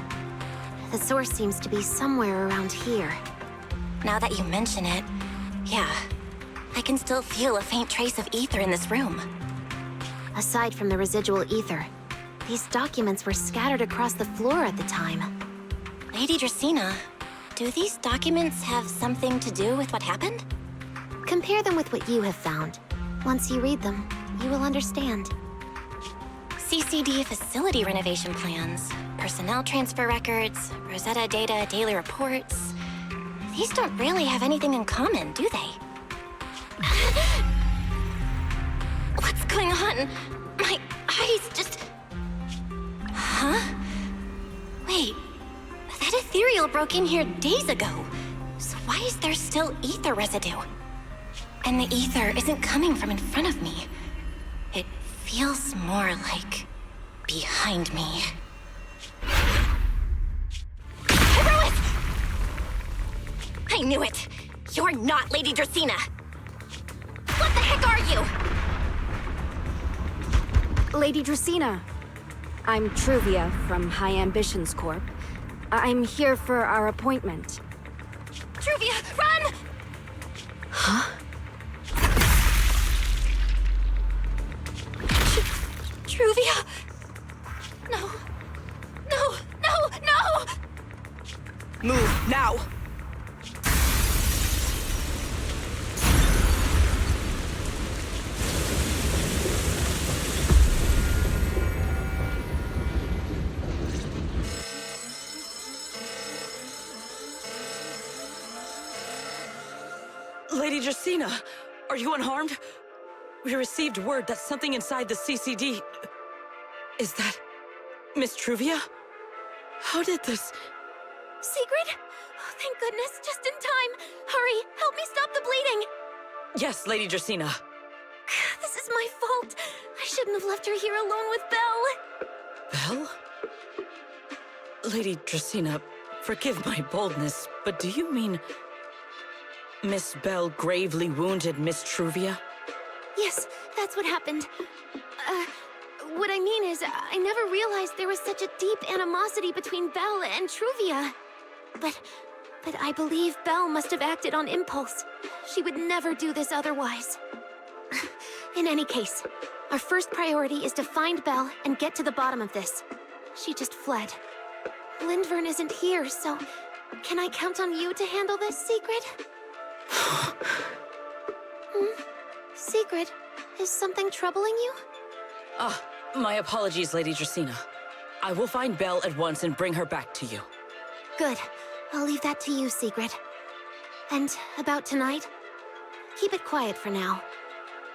The source seems to be somewhere around here. Now that you mention it, yeah. I can still feel a faint trace of ether in this room. Aside from the residual ether, these documents were scattered across the floor at the time. Lady Dracena, do these documents have something to do with what happened? Compare them with what you have found. Once you read them, you will understand. CCD facility renovation plans, personnel transfer records, Rosetta data daily reports. These don't really have anything in common, do they? What's going on? My eyes just... Huh? Wait, that ethereal broke in here days ago. So why is there still ether residue? And the ether isn't coming from in front of me. It feels more like behind me. Everyone! I knew it! You're not Lady Dracena! What the heck are you? Lady Dracena. I'm Truvia from High Ambitions Corp. I'm here for our appointment. Truvia, run! Huh? Truvia! No. No, no, no! Move, now! Lady Dracena, are you unharmed? We received word that something inside the CCD... Is that... Miss Truvia? How did this... Secret? Oh, thank goodness, just in time. Hurry, help me stop the bleeding. Yes, Lady Dracena. This is my fault. I shouldn't have left her here alone with Belle. Belle? Lady Dracena, forgive my boldness, but do you mean... Miss Belle gravely wounded Miss Truvia? Yes, that's what happened. What I mean is, I never realized there was such a deep animosity between Belle and Truvia. But I believe Belle must have acted on impulse. She would never do this otherwise. In any case, our first priority is to find Belle and get to the bottom of this. She just fled. Lindvern isn't here, so can I count on you to handle this, Secret? Secret, is something troubling you? My apologies, Lady Dracena. I will find Belle at once and bring her back to you. Good. I'll leave that to you, Secret. And about tonight? Keep it quiet for now.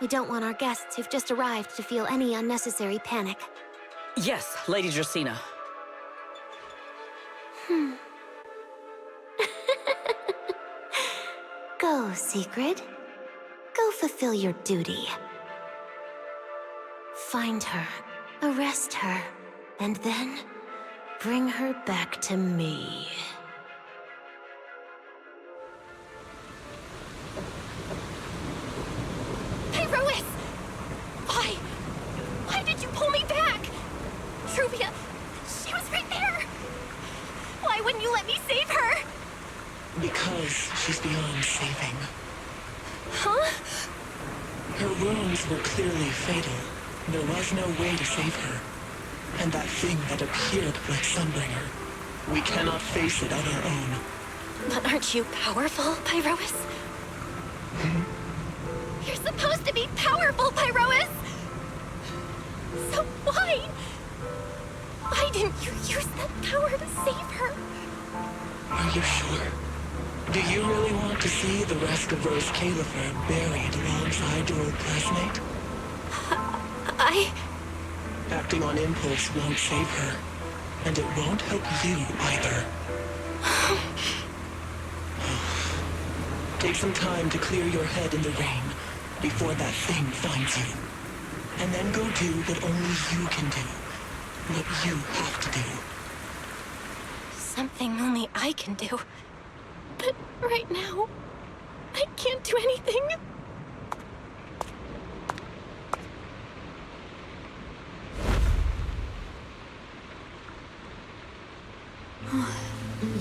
We don't want our guests who've just arrived to feel any unnecessary panic. Yes, Lady Dracena. Go, Secret. Go fulfill your duty. Find her, arrest her, and then bring her back to me. Pyrois! Why? Why did you pull me back? Truvia, she was right there! Why wouldn't you let me save her? Because she's beyond saving. Huh? Her wounds were clearly fatal. There was no way to save her. And that thing that appeared like Sunbringer, we cannot face it on our own. But aren't you powerful, Pyrois? You're supposed to be powerful, Pyrois! So why? Why didn't you use that power to save her? Are you sure? Do you really want to see the rest of Rose Califer buried alongside your old classmate? Acting on impulse won't save her, and it won't help you either. Take some time to clear your head in the rain before that thing finds you. And then go do what only you can do. What you have to do. Something only I can do. But right now, I can't do anything.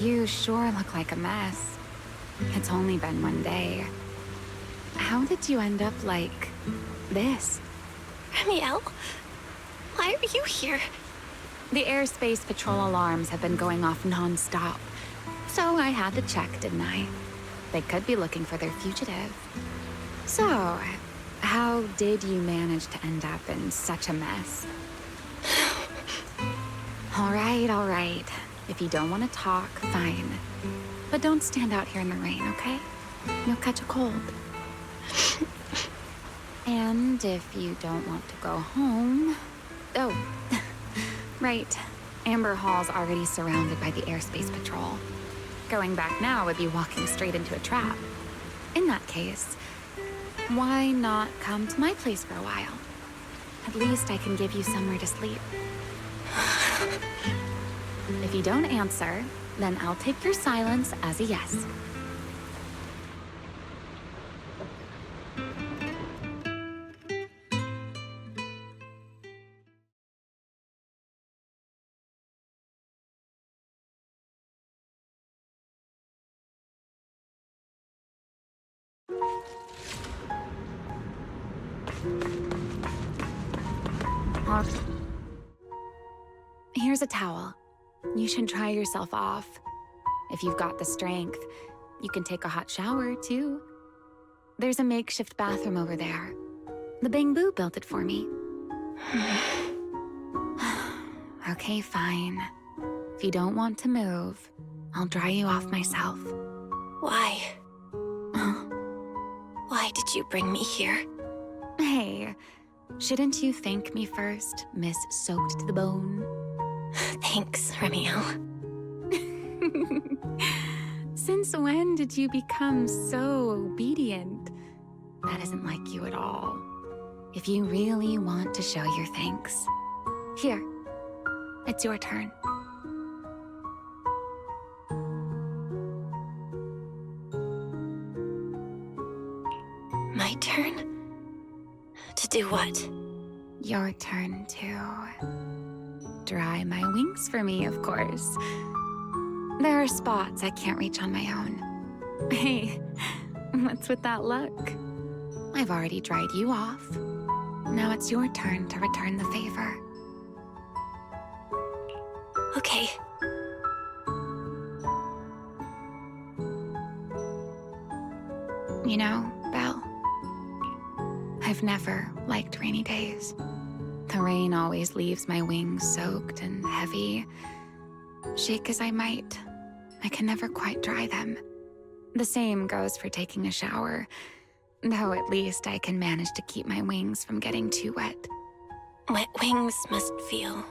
You sure look like a mess. It's only been one day. How did you end up like this? Ramielle, why are you here? The airspace patrol alarms have been going off non-stop. So I had to check, didn't I? They could be looking for their fugitive. So, how did you manage to end up in such a mess? All right. If you don't want to talk, fine. But don't stand out here in the rain, okay? You'll catch a cold. And if you don't want to go home... Oh, right. Amber Hall's already surrounded by the airspace patrol. Going back now would be walking straight into a trap. In that case, why not come to my place for a while? At least I can give you somewhere to sleep. If you don't answer, then I'll take your silence as a yes. Here's a towel. You should dry yourself off. If you've got the strength, you can take a hot shower, too. There's a makeshift bathroom over there. The Bangbu built it for me. Okay, fine. If you don't want to move, I'll dry you off myself. Why? Why did you bring me here? Hey, shouldn't you thank me first, Miss Soaked to the Bone? Thanks, Ramielle. Since when did you become so obedient? That isn't like you at all. If you really want to show your thanks, here, it's your turn. My turn? To do what? Your turn to dry my wings for me, of course. There are spots I can't reach on my own. Hey, what's with that look? I've already dried you off. Now it's your turn to return the favor. Okay. You know, Belle, I've never liked rainy days. The rain always leaves my wings soaked and heavy. Shake as I might, I can never quite dry them. The same goes for taking a shower, though at least I can manage to keep my wings from getting too wet. Wet wings must feel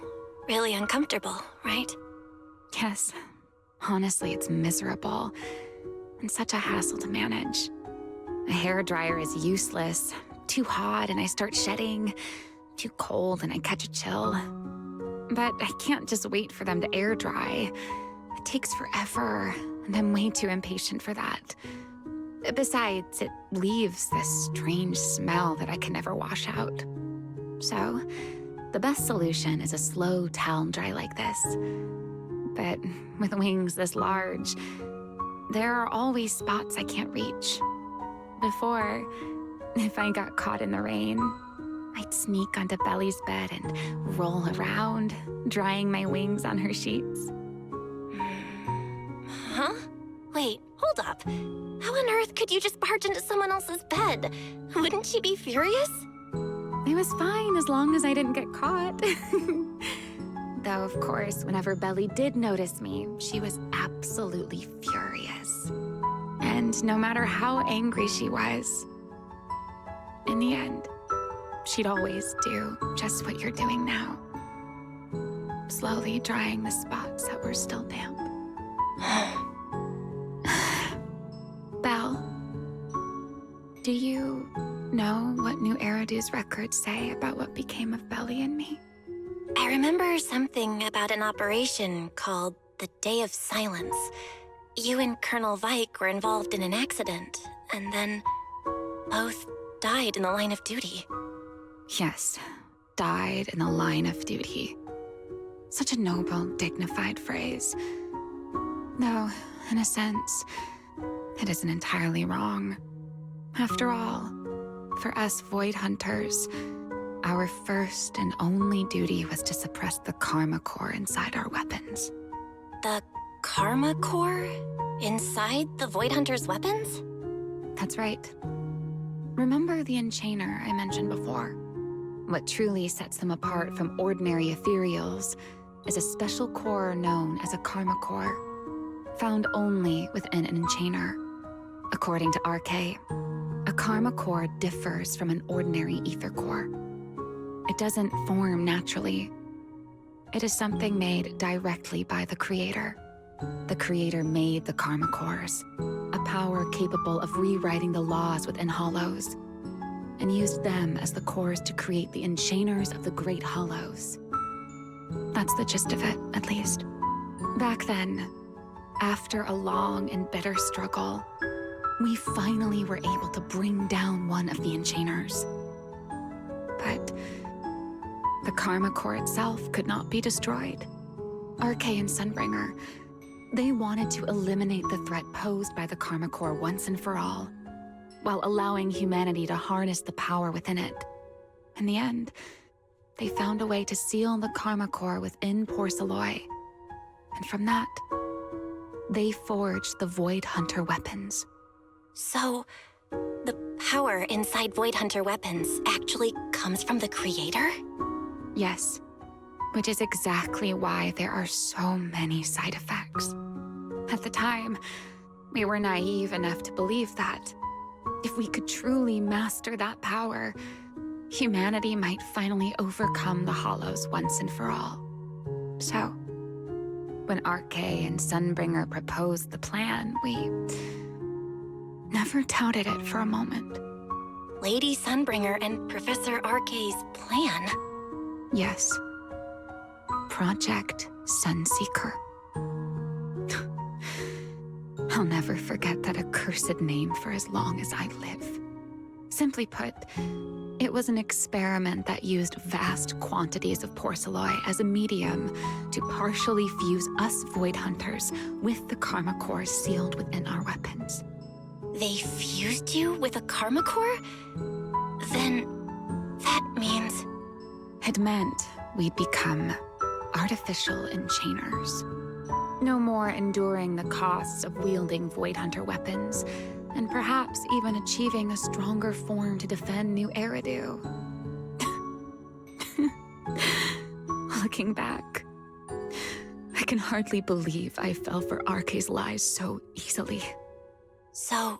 really uncomfortable, right? Yes. Honestly, it's miserable, and such a hassle to manage. A hairdryer is useless. Too hot and I start shedding. Too cold and I catch a chill. But I can't just wait for them to air dry. It takes forever, and I'm way too impatient for that. Besides, it leaves this strange smell that I can never wash out. So, the best solution is a slow towel dry like this. But with wings this large, there are always spots I can't reach. Before, if I got caught in the rain, I'd sneak onto Belly's bed and roll around, drying my wings on her sheets. Huh? Wait, hold up. How on earth could you just barge into someone else's bed? Wouldn't she be furious? It was fine as long as I didn't get caught. Though, of course, whenever Belly did notice me, she was absolutely furious. And no matter how angry she was, in the end, she'd always do just what you're doing now. Slowly drying the spots that were still damp. Belle, do you know what New Eridu's records say about what became of Belly and me? I remember something about an operation called the Day of Silence. You and Colonel Vike were involved in an accident, and then both died in the line of duty. Yes, died in the line of duty. Such a noble, dignified phrase. Though, in a sense, it isn't entirely wrong. After all, for us Void Hunters, our first and only duty was to suppress the Karma Core inside our weapons. The Karma Core? Inside the Void Hunter's weapons? That's right. Remember the Enchainer I mentioned before? What truly sets them apart from ordinary ethereals is a special core known as a Karma Core, found only within an Enchainer. According to RK, a Karma Core differs from an ordinary ether core. It doesn't form naturally. It is something made directly by the Creator. The Creator made the Karma Cores, a power capable of rewriting the laws within Hollows, and used them as the cores to create the Enchainers of the Great Hollows. That's the gist of it, at least. Back then, after a long and bitter struggle, we finally were able to bring down one of the Enchainers. But the Karma Core itself could not be destroyed. RK and Sunbringer, they wanted to eliminate the threat posed by the Karma Core once and for all, while allowing humanity to harness the power within it. In the end, they found a way to seal the Karma Core within Porceloy. And from that, they forged the Void Hunter weapons. So, the power inside Void Hunter weapons actually comes from the Creator? Yes, which is exactly why there are so many side effects. At the time, we were naive enough to believe that if we could truly master that power, humanity might finally overcome the Hollows once and for all. So, when RK and Sunbringer proposed the plan, we never doubted it for a moment. Lady Sunbringer and Professor RK's plan? Yes. Project Sunseeker. I'll never forget that accursed name for as long as I live. Simply put, it was an experiment that used vast quantities of Porceloy as a medium to partially fuse us Void Hunters with the Karma Core sealed within our weapons. They fused you with a Karma Core? Then that means... It meant we'd become artificial Enchainers. No more enduring the costs of wielding Void Hunter weapons, and perhaps even achieving a stronger form to defend New Eridu. Looking back, I can hardly believe I fell for RK's lies so easily. So,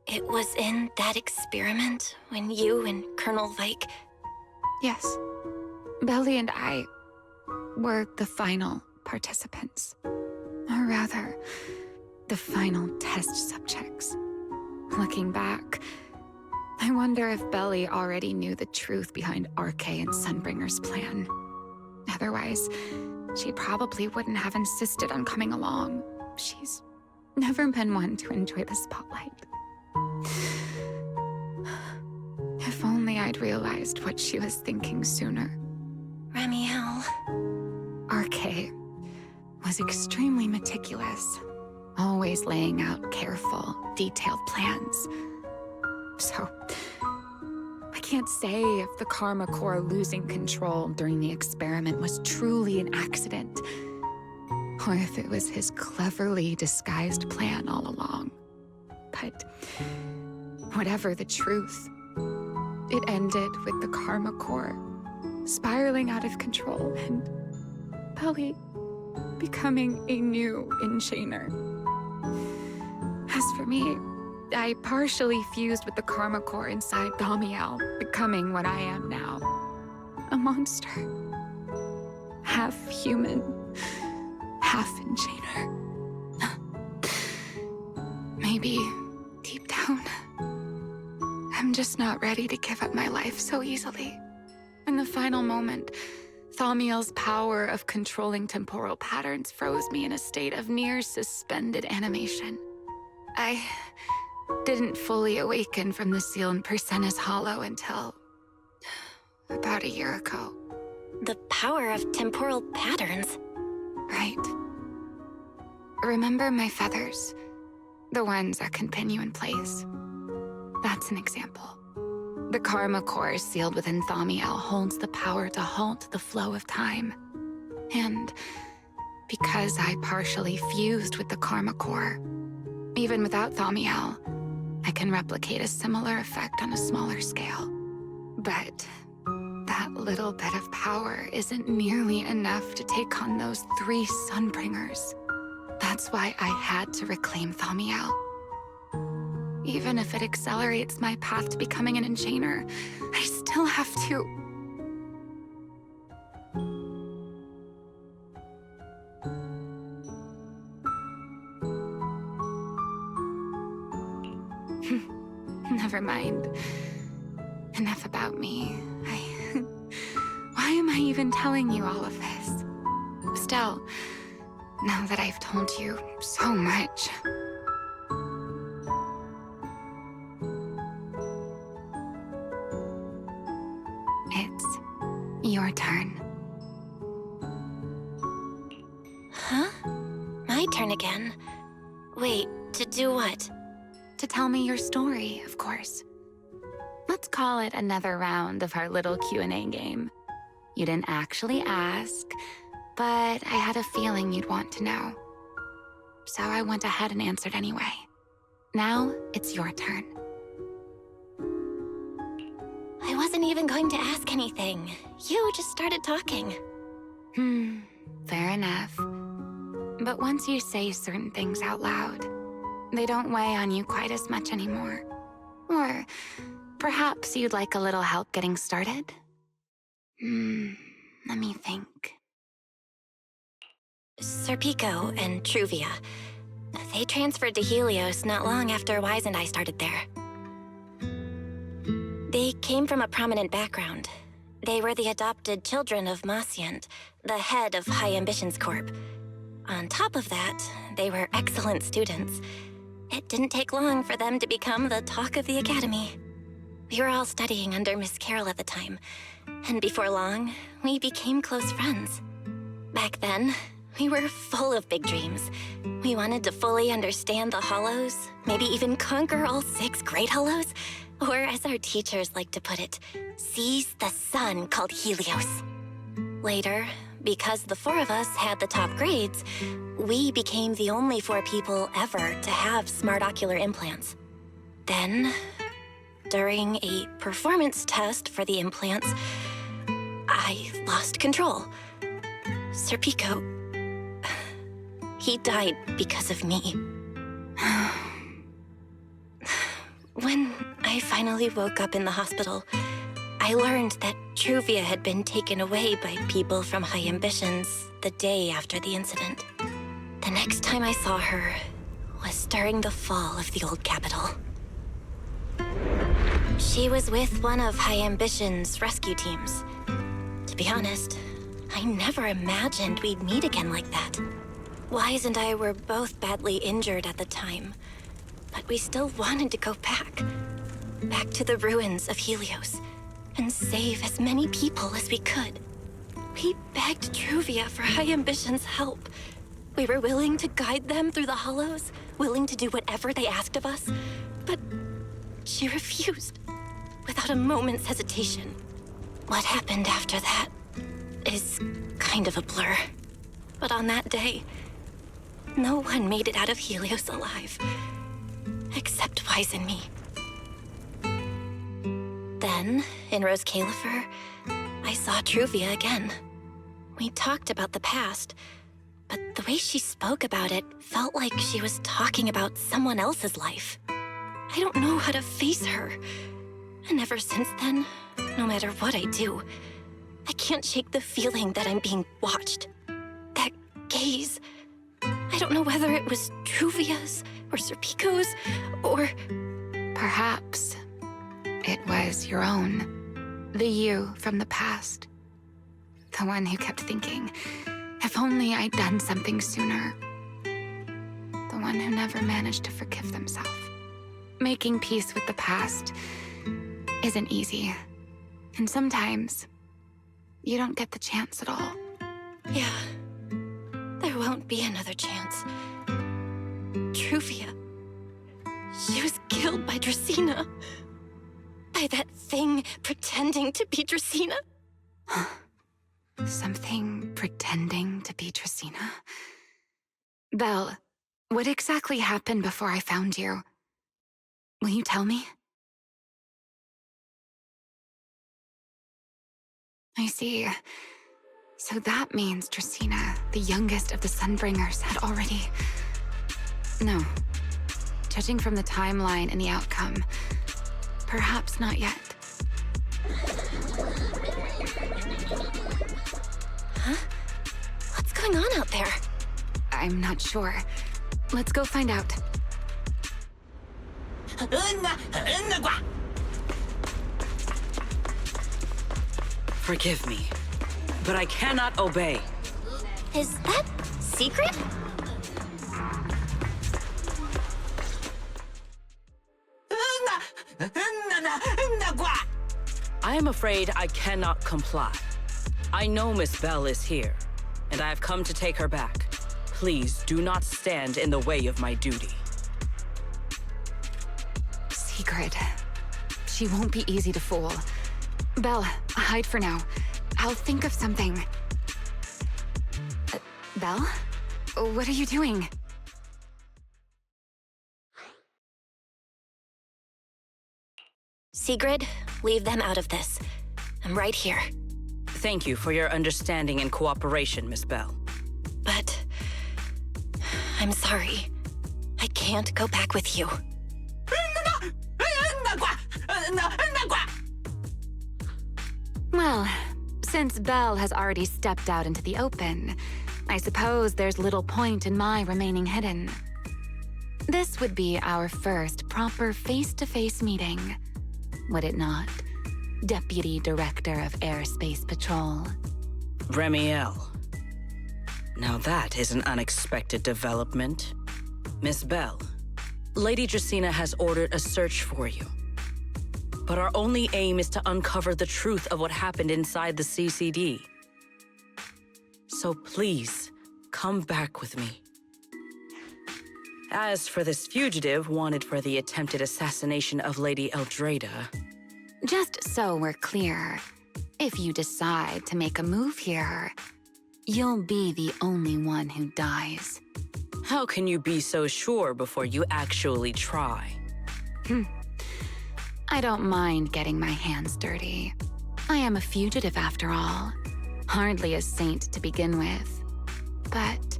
it was in that experiment when you and Colonel Vike... Yes. Belly and I were the final participants. Or rather, the final test subjects. Looking back, I wonder if Belly already knew the truth behind RK and Sunbringer's plan. Otherwise, she probably wouldn't have insisted on coming along. She's never been one to enjoy the spotlight. If only I'd realized what she was thinking sooner. Ramielle. RK was extremely meticulous, always laying out careful, detailed plans. So, I can't say if the Karma Core losing control during the experiment was truly an accident, or if it was his cleverly disguised plan all along. But whatever the truth, it ended with the Karma Core spiraling out of control and Belly becoming a new Enchainer. As for me, I partially fused with the Karma Core inside Ramielle, becoming what I am now. A monster. Half human, half Enchainer. Maybe, deep down, I'm just not ready to give up my life so easily. In the final moment, Ramielle's power of controlling temporal patterns froze me in a state of near suspended animation. I didn't fully awaken from the seal in Persena's Hollow until about a year ago. The power of temporal patterns? Right. Remember my feathers? The ones that can pin you in place. That's an example. The Karma Core sealed within Ramielle holds the power to halt the flow of time. And because I partially fused with the Karma Core, even without Ramielle, I can replicate a similar effect on a smaller scale. But that little bit of power isn't nearly enough to take on those 3 Sunbringers. That's why I had to reclaim Ramielle. Even if it accelerates my path to becoming an Enchainer, I still have to... Never mind. Enough about me. Why am I even telling you all of this? Still, now that I've told you so much... It's your turn. Huh? My turn again? Wait, to do what? To tell me your story, of course. Let's call it another round of our little Q&A game. You didn't actually ask, but I had a feeling you'd want to know. So I went ahead and answered anyway. Now, it's your turn. I wasn't even going to ask anything. You just started talking. Fair enough. But once you say certain things out loud, they don't weigh on you quite as much anymore. Or perhaps you'd like a little help getting started? Let me think. Serpico and Truvia. They transferred to Helios not long after Wise and I started there. They came from a prominent background. They were the adopted children of Masyant, the head of High Ambitions Corp. On top of that, they were excellent students. It didn't take long for them to become the talk of the academy. We were all studying under Miss Carroll at the time, and before long, we became close friends. Back then, we were full of big dreams. We wanted to fully understand the Hollows, maybe even conquer all 6 Great Hollows, or as our teachers like to put it, seize the sun called Helios. Later, because the 4 of us had the top grades, we became the only 4 people ever to have smart ocular implants. Then, during a performance test for the implants, I lost control. Serpico, he died because of me. When I finally woke up in the hospital, I learned that Truvia had been taken away by people from High Ambitions the day after the incident. The next time I saw her was during the fall of the old capital. She was with one of High Ambitions' rescue teams. To be honest, I never imagined we'd meet again like that. Wise and I were both badly injured at the time, but we still wanted to go back. back to the ruins of Helios and save as many people as we could. We begged Truvia for High Ambition's help. We were willing to guide them through the hollows, willing to do whatever they asked of us, but she refused, without a moment's hesitation. What happened after that is kind of a blur. But on that day, no one made it out of Helios alive, except Wise and me. Then, in Rose Califer, I saw Truvia again. We talked about the past, but the way she spoke about it felt like she was talking about someone else's life. I don't know how to face her. And ever since then, no matter what I do, I can't shake the feeling that I'm being watched. That gaze. I don't know whether it was Truvia's or Serpico's or... Perhaps it was your own. The you from the past. The one who kept thinking, if only I'd done something sooner. The one who never managed to forgive themselves. Making peace with the past isn't easy. And sometimes, you don't get the chance at all. Yeah. There won't be another chance. Truvia. She was killed by Dracena. By that thing pretending to be Dracena. Something pretending to be Dracena? Belle, what exactly happened before I found you? Will you tell me? I see. So that means Dracena, the youngest of the Sunbringers, had already... No. Judging from the timeline and the outcome, perhaps not yet. Huh? What's going on out there? I'm not sure. Let's go find out. Forgive me, but I cannot obey. Is that secret? I am afraid I cannot comply. I know Miss Belle is here, and I have come to take her back. Please do not stand in the way of my duty. Secret. She won't be easy to fool. Belle, hide for now. I'll think of something. Belle? What are you doing? Sigrid, leave them out of this. I'm right here. Thank you for your understanding and cooperation, Miss Belle. But... I'm sorry. I can't go back with you. Well, since Belle has already stepped out into the open, I suppose there's little point in my remaining hidden. This would be our first proper face-to-face meeting, would it not, Deputy Director of Airspace Patrol? Ramielle. Now that is an unexpected development. Miss Belle, Lady Dracena has ordered a search for you. But our only aim is to uncover the truth of what happened inside the CCD. So please, come back with me. As for this fugitive wanted for the attempted assassination of Lady Eldrada... Just so we're clear, if you decide to make a move here, you'll be the only one who dies. How can you be so sure before you actually try? I don't mind getting my hands dirty. I am a fugitive after all. Hardly a saint to begin with. But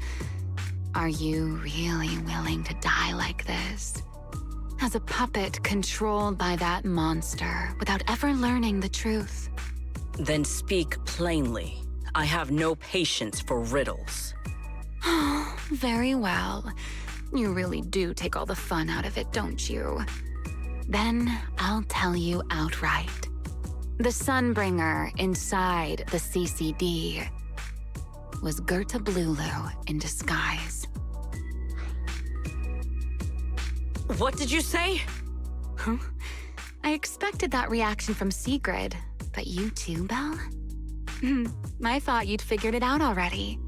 are you really willing to die like this? As a puppet controlled by that monster without ever learning the truth? Then speak plainly. I have no patience for riddles. Very well. You really do take all the fun out of it, don't you? Then I'll tell you outright. The Sunbringer inside the CCD was Gerta Blulu in disguise. What did you say? Huh? I expected that reaction from Sigrid, but you too, Belle? I thought you'd figured it out already.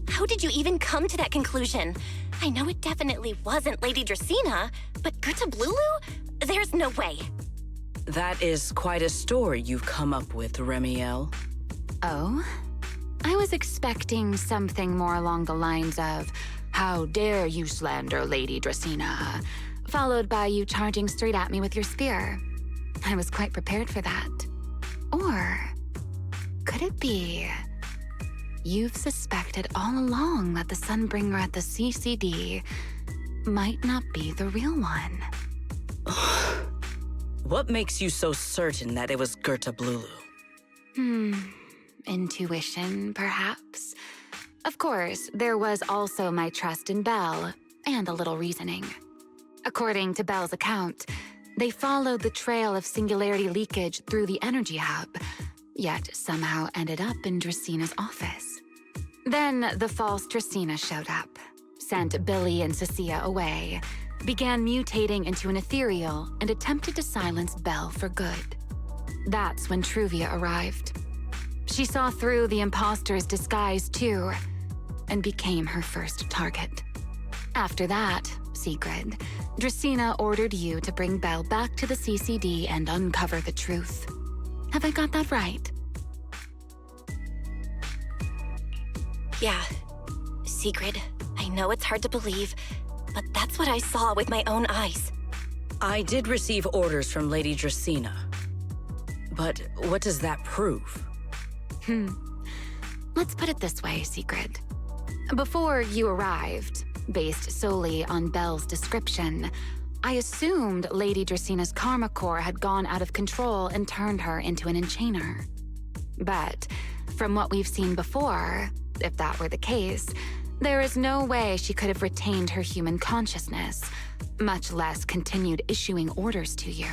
How did you even come to that conclusion? I know it definitely wasn't Lady Dracaena, but Gerta Blulu? There's no way. That is quite a story you've come up with, Ramielle. Oh? I was expecting something more along the lines of, "How dare you slander Lady Dracaena?" followed by you charging straight at me with your spear. I was quite prepared for that. Or could it be you've suspected all along that the Sunbringer at the CCD might not be the real one? What makes you so certain that it was Gerta Blulu? Intuition, perhaps? Of course, there was also my trust in Belle, and a little reasoning. According to Belle's account, they followed the trail of singularity leakage through the energy hub, yet somehow ended up in Draceena's office. Then the false Dracaena showed up, sent Billy and Cecilia away, began mutating into an ethereal, and attempted to silence Belle for good. That's when Truvia arrived. She saw through the imposter's disguise too, and became her first target. After that, Sigrid, Dracaena ordered you to bring Belle back to the CCD and uncover the truth. Have I got that right? Yeah. Sigrid, I know it's hard to believe, but that's what I saw with my own eyes. I did receive orders from Lady Dracaena. But what does that prove? Let's put it this way, Sigrid. Before you arrived, based solely on Belle's description, I assumed Lady Draceena's karma core had gone out of control and turned her into an enchainer. But from what we've seen before, if that were the case, there is no way she could have retained her human consciousness, much less continued issuing orders to you.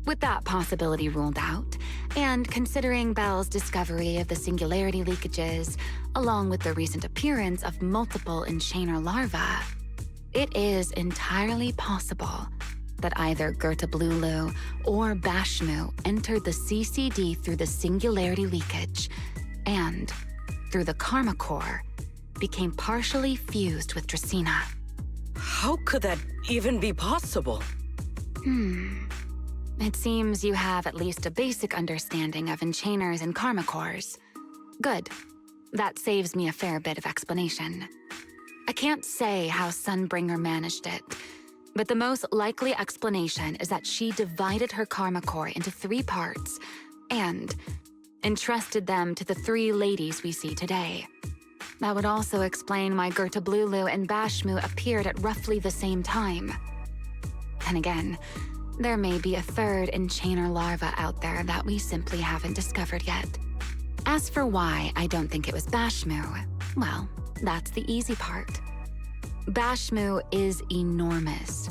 With that possibility ruled out, and considering Belle's discovery of the singularity leakages, along with the recent appearance of multiple enchainer larvae, it is entirely possible that either Gerta Blulu or Bashmu entered the CCD through the singularity leakage, and, through the karma core, became partially fused with Dracaena. How could that even be possible? It seems you have at least a basic understanding of enchainers and karma cores. Good. That saves me a fair bit of explanation. I can't say how Sunbringer managed it, but the most likely explanation is that she divided her karma core into 3 parts and entrusted them to the 3 ladies we see today. That would also explain why Gerta Blulu and Bashmu appeared at roughly the same time. And again, there may be a 3rd enchainer larva out there that we simply haven't discovered yet. As for why I don't think it was Bashmu, well, that's the easy part. Bashmu is enormous.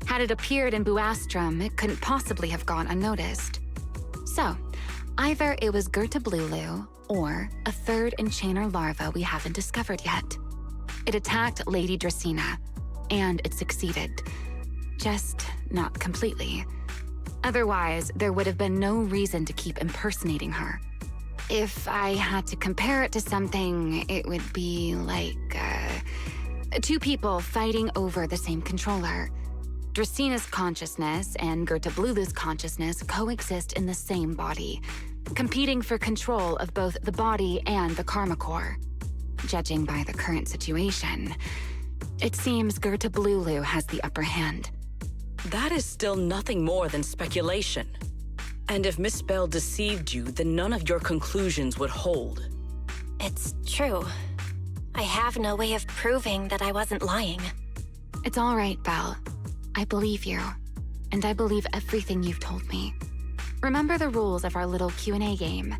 Had it appeared in Buastrum, it couldn't possibly have gone unnoticed. So, either it was Gerta Blulu or a 3rd enchainer larva we haven't discovered yet. It attacked Lady Dracaena, and it succeeded. Just not completely. Otherwise, there would have been no reason to keep impersonating her. If I had to compare it to something, it would be like, 2 people fighting over the same controller. Draceena's consciousness and Gerta Blulu's consciousness coexist in the same body, competing for control of both the body and the karma core. Judging by the current situation, it seems Gerta Blulu has the upper hand. That is still nothing more than speculation. And if Miss Belle deceived you, then none of your conclusions would hold. It's true. I have no way of proving that I wasn't lying. It's all right, Belle. I believe you, and I believe everything you've told me. Remember the rules of our little Q&A game.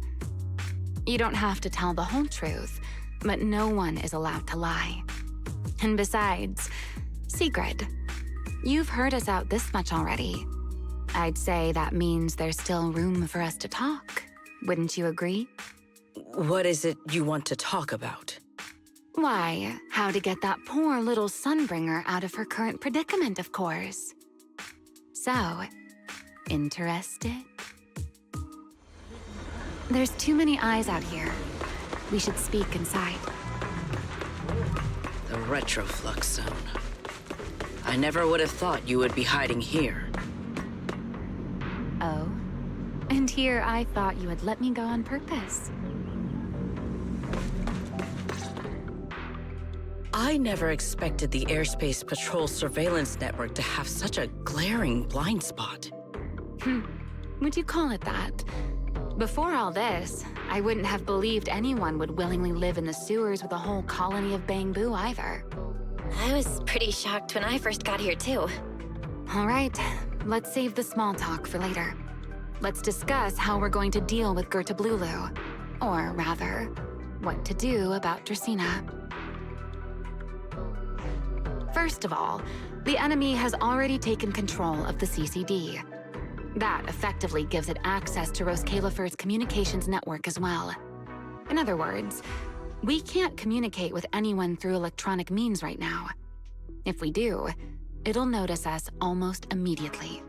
You don't have to tell the whole truth, but no one is allowed to lie. And besides, Sigrid, you've heard us out this much already. I'd say that means there's still room for us to talk. Wouldn't you agree? What is it you want to talk about? Why, how to get that poor little Sunbringer out of her current predicament, of course. So, interested? There's too many eyes out here. We should speak inside. The retroflux zone. I never would have thought you would be hiding here. Oh? And here I thought you would let me go on purpose. I never expected the Airspace Patrol surveillance network to have such a glaring blind spot. Would you call it that? Before all this, I wouldn't have believed anyone would willingly live in the sewers with a whole colony of Bangboo either. I was pretty shocked when I first got here, too. All right, let's save the small talk for later. Let's discuss how we're going to deal with Gerta Blulu. Or rather, what to do about Dracena. First of all, the enemy has already taken control of the CCD. That effectively gives it access to Roskalifer's communications network as well. In other words, we can't communicate with anyone through electronic means right now. If we do, it'll notice us almost immediately.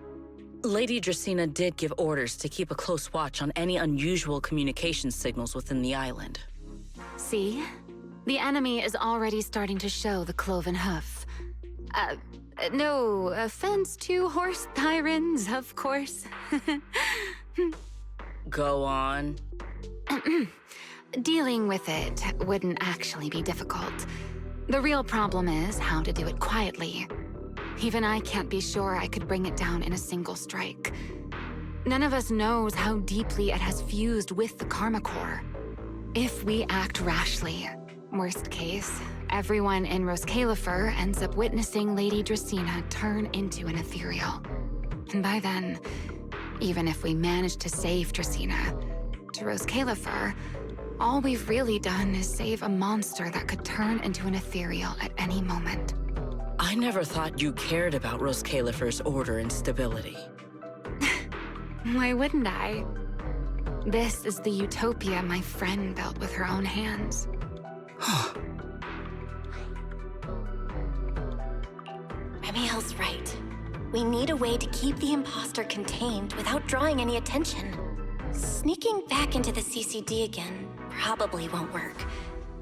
Lady Dracena did give orders to keep a close watch on any unusual communication signals within the island. See? The enemy is already starting to show the cloven hoof. No offense to horse tyrants, of course. Go on. Dealing with it wouldn't actually be difficult. The real problem is how to do it quietly. Even I can't be sure I could bring it down in a single strike. None of us knows how deeply it has fused with the Karma Core. If we act rashly, worst case, everyone in Roskalifer ends up witnessing Lady Dracena turn into an ethereal. And by then, even if we manage to save Dracena, to Roskalifer, all we've really done is save a monster that could turn into an ethereal at any moment. I never thought you cared about Roskalifer's order and stability. Why wouldn't I? This is the utopia my friend built with her own hands. Ramielle's right. We need a way to keep the imposter contained without drawing any attention. Sneaking back into the CCD again probably won't work.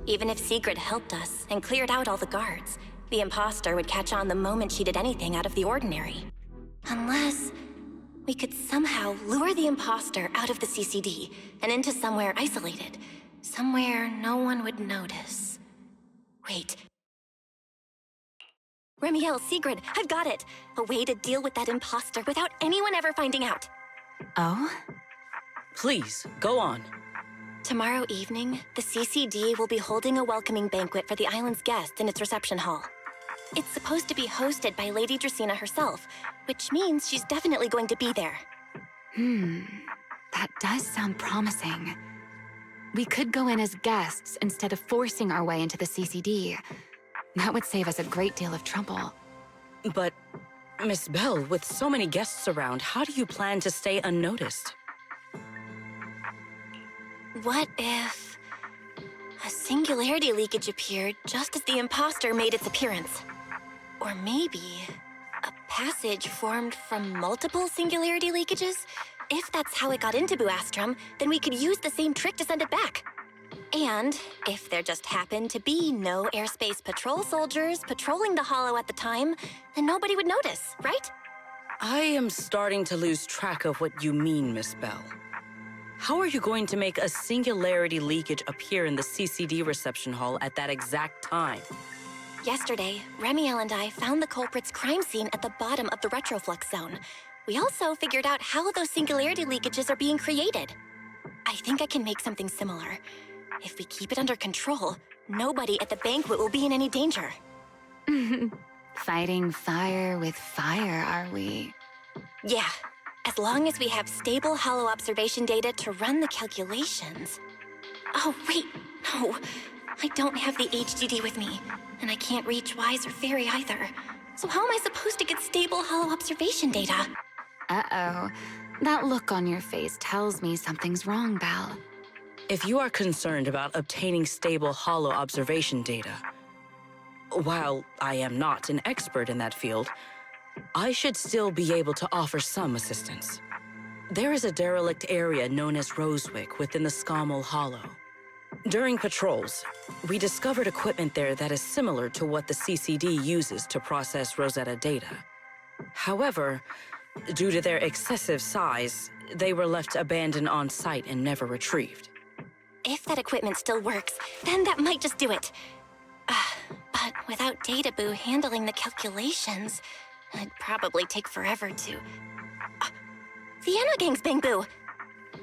Even if Sigrid helped us and cleared out all the guards, the imposter would catch on the moment she did anything out of the ordinary. Unless we could somehow lure the imposter out of the CCD and into somewhere isolated. Somewhere no one would notice. Wait. Ramielle, Sigrid, I've got it! A way to deal with that imposter without anyone ever finding out. Oh? Please, go on. Tomorrow evening, the CCD will be holding a welcoming banquet for the island's guests in its reception hall. It's supposed to be hosted by Lady Dracena herself, which means she's definitely going to be there. That does sound promising. We could go in as guests instead of forcing our way into the CCD. That would save us a great deal of trouble. But, Miss Bell, with so many guests around, how do you plan to stay unnoticed? What if a singularity leakage appeared just as the imposter made its appearance? Or maybe a passage formed from multiple singularity leakages? If that's how it got into Buastrum, then we could use the same trick to send it back. And if there just happened to be no airspace patrol soldiers patrolling the Hollow at the time, then nobody would notice, right? I am starting to lose track of what you mean, Miss Bell. How are you going to make a singularity leakage appear in the CCD reception hall at that exact time? Yesterday, Ramielle and I found the culprit's crime scene at the bottom of the retroflux zone. We also figured out how those singularity leakages are being created. I think I can make something similar. If we keep it under control, nobody at the banquet will be in any danger. Fighting fire with fire, are we? Yeah, as long as we have stable hollow observation data to run the calculations. Oh, wait, no. I don't have the HDD with me, and I can't reach Wise or Fairy either. So how am I supposed to get stable hollow observation data? Uh-oh. That look on your face tells me something's wrong, Belle. If you are concerned about obtaining stable hollow observation data, while I am not an expert in that field, I should still be able to offer some assistance. There is a derelict area known as Rosewick within the Scommel Hollow. During patrols, we discovered equipment there that is similar to what the CCD uses to process Rosetta data. However, due to their excessive size, they were left abandoned on site and never retrieved. If that equipment still works, then that might just do it. But without Databoo handling the calculations, it'd probably take forever to... The Enna Gang's Bangboo!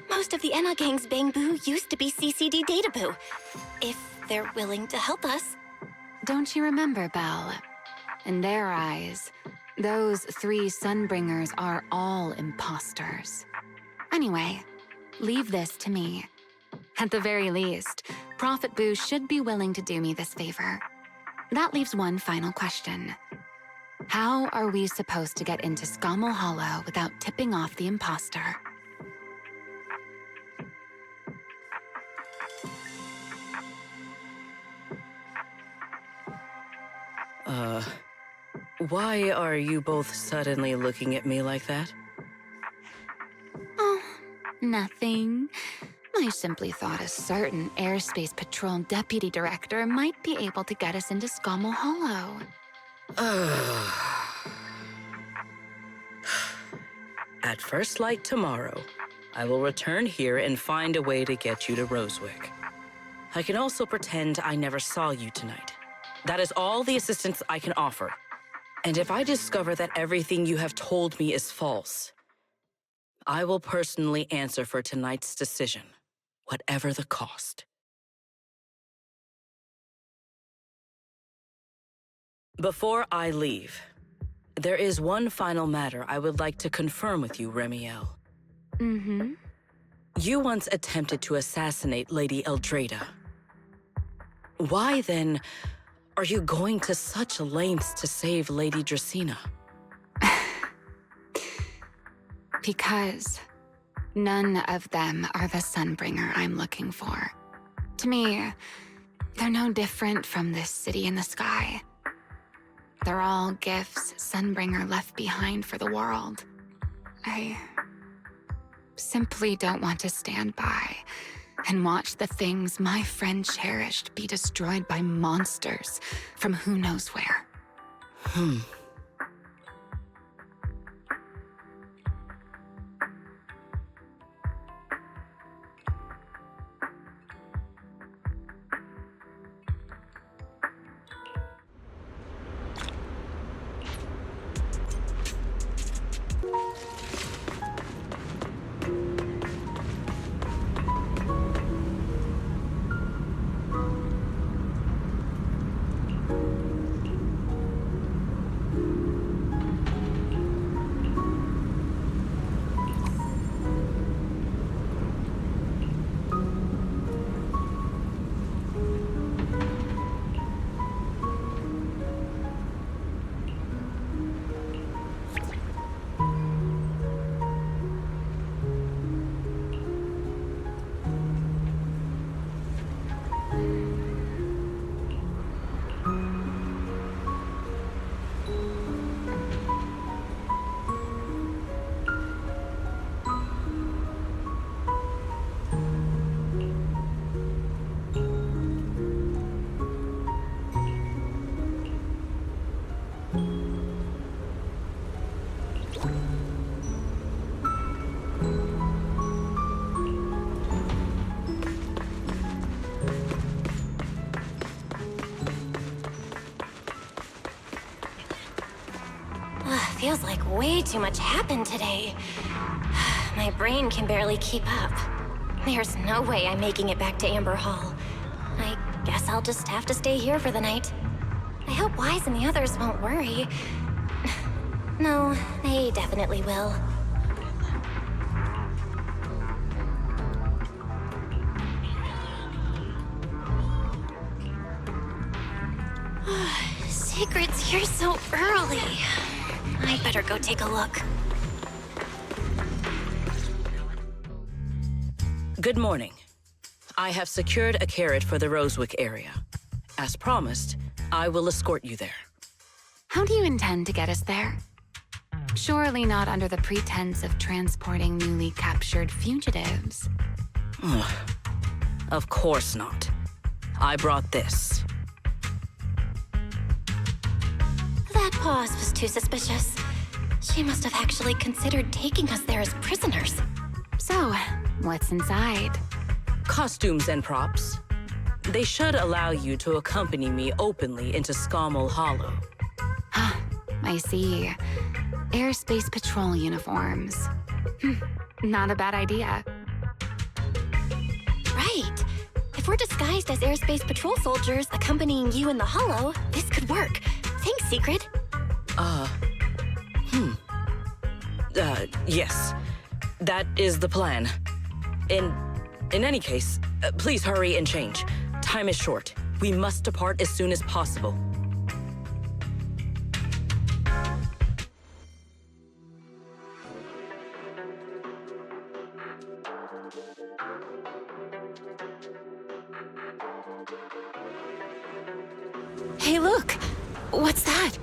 Most of the Enna Gang's Bangboo used to be CCD Databoo. If they're willing to help us. Don't you remember, Belle? In their eyes, those 3 Sunbringers are all imposters. Anyway, leave this to me. At the very least, Prophet Boo should be willing to do me this favor. That leaves one final question. How are we supposed to get into Scommel Hollow without tipping off the imposter? Why are you both suddenly looking at me like that? Oh, nothing. I simply thought a certain airspace patrol deputy director might be able to get us into Scommel Hollow. At first light tomorrow, I will return here and find a way to get you to Rosewick. I can also pretend I never saw you tonight. That is all the assistance I can offer. And if I discover that everything you have told me is false, I will personally answer for tonight's decision, whatever the cost. Before I leave, there is one final matter I would like to confirm with you, Ramielle. Mm-hmm. You once attempted to assassinate Lady Eldrada. Why, then, are you going to such lengths to save Lady Dracena? Because none of them are the Sunbringer I'm looking for. To me, they're no different from this city in the sky. They're all gifts Sunbringer left behind for the world. I simply don't want to stand by and watch the things my friend cherished be destroyed by monsters from who knows where. Feels like way too much happened today. My brain can barely keep up. There's no way I'm making it back to Amber Hall. I guess I'll just have to stay here for the night. I hope Wise and the others won't worry. No, they definitely will. Secret's here so early. I'd better go take a look. Good morning. I have secured a carrot for the Rosewick area. As promised, I will escort you there. How do you intend to get us there? Surely not under the pretense of transporting newly captured fugitives. Of course not. I brought this. That pause was too suspicious. She must have actually considered taking us there as prisoners. So, what's inside? Costumes and props. They should allow you to accompany me openly into Scommel Hollow. I see. Airspace patrol uniforms. Not a bad idea. Right. If we're disguised as airspace patrol soldiers accompanying you in the Hollow, this could work. Thanks, Secret. Yes. That is the plan. In any case, please hurry and change. Time is short. We must depart as soon as possible. Hey, look! What's that?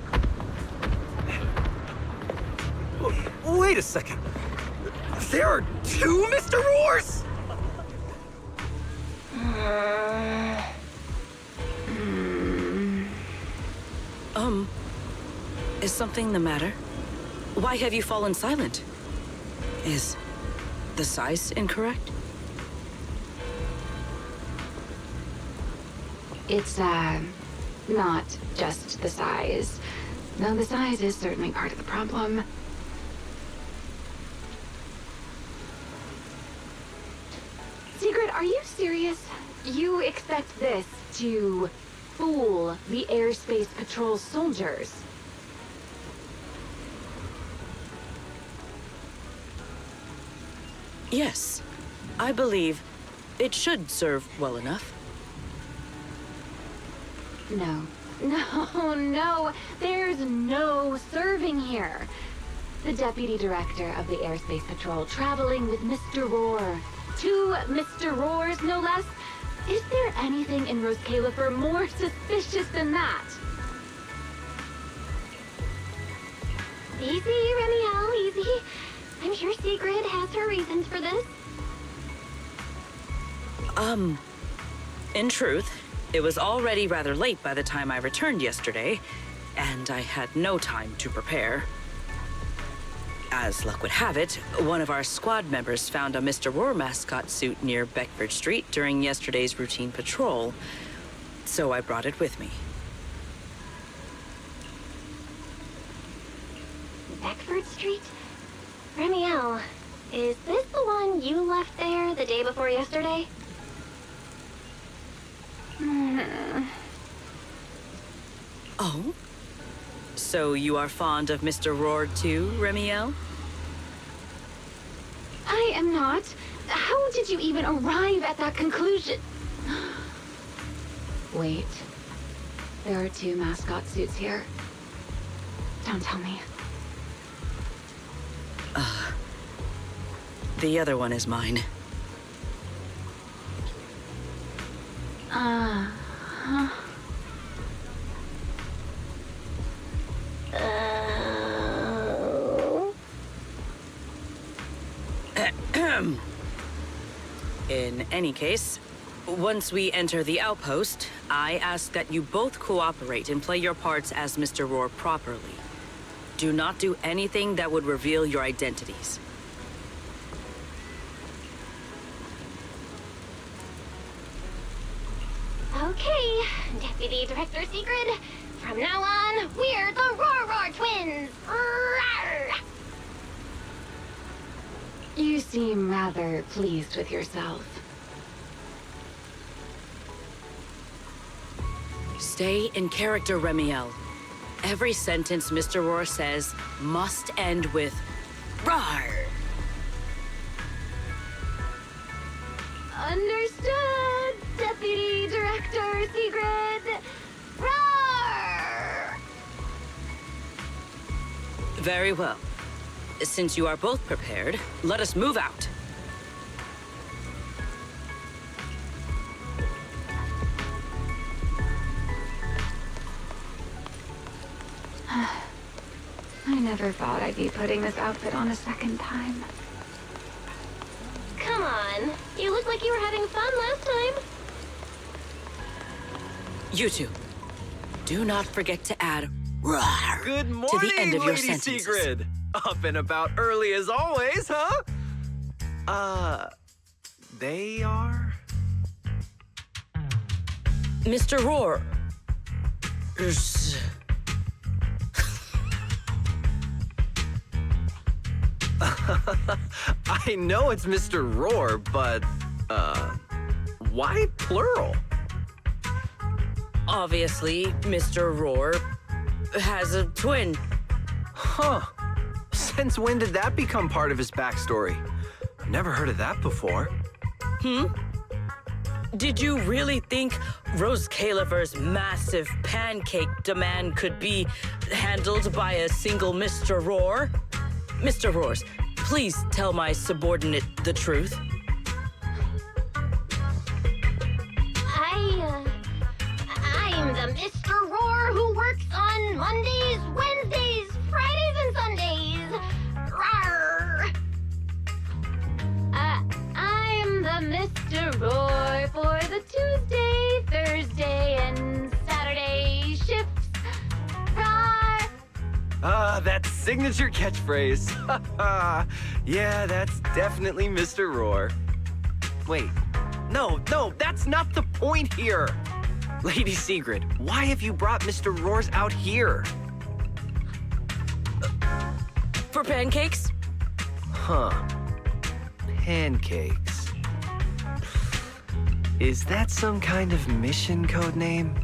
Wait a second. There are two Mr. Roars? Is something the matter? Why have you fallen silent? Is the size incorrect? It's, not just the size. Though the size is certainly part of the problem. Secret, are you serious? You expect this to fool the airspace patrol soldiers? Yes. I believe it should serve well enough. No. There's no serving here. The Deputy Director of the Airspace Patrol traveling with Mr. Roar. Two Mr. Roars, no less. Is there anything in Rose Califer more suspicious than that? Easy, Ramielle, easy. I'm sure Secret has her reasons for this. In truth, it was already rather late by the time I returned yesterday, and I had no time to prepare. As luck would have it, one of our squad members found a Mr. Roar mascot suit near Beckford Street during yesterday's routine patrol, so I brought it with me. Beckford Street? Ramielle, is this the one you left there the day before yesterday? Oh? So you are fond of Mr. Roar too, Ramielle? I am not. How did you even arrive at that conclusion? Wait. There are two mascot suits here. Don't tell me. The other one is mine. In any case, once we enter the outpost, I ask that you both cooperate and play your parts as Mr. Roar properly. Do not do anything that would reveal your identities. Okay, Deputy Director Secret. From now on, we're the Roar Twins. Rawr! You seem rather pleased with yourself. Stay in character, Ramielle. Every sentence Mr. Roar says must end with "Rawr!" Understood, Deputy Director Secret. Roar! Very well. Since you are both prepared, let us move out. I never thought I'd be putting this outfit on a second time. Come on. You looked like you were having fun last time. You two, do not forget to add "rawr" Good morning, to the end of your Lady sentences. Sigrid. Up and about early as always, huh? They are? Mr. Roar. I know it's Mr. Roar, but, why plural? Obviously, Mr. Roar has a twin. Huh. Since when did that become part of his backstory? Never heard of that before. Did you really think Rose Califer's massive pancake demand could be handled by a single Mr. Roar? Mr. Roars, please tell my subordinate the truth. I'm the Mr. Roar who works on Mondays, Wednesdays, Fridays, and Sundays. Rawr! I'm the Mr. Roar for the Tuesday, Thursday, and Saturday shifts. Rawr! That signature catchphrase. Yeah, that's definitely Mr. Roar. Wait, no, that's not the point here. Lady Sigrid, why have you brought Mr. Roars out here? For pancakes? Huh. Pancakes. Is that some kind of mission code name?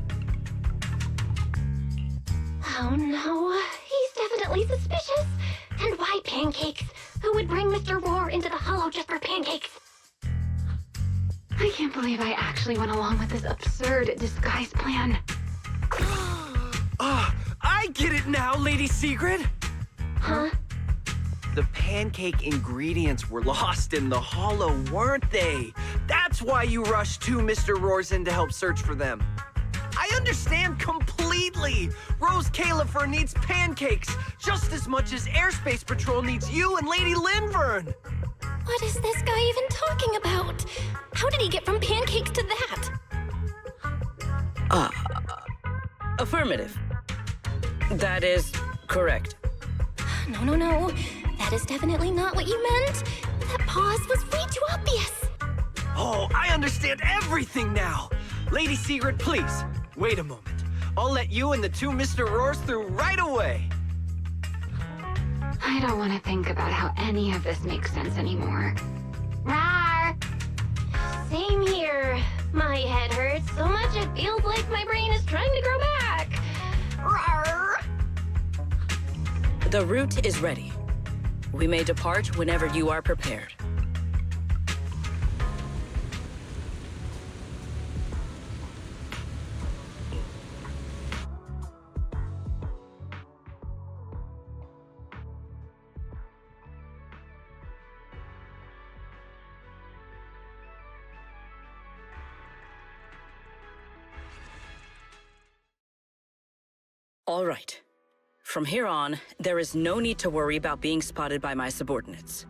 Oh no, he's definitely suspicious. And why pancakes? Who would bring Mr. Roar into the hollow just for pancakes? I can't believe I actually went along with this absurd disguise plan. I get it now, Lady Sigrid. Huh? The pancake ingredients were lost in the hollow, weren't they? That's why you rushed two Mr. Roars in to help search for them. I understand completely. Rose Califer needs pancakes just as much as Airspace Patrol needs you and Lady Linvern. What is this guy even talking about? How did he get from pancakes to that? Affirmative. That is correct. No. That is definitely not what you meant. That pause was way too obvious. Oh, I understand everything now. Lady Sigrid, please, wait a moment. I'll let you and the two Mr. Roars through right away. I don't want to think about how any of this makes sense anymore. Rawr! Same here. My head hurts so much it feels like my brain is trying to grow back. Rawr! The route is ready. We may depart whenever you are prepared. All right. From here on, there is no need to worry about being spotted by my subordinates.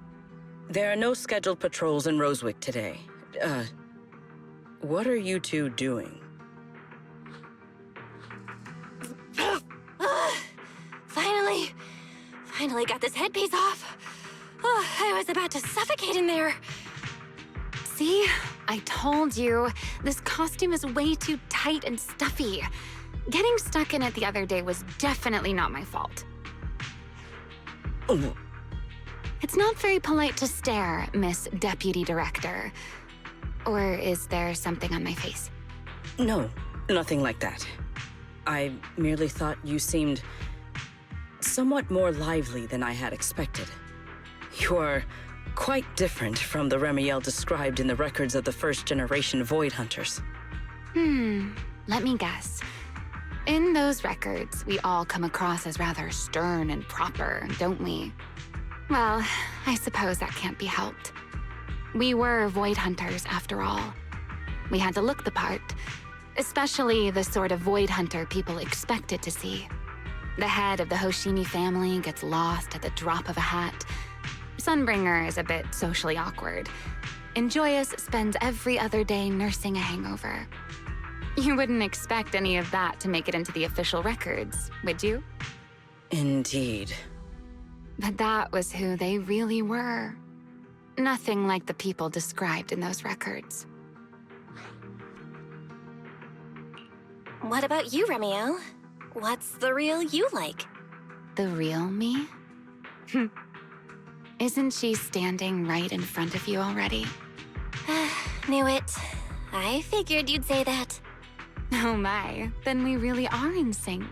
There are no scheduled patrols in Rosewick today. What are you two doing? Finally got this headpiece off. Oh, I was about to suffocate in there. See? I told you. This costume is way too tight and stuffy. Getting stuck in it the other day was definitely not my fault. Oh. It's not very polite to stare, Miss Deputy Director. Or is there something on my face? No, nothing like that. I merely thought you seemed somewhat more lively than I had expected. You are quite different from the Ramielle described in the records of the first-generation Void Hunters. Let me guess. In those records, we all come across as rather stern and proper, don't we? Well, I suppose that can't be helped. We were Void Hunters, after all. We had to look the part, especially the sort of Void Hunter people expected to see. The head of the Hoshimi family gets lost at the drop of a hat. Sunbringer is a bit socially awkward. And Joyous spends every other day nursing a hangover. You wouldn't expect any of that to make it into the official records, would you? Indeed. But that was who they really were. Nothing like the people described in those records. What about you, Ramielle? What's the real you like? The real me? Isn't she standing right in front of you already? Knew it. I figured you'd say that. Oh my, then we really are in sync.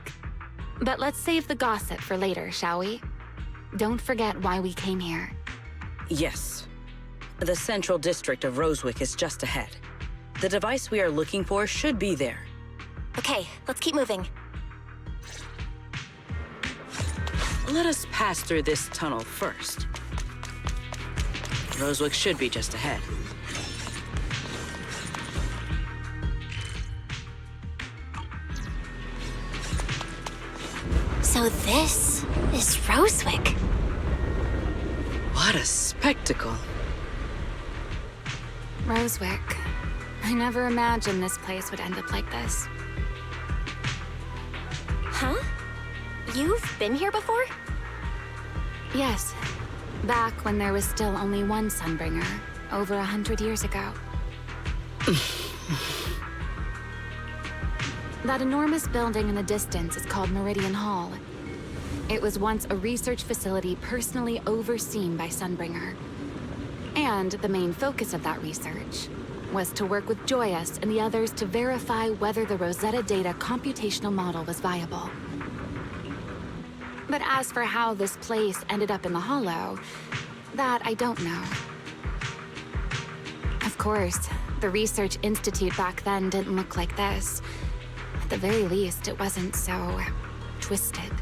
But let's save the gossip for later, shall we? Don't forget why we came here. Yes. The central district of Rosewick is just ahead. The device we are looking for should be there. Okay, let's keep moving. Let us pass through this tunnel first. Rosewick should be just ahead. So this is Rosewick. What a spectacle. Rosewick. I never imagined this place would end up like this. Huh? You've been here before? Yes. Back when there was still only one Sunbringer, over 100 years ago. That enormous building in the distance is called Meridian Hall. It was once a research facility personally overseen by Sunbringer. And the main focus of that research was to work with Joyous and the others to verify whether the Rosetta Data computational model was viable. But as for how this place ended up in the Hollow, that I don't know. Of course, the Research Institute back then didn't look like this. At the very least, it wasn't so twisted.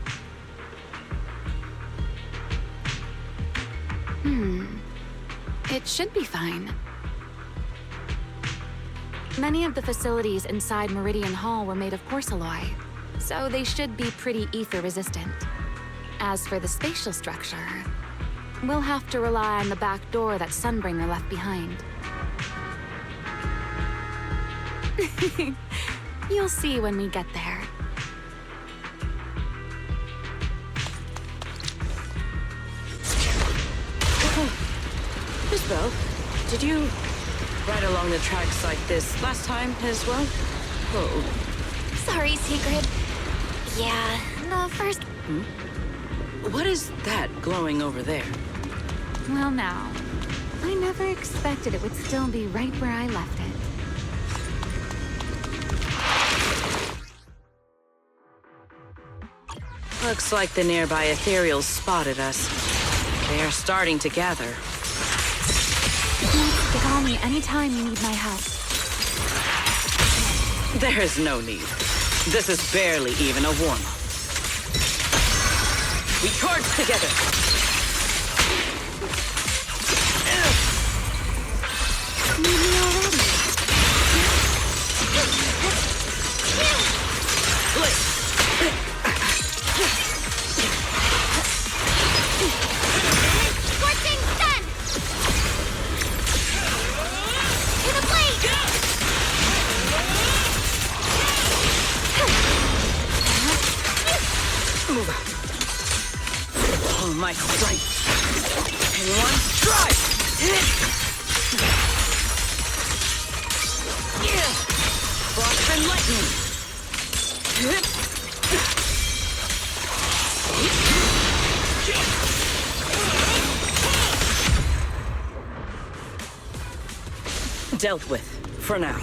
It should be fine. Many of the facilities inside Meridian Hall were made of porcelain, so they should be pretty ether-resistant. As for the spatial structure, we'll have to rely on the back door that Sunbringer left behind. You'll see when we get there. Miss Belle, did you ride along the tracks like this last time as well? Oh. Sorry, Secret. Yeah, the first... What is that glowing over there? Well now, I never expected it would still be right where I left it. Looks like the nearby ethereals spotted us. They are starting to gather. Please call me anytime you need my help. There is no need. This is barely even a warm-up. We charge together. Need me already? Scorching sun! To the blade! Move out. All my strength. In one strike! Frost and lightning! Dealt with, for now.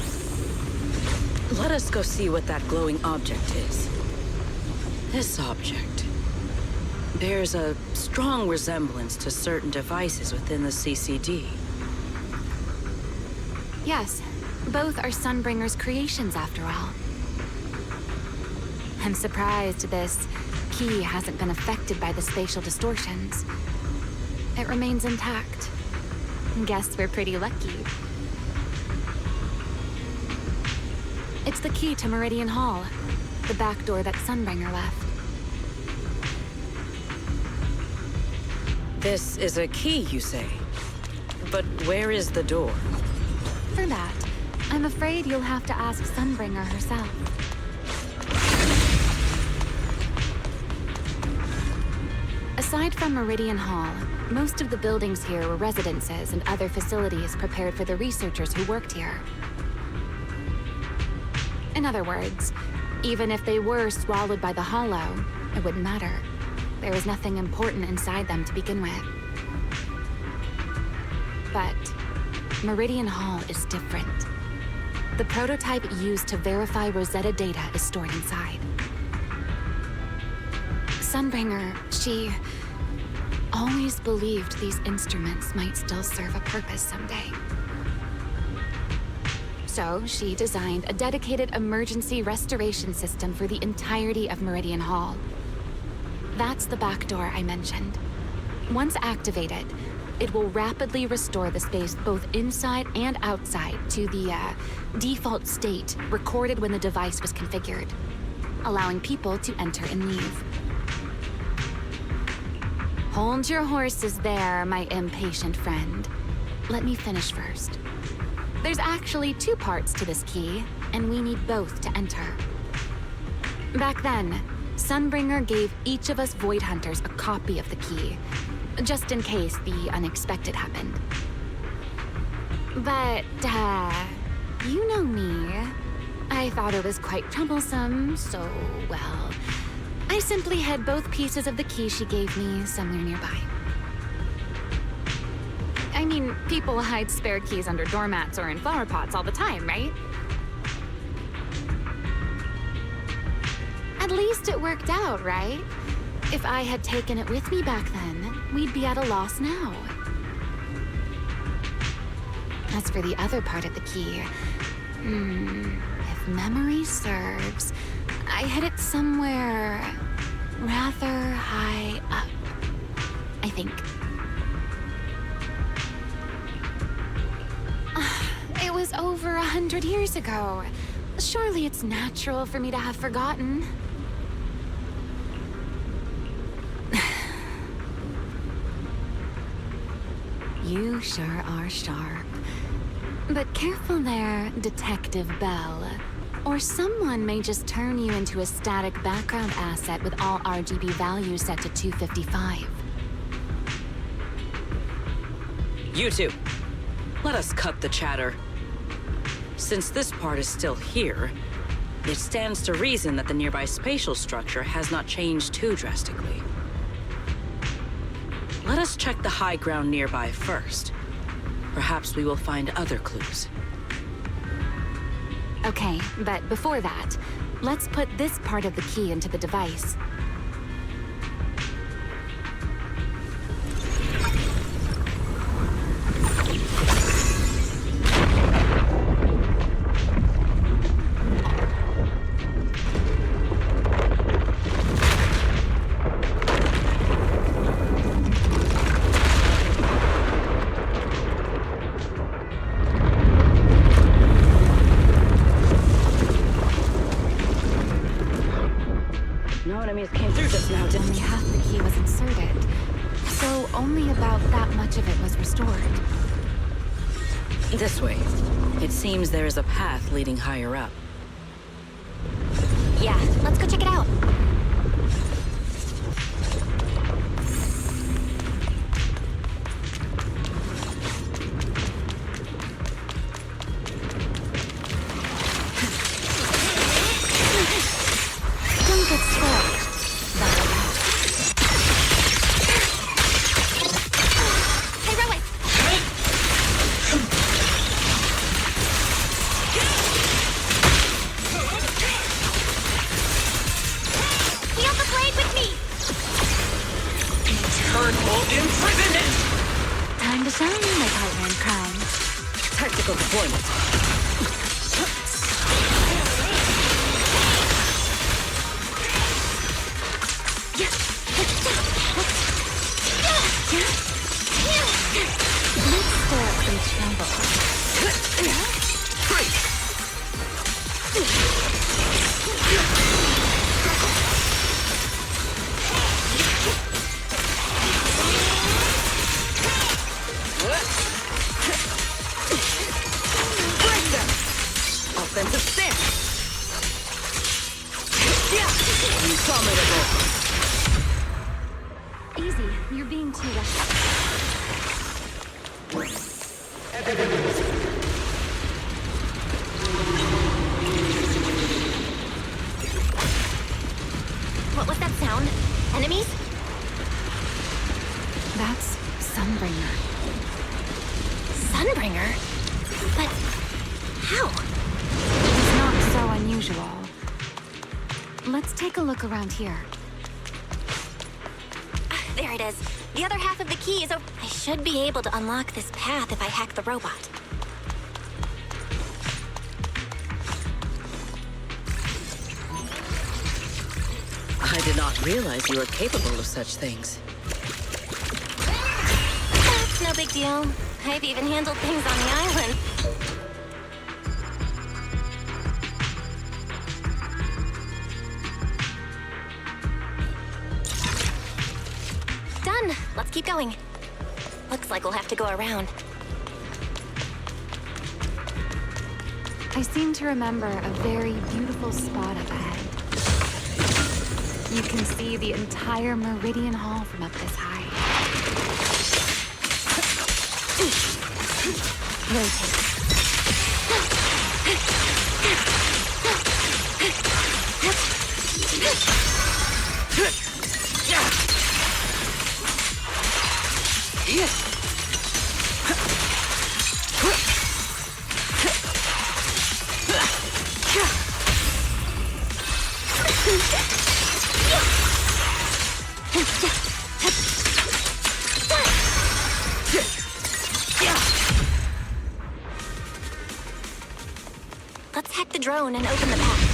Let us go see what that glowing object is. This object bears a strong resemblance to certain devices within the CCD. Yes, both are Sunbringer's creations after all. I'm surprised this key hasn't been affected by the spatial distortions. It remains intact. Guess we're pretty lucky. It's the key to Meridian Hall, the back door that Sunbringer left. This is a key, you say? But where is the door? For that, I'm afraid you'll have to ask Sunbringer herself. Aside from Meridian Hall, most of the buildings here were residences and other facilities prepared for the researchers who worked here. In other words, even if they were swallowed by the Hollow, it wouldn't matter. There was nothing important inside them to begin with. But Meridian Hall is different. The prototype used to verify Rosetta data is stored inside. Sunbringer, she always believed these instruments might still serve a purpose someday. So she designed a dedicated emergency restoration system for the entirety of Meridian Hall. That's the back door I mentioned. Once activated, it will rapidly restore the space both inside and outside to the default state recorded when the device was configured, allowing people to enter and leave. Hold your horses there, my impatient friend. Let me finish first. There's actually two parts to this key, and we need both to enter. Back then, Sunbringer gave each of us Void Hunters a copy of the key, just in case the unexpected happened. But, you know me. I thought it was quite troublesome, so, well, I simply hid both pieces of the key she gave me somewhere nearby. I mean, people hide spare keys under doormats or in flower pots all the time, right? At least it worked out, right? If I had taken it with me back then, we'd be at a loss now. As for the other part of the key, if memory serves, I hid it somewhere rather high up, I think. It was over 100 years ago. Surely it's natural for me to have forgotten. You sure are sharp. But careful there, Detective Bell. Or someone may just turn you into a static background asset with all RGB values set to 255. You two, let us cut the chatter. Since this part is still here, it stands to reason that the nearby spatial structure has not changed too drastically. Let us check the high ground nearby first. Perhaps we will find other clues. Okay, but before that, let's put this part of the key into the device. No enemies came through just now, didn't Only half the key was inserted, so only about that much of it was restored. This way. It seems there is a path leading higher up. Yeah, let's go check it out. Don't get scared. Heroic! Feel the blade with me! Eternal imprisonment! Time to shine, my partner in crime. Tactical deployment. Let's stir up some trouble. What was that sound? Enemies? That's Sunbringer. Sunbringer? But how? It's not so unusual. Let's take a look around here. There it is. The other half of the key is over. I should be able to unlock this path if I hack the robot. I did not realize you were capable of such things. That's no big deal. I've even handled things on the island. Done. Let's keep going. Looks like we'll have to go around. I seem to remember a very beautiful spot up ahead. You can see the entire Meridian Hall from up this high. Let's hack the drone and open the path.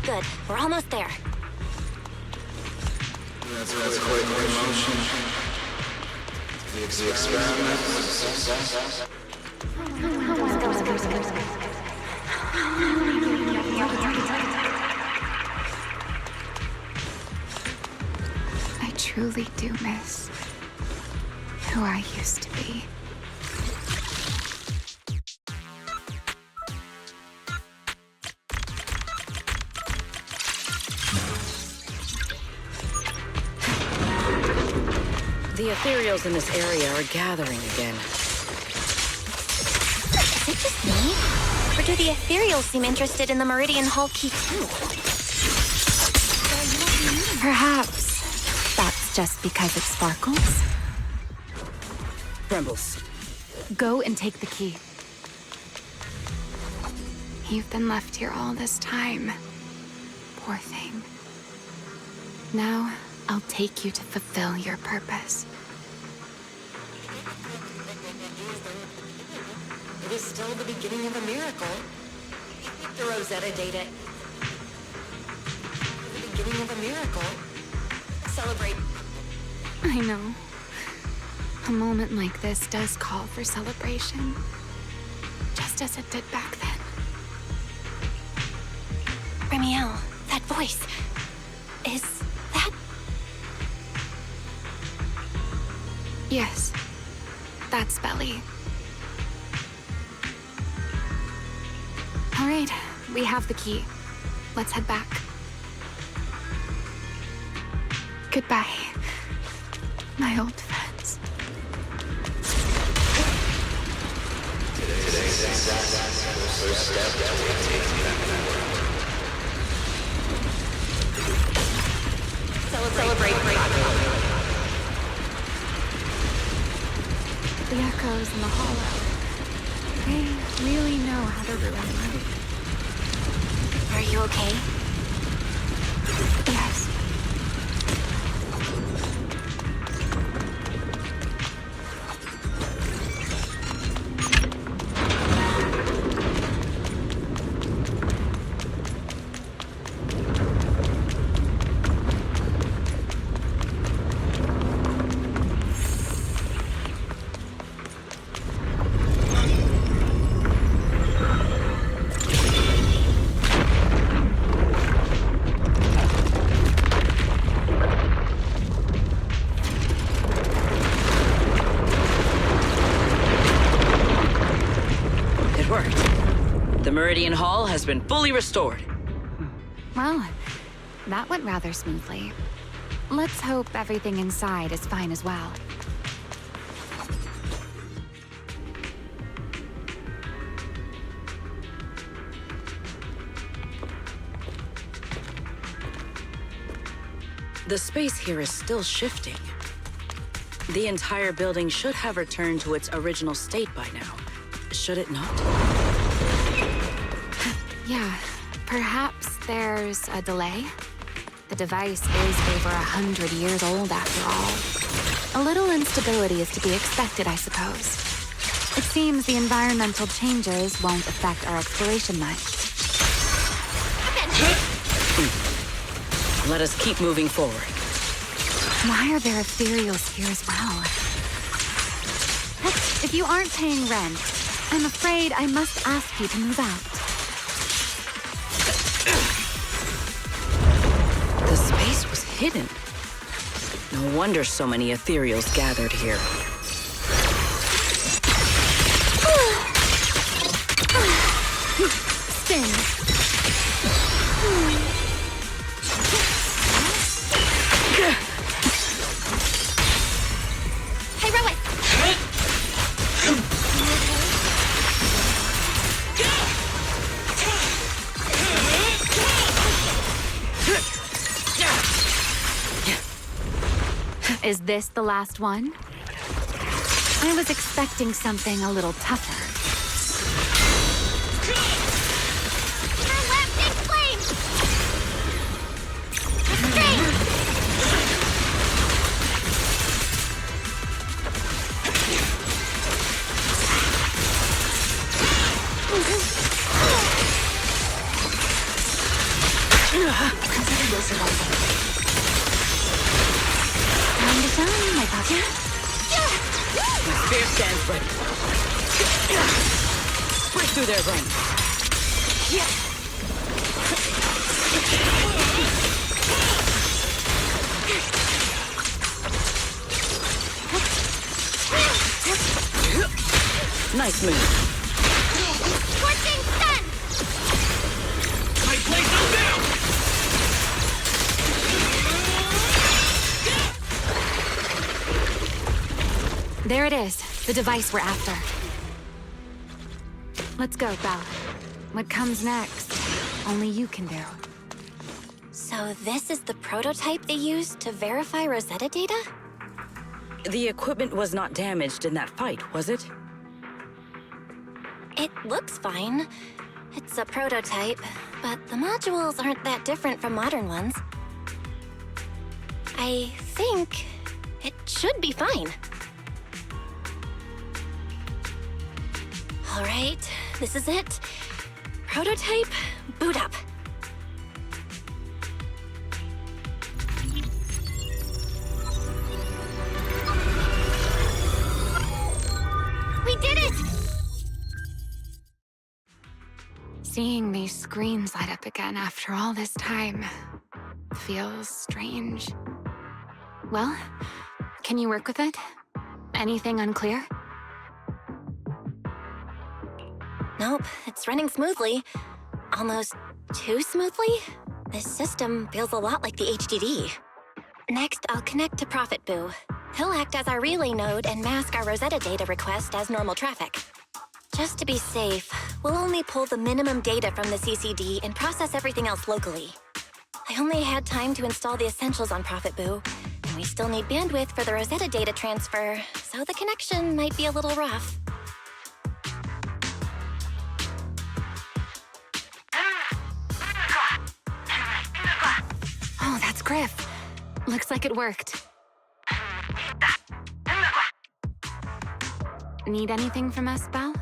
Good. We're almost there. That's quite the emotion. The experiment was a success. I truly do miss who I used to be. The ethereals in this area are gathering again. Is it just me? Or do the ethereals seem interested in the Meridian Hall key too? Perhaps that's just because it sparkles. Rumbles. Go and take the key. You've been left here all this time. Poor thing. Now, I'll take you to fulfill your purpose. It is still the beginning of a miracle. The Rosetta data. The beginning of a miracle. Celebrate. I know. A moment like this does call for celebration. Just as it did back then. Ramielle, that voice. Is that... Yes. That's Belly. All right, we have the key. Let's head back. Goodbye, my old friends. Today's success was the step toward taking back the world. Celebrate. The echoes in the hollow. They really know how to ruin you. Are you okay? Yes. The Meridian Hall has been fully restored. Well, that went rather smoothly. Let's hope everything inside is fine as well. The space here is still shifting. The entire building should have returned to its original state by now. Should it not? Yeah, perhaps there's a delay. The device is over 100 years old after all. A little instability is to be expected, I suppose. It seems the environmental changes won't affect our exploration much. Let us keep moving forward. Why are there ethereals here as well? If you aren't paying rent, I'm afraid I must ask you to move out. The space was hidden. No wonder so many ethereals gathered here. Spin. Hey, Rowan! Is this the last one? I was expecting something a little tougher. My puppy. My spear stands ready. Break through their ranks. Nice move. Scorching sun! My place is down! There it is, the device we're after. Let's go, Belle. What comes next, only you can do. So this is the prototype they used to verify Rosetta data? The equipment was not damaged in that fight, was it? It looks fine. It's a prototype, but the modules aren't that different from modern ones. I think it should be fine. All right, this is it. Prototype, boot up. We did it! Seeing these screens light up again after all this time feels strange. Well, can you work with it? Anything unclear? Nope, it's running smoothly. Almost too smoothly? This system feels a lot like the HDD. Next, I'll connect to Prophet Boo. He'll act as our relay node and mask our Rosetta data request as normal traffic. Just to be safe, we'll only pull the minimum data from the CCD and process everything else locally. I only had time to install the essentials on Prophet Boo, and we still need bandwidth for the Rosetta data transfer, so the connection might be a little rough. Oh, that's Griff. Looks like it worked. Need anything from us, Belle?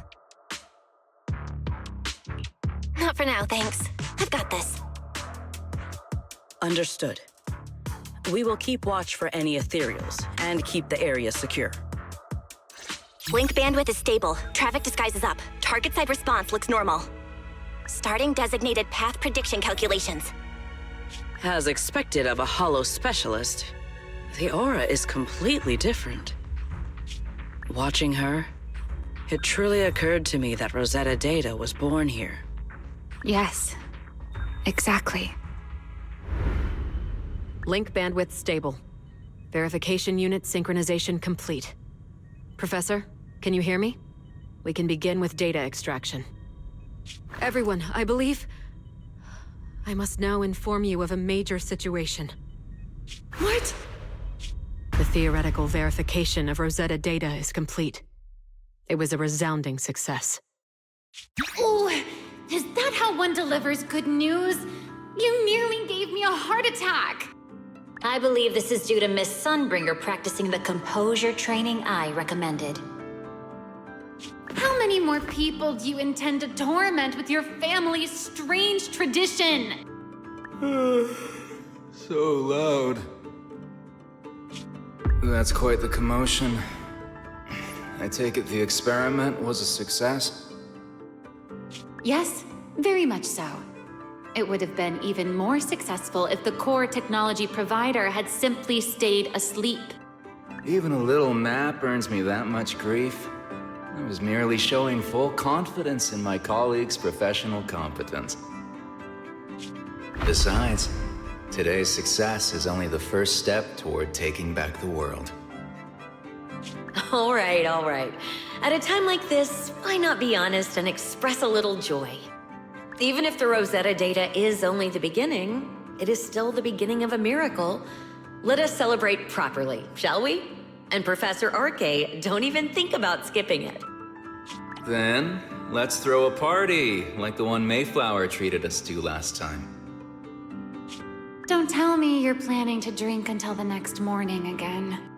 Not for now, thanks. I've got this. Understood. We will keep watch for any ethereals and keep the area secure. Link bandwidth is stable. Traffic disguise is up. Target side response looks normal. Starting designated path prediction calculations. As expected of a holo specialist, the aura is completely different. Watching her, it truly occurred to me that Rosetta data was born here, Yes, exactly. Link bandwidth stable. Verification unit synchronization complete. Professor, can you hear me? We can begin with data extraction. Everyone, I believe... I must now inform you of a major situation. What? The theoretical verification of Rosetta data is complete. It was a resounding success. Oh, is that how one delivers good news? You nearly gave me a heart attack! I believe this is due to Miss Sunbringer practicing the composure training I recommended. How many more people do you intend to torment with your family's strange tradition? So loud. That's quite the commotion. I take it the experiment was a success? Yes, very much so. It would have been even more successful if the core technology provider had simply stayed asleep. Even a little nap earns me that much grief. I was merely showing full confidence in my colleagues' professional competence. Besides, today's success is only the first step toward taking back the world. All right, all right. At a time like this, why not be honest and express a little joy? Even if the Rosetta data is only the beginning, it is still the beginning of a miracle. Let us celebrate properly, shall we? And Professor Arke, don't even think about skipping it. Then, let's throw a party, like the one Mayflower treated us to last time. Don't tell me you're planning to drink until the next morning again.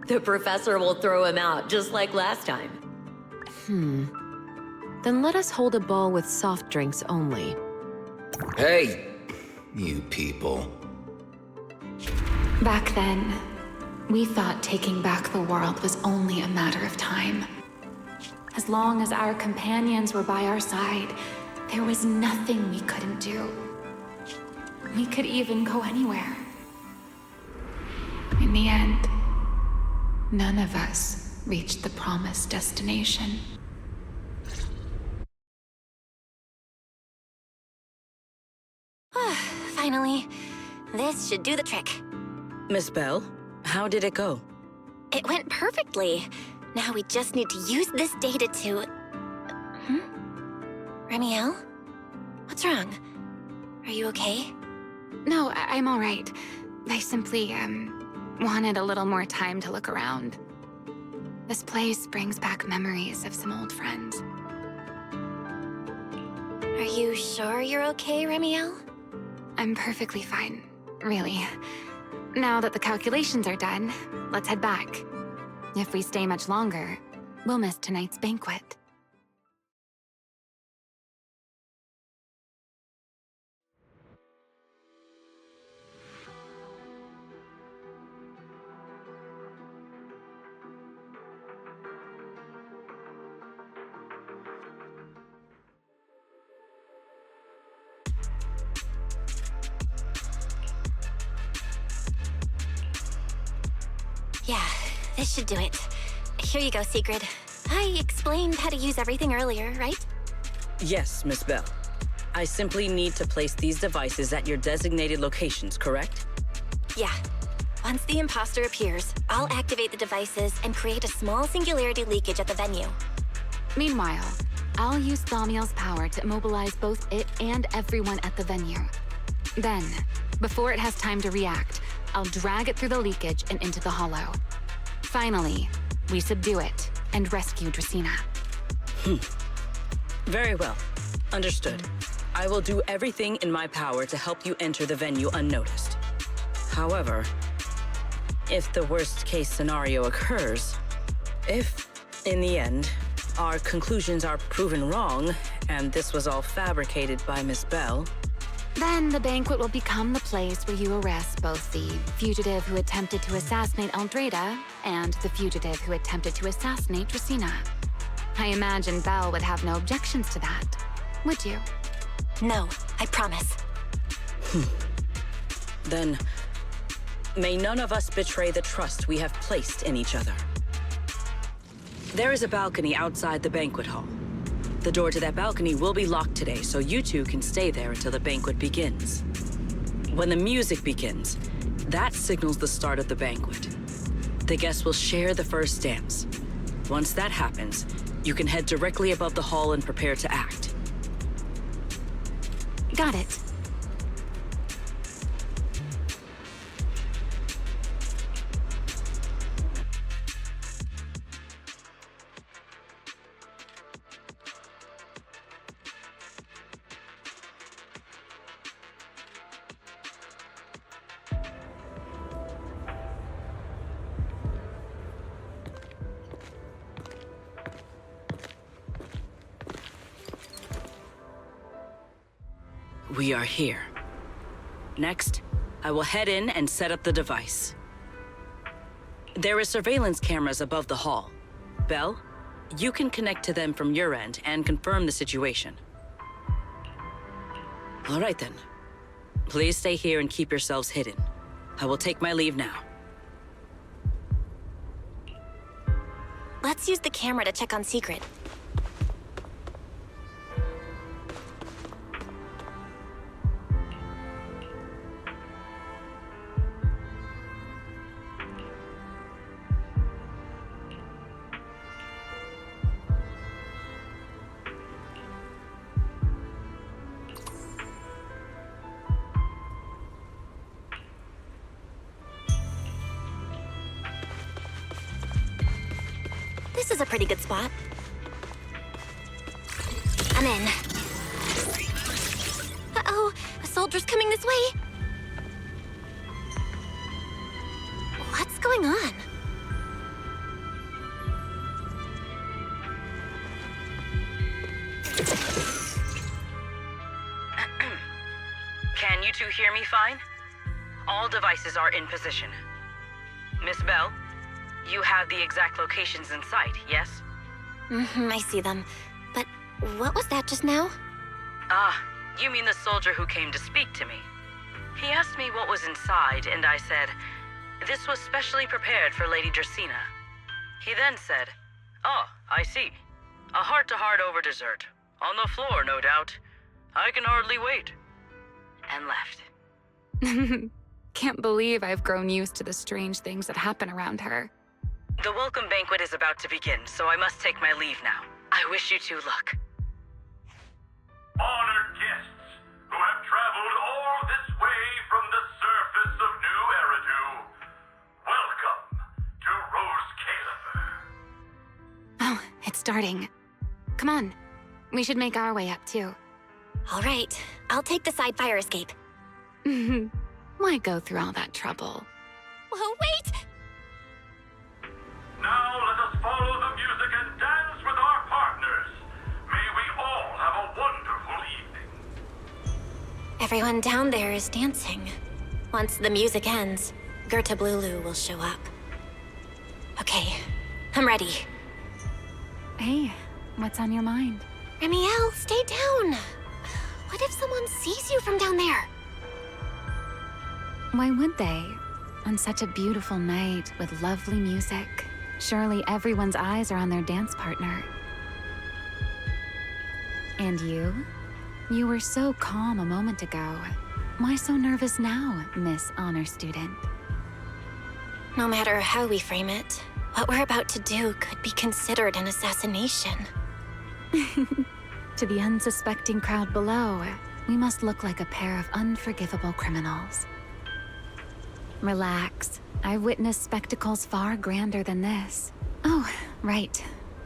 The professor will throw him out, just like last time. Then let us hold a ball with soft drinks only. Hey, you people. Back then, we thought taking back the world was only a matter of time. As long as our companions were by our side, there was nothing we couldn't do. We could even go anywhere. In the end, none of us reached the promised destination. Finally, this should do the trick. Miss Bell, how did it go? It went perfectly. Now we just need to use this data to... Ramielle? What's wrong? Are you okay? No, I'm all right. I simply, wanted a little more time to look around. This place brings back memories of some old friends. Are you sure you're okay, Ramielle? I'm perfectly fine, really. Now that the calculations are done, let's head back. If we stay much longer, we'll miss tonight's banquet. Yeah, this should do it. Here you go, Sigrid. I explained how to use everything earlier, right? Yes, Miss Bell. I simply need to place these devices at your designated locations, correct? Yeah. Once the imposter appears, I'll activate the devices and create a small singularity leakage at the venue. Meanwhile, I'll use Thaumiel's power to immobilize both it and everyone at the venue. Then, before it has time to react, I'll drag it through the leakage and into the hollow. Finally, we subdue it and rescue Dracena. Very well. Understood. I will do everything in my power to help you enter the venue unnoticed. However, if the worst-case scenario occurs, if, in the end, our conclusions are proven wrong, and this was all fabricated by Miss Bell, then the banquet will become the place where you arrest both the fugitive who attempted to assassinate Aldreda and the fugitive who attempted to assassinate Dracena. I imagine Belle would have no objections to that, would you? No, I promise. Then, may none of us betray the trust we have placed in each other. There is a balcony outside the banquet hall. The door to that balcony will be locked today, so you two can stay there until the banquet begins. When the music begins, that signals the start of the banquet. The guests will share the first dance. Once that happens, you can head directly above the hall and prepare to act. Got it. We are here. Next, I will head in and set up the device. There are surveillance cameras above the hall. Belle, you can connect to them from your end and confirm the situation. All right then. Please stay here and keep yourselves hidden. I will take my leave now. Let's use the camera to check on Secret. This is a pretty good spot. I'm in. Uh-oh, a soldier's coming this way. What's going on? Can you two hear me fine? All devices are in position. Miss Belle, you have the exact locations in sight, yes? I see them. But what was that just now? Ah, you mean the soldier who came to speak to me. He asked me what was inside, and I said, this was specially prepared for Lady Dresina. He then said, oh, I see. A heart-to-heart over dessert. On the floor, no doubt. I can hardly wait. And left. Can't believe I've grown used to the strange things that happen around her. The welcome banquet is about to begin, so I must take my leave now. I wish you two luck. Honored guests who have traveled all this way from the surface of New Eridu, welcome to Rose Califer. Oh, it's starting. Come on. We should make our way up, too. All right. I'll take the side fire escape. Why go through all that trouble? Whoa, wait! Now let us follow the music and dance with our partners. May we all have a wonderful evening. Everyone down there is dancing. Once the music ends, Gerta Blulu will show up. Okay, I'm ready. Hey, what's on your mind? Ramielle, stay down. What if someone sees you from down there? Why would they? On such a beautiful night with lovely music, surely everyone's eyes are on their dance partner. And you? You were so calm a moment ago. Why so nervous now, Miss Honor Student? No matter how we frame it, what we're about to do could be considered an assassination. To the unsuspecting crowd below, we must look like a pair of unforgivable criminals. Relax. I've witnessed spectacles far grander than this. Oh, right.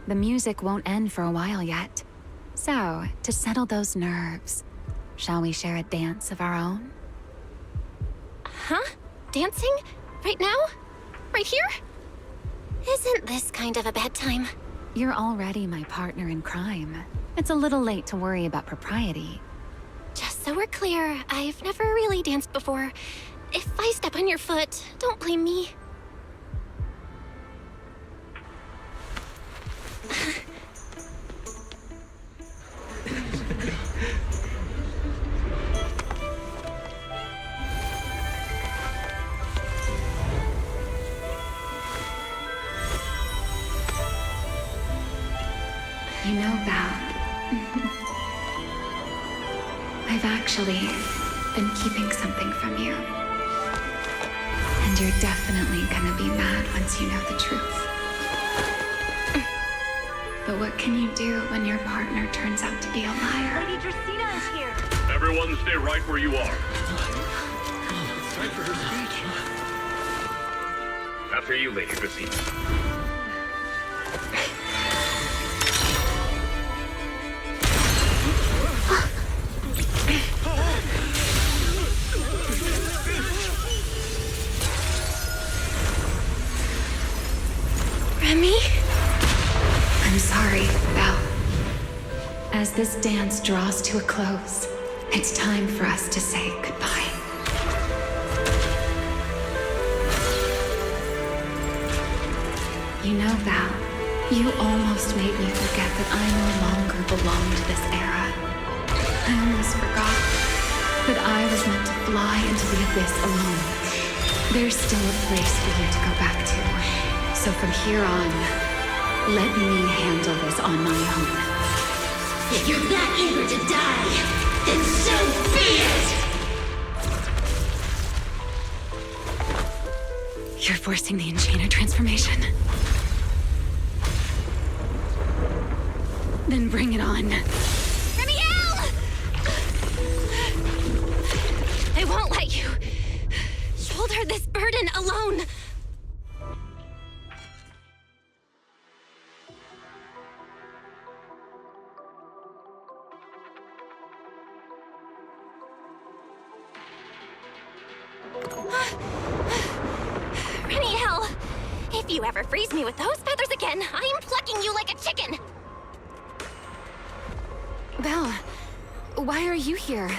The music won't end for a while yet. So, to settle those nerves, shall we share a dance of our own? Huh? Dancing? Right now? Right here? Isn't this kind of a bad time? You're already my partner in crime. It's a little late to worry about propriety. Just so we're clear, I've never really danced before. If I step on your foot, don't blame me. You know, Val, I've actually been keeping something from you. And you're definitely gonna be mad once you know the truth. But what can you do when your partner turns out to be a liar? Lady Dracena is here. Everyone stay right where you are. It's time for her speech. After you, Lady Dracena. Remy? I'm sorry, Belle. As this dance draws to a close, it's time for us to say goodbye. You know, Val, you almost made me forget that I no longer belong to this era. I almost forgot that I was meant to fly into the abyss alone. There's still a place for you to go back to. So from here on, let me handle this on my own. If you're that eager to die, then so be it! You're forcing the Enchanter transformation. Then bring it on. Ramielle! I won't let you shoulder this burden alone. Ramielle! If you ever freeze me with those feathers again, I'm plucking you like a chicken! Belle, why are you here?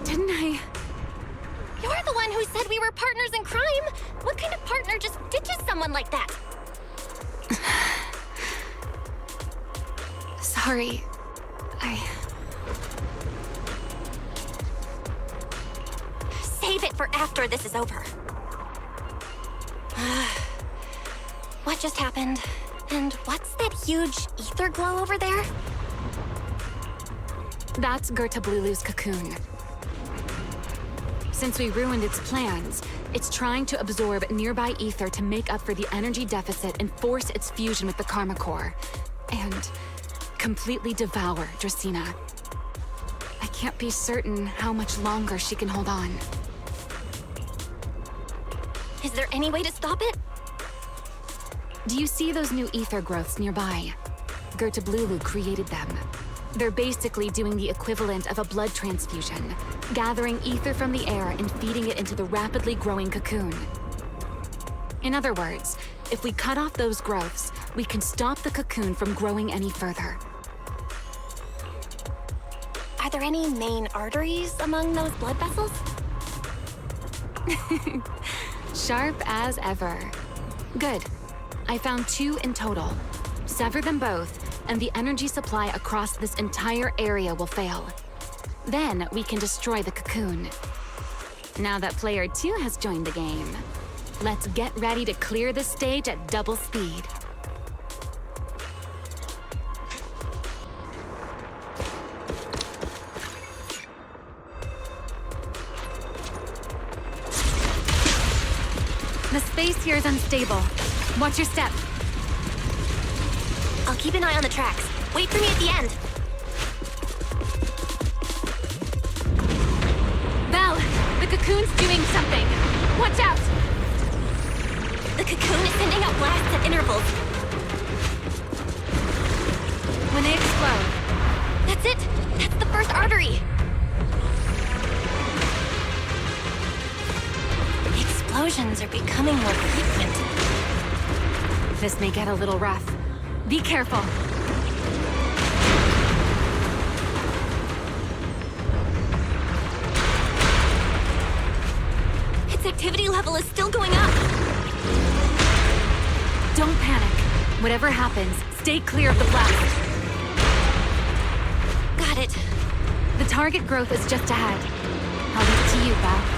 Didn't I... You're the one who said we were partners in crime! What kind of partner just ditches someone like that? Sorry. Save it for after this is over. What just happened? And what's that huge ether glow over there? That's Gertablulu's cocoon. Since we ruined its plans, it's trying to absorb nearby ether to make up for the energy deficit and force its fusion with the Karma Core. And completely devour Dracena. I can't be certain how much longer she can hold on. Is there any way to stop it? Do you see those new ether growths nearby? Gertablulu created them. They're basically doing the equivalent of a blood transfusion, gathering ether from the air and feeding it into the rapidly growing cocoon. In other words, if we cut off those growths, we can stop the cocoon from growing any further. Are there any main arteries among those blood vessels? Sharp as ever. Good. I found 2 in total. Sever them both, and the energy supply across this entire area will fail. Then we can destroy the cocoon. Now that player 2 has joined the game, let's get ready to clear the stage at double speed. The space here is unstable. Watch your step. I'll keep an eye on the tracks. Wait for me at the end. Belle, the cocoon's doing something. Watch out! The cocoon is sending out blasts at intervals. When they explode. That's it! That's the first artery! Explosions are becoming more frequent. This may get a little rough. Be careful. Its activity level is still going up. Don't panic. Whatever happens, stay clear of the blast. Got it. The target growth is just ahead. I'll leave it to you, Belle.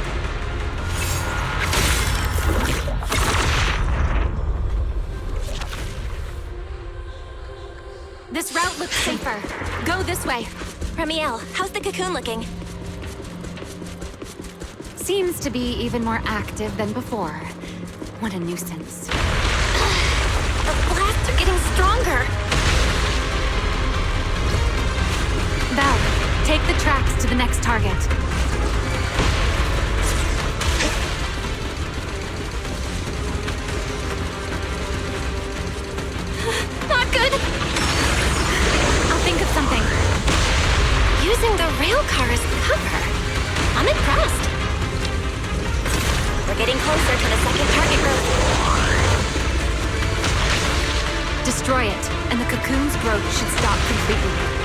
This route looks safer. Go this way. Ramielle, how's the cocoon looking? Seems to be even more active than before. What a nuisance. The blasts are getting stronger. Val, take the tracks to the next target. Not good. I'll think of something. Using the rail car as cover. I'm impressed. We're getting closer to the second target growth. Destroy it, and the cocoon's growth should stop completely.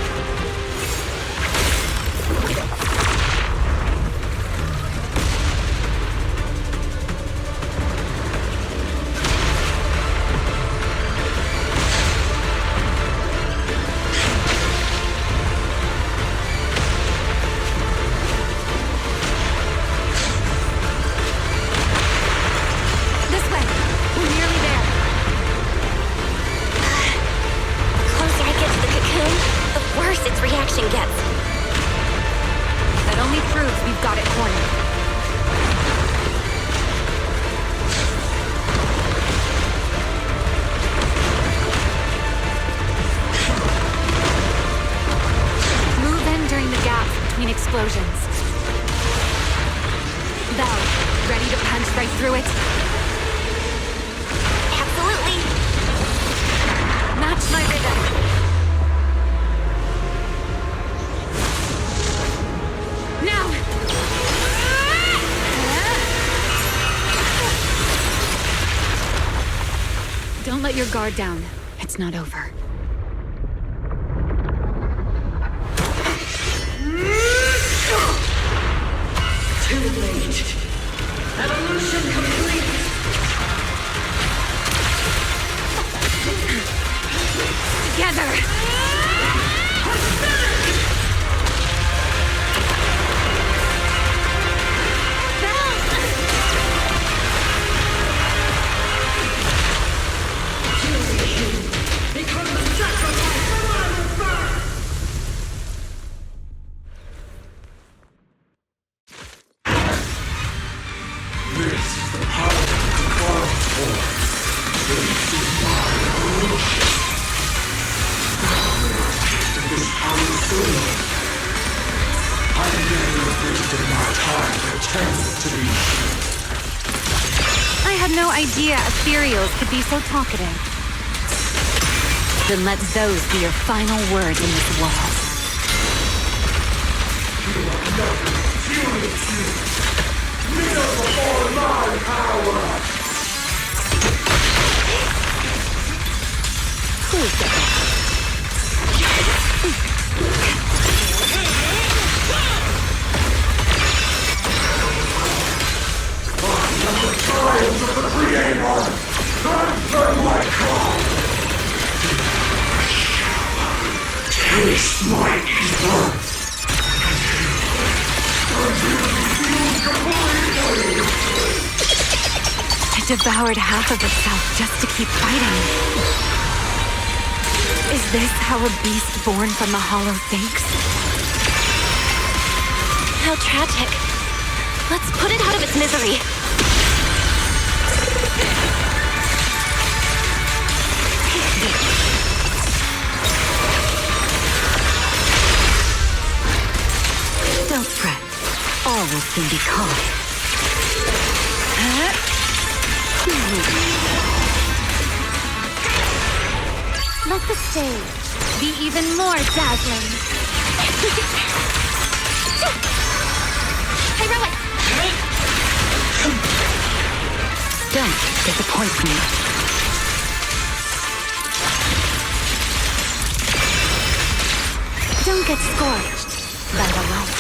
Explosions. Val, ready to punch right through it? Absolutely. Match my rhythm. Now! Don't let your guard down. It's not over. Too late. Evolution complete. Together. Become the sacrifice for my birth. This is the power of the Cloud Force. This is my evolution. This unseen. I never wasted my time pretending to be. I had no idea ethereals could be so talkative. Then let those be your final words in this world. You are nothing. Kneel before my power! Who is that? I am the child of the Creator! Answer my call! Taste my ether! It devoured half of itself just to keep fighting. Is this how a beast born from the hollow thinks? How tragic. Let's put it out of its misery. Don't fret. All will soon be calm. Let the stage be even more dazzling. Heroic! Don't disappoint me. Don't get scorched by the light.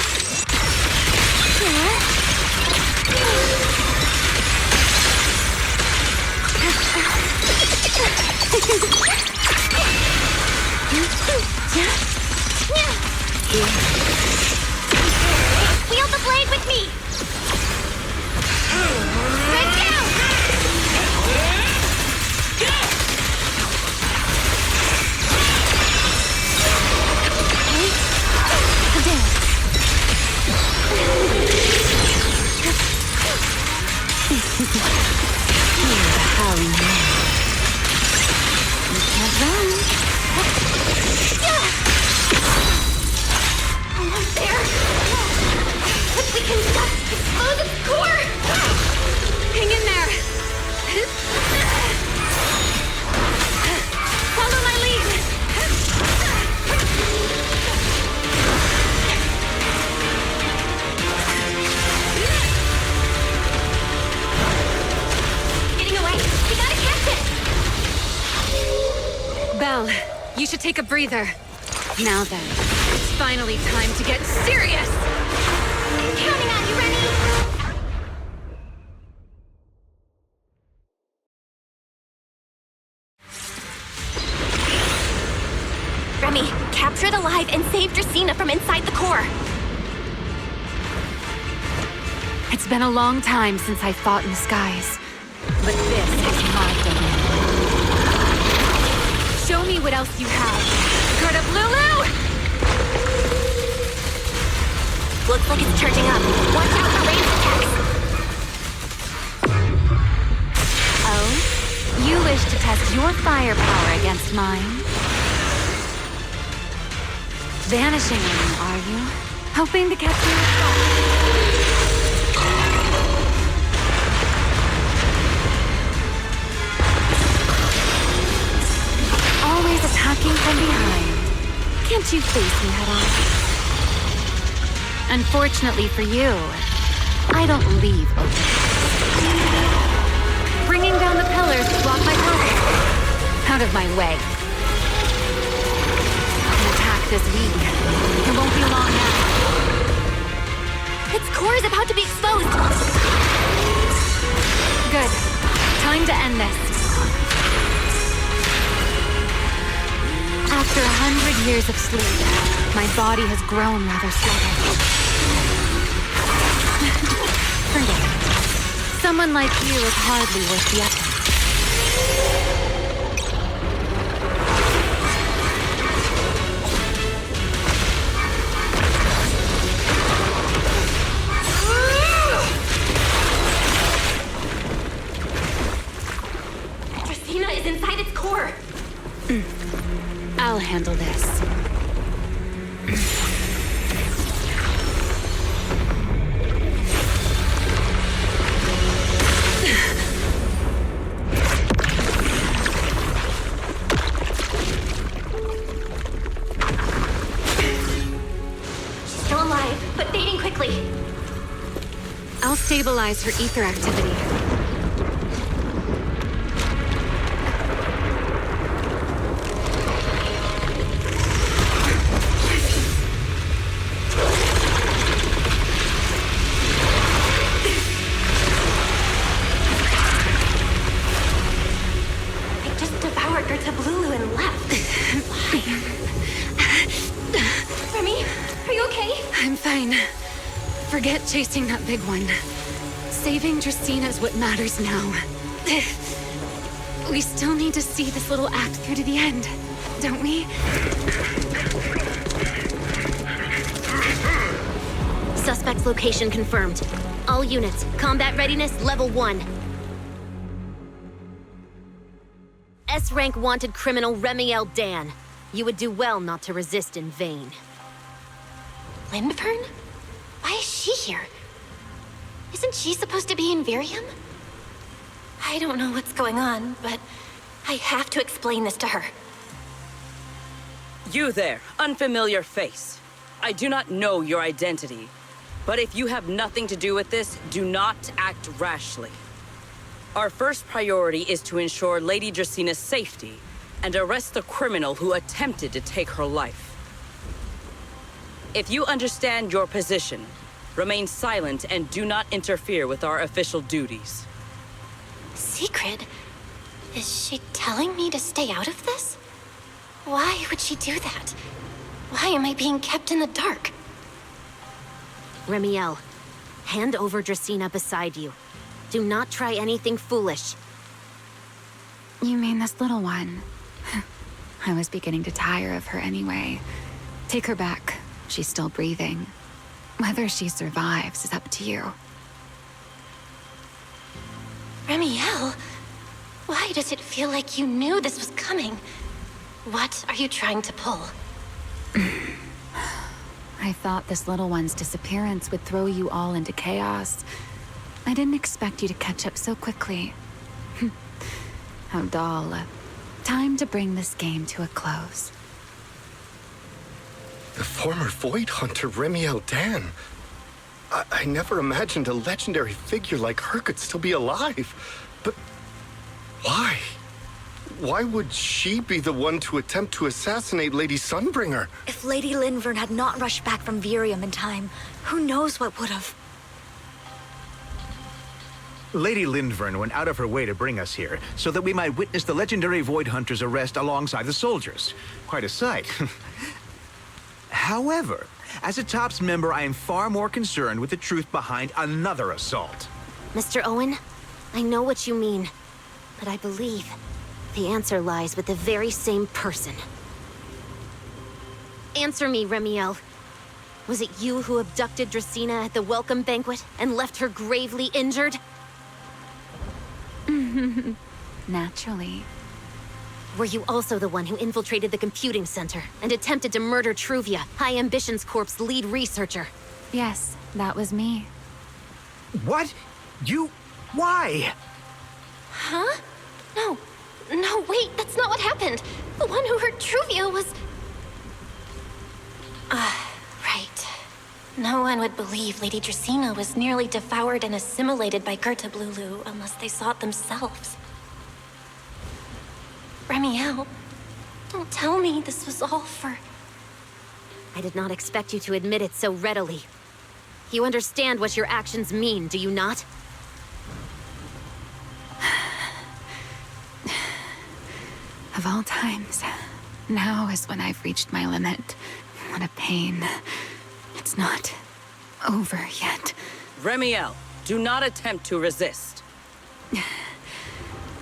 Wield the blade with me! Right down! should take a breather. Now then, it's finally time to get serious! Counting on you, Remy! Remy, capture it alive and save Dracena from inside the core. It's been a long time since I fought in the skies, but this is my domain. Show me what else you have. Guard up, Lulu! Looks like it's charging up. Watch out for range attacks. Oh? You wish to test your firepower against mine? Vanishing on me, are you? Hoping to catch me off guard? Always attacking from behind. Can't you face me head on? Unfortunately for you, I don't leave open. Bringing down the pillars to block my path. Out of my way. An attack this week. It won't be long now. Its core is about to be exposed. Good. Time to end this. After 100 years of sleep, my body has grown rather sluggish. Forget it. Someone like you is hardly worth the effort. Dracena is inside its core. I'll handle this. She's still alive, but fading quickly. I'll stabilize her ether activity. Forget chasing that big one. Saving Dracena is what matters now. We still need to see this little act through to the end, don't we? Suspect's location confirmed. All units, combat readiness level 1. S-rank wanted criminal Ramielle Dan. You would do well not to resist in vain. Lindburn? Why is she here? Isn't she supposed to be in Virium? I don't know what's going on, but I have to explain this to her. You there, unfamiliar face. I do not know your identity, but if you have nothing to do with this, do not act rashly. Our first priority is to ensure Lady Dracena's safety and arrest the criminal who attempted to take her life. If you understand your position, remain silent and do not interfere with our official duties. Secret? Is she telling me to stay out of this? Why would she do that? Why am I being kept in the dark? Ramielle, hand over Dracena beside you. Do not try anything foolish. You mean this little one? I was beginning to tire of her anyway. Take her back. She's still breathing. Whether she survives is up to you. Ramielle? Why does it feel like you knew this was coming? What are you trying to pull? I thought this little one's disappearance would throw you all into chaos. I didn't expect you to catch up so quickly. How dull. Time to bring this game to a close. The former Void Hunter Ramielle Dan. I never imagined a legendary figure like her could still be alive. But why? Why would she be the one to attempt to assassinate Lady Sunbringer? If Lady Linvern had not rushed back from Virium in time, who knows what would have. Lady Linvern went out of her way to bring us here, so that we might witness the legendary Void Hunter's arrest alongside the soldiers. Quite a sight. However, as a TOPS member, I am far more concerned with the truth behind another assault. Mr. Owen, I know what you mean, but I believe the answer lies with the very same person. Answer me, Ramielle. Was it you who abducted Dracena at the welcome banquet and left her gravely injured? Naturally. Were you also the one who infiltrated the computing center and attempted to murder Truvia, High Ambitions Corp's lead researcher? Yes, that was me. What? You... why? Huh? No, wait, that's not what happened. The one who hurt Truvia was... Right. No one would believe Lady Dracena was nearly devoured and assimilated by Gerta Blulu unless they saw it themselves. Ramielle, don't tell me this was all for... I did not expect you to admit it so readily. You understand what your actions mean, do you not? Of all times, now is when I've reached my limit. What a pain. It's not over yet. Ramielle, do not attempt to resist.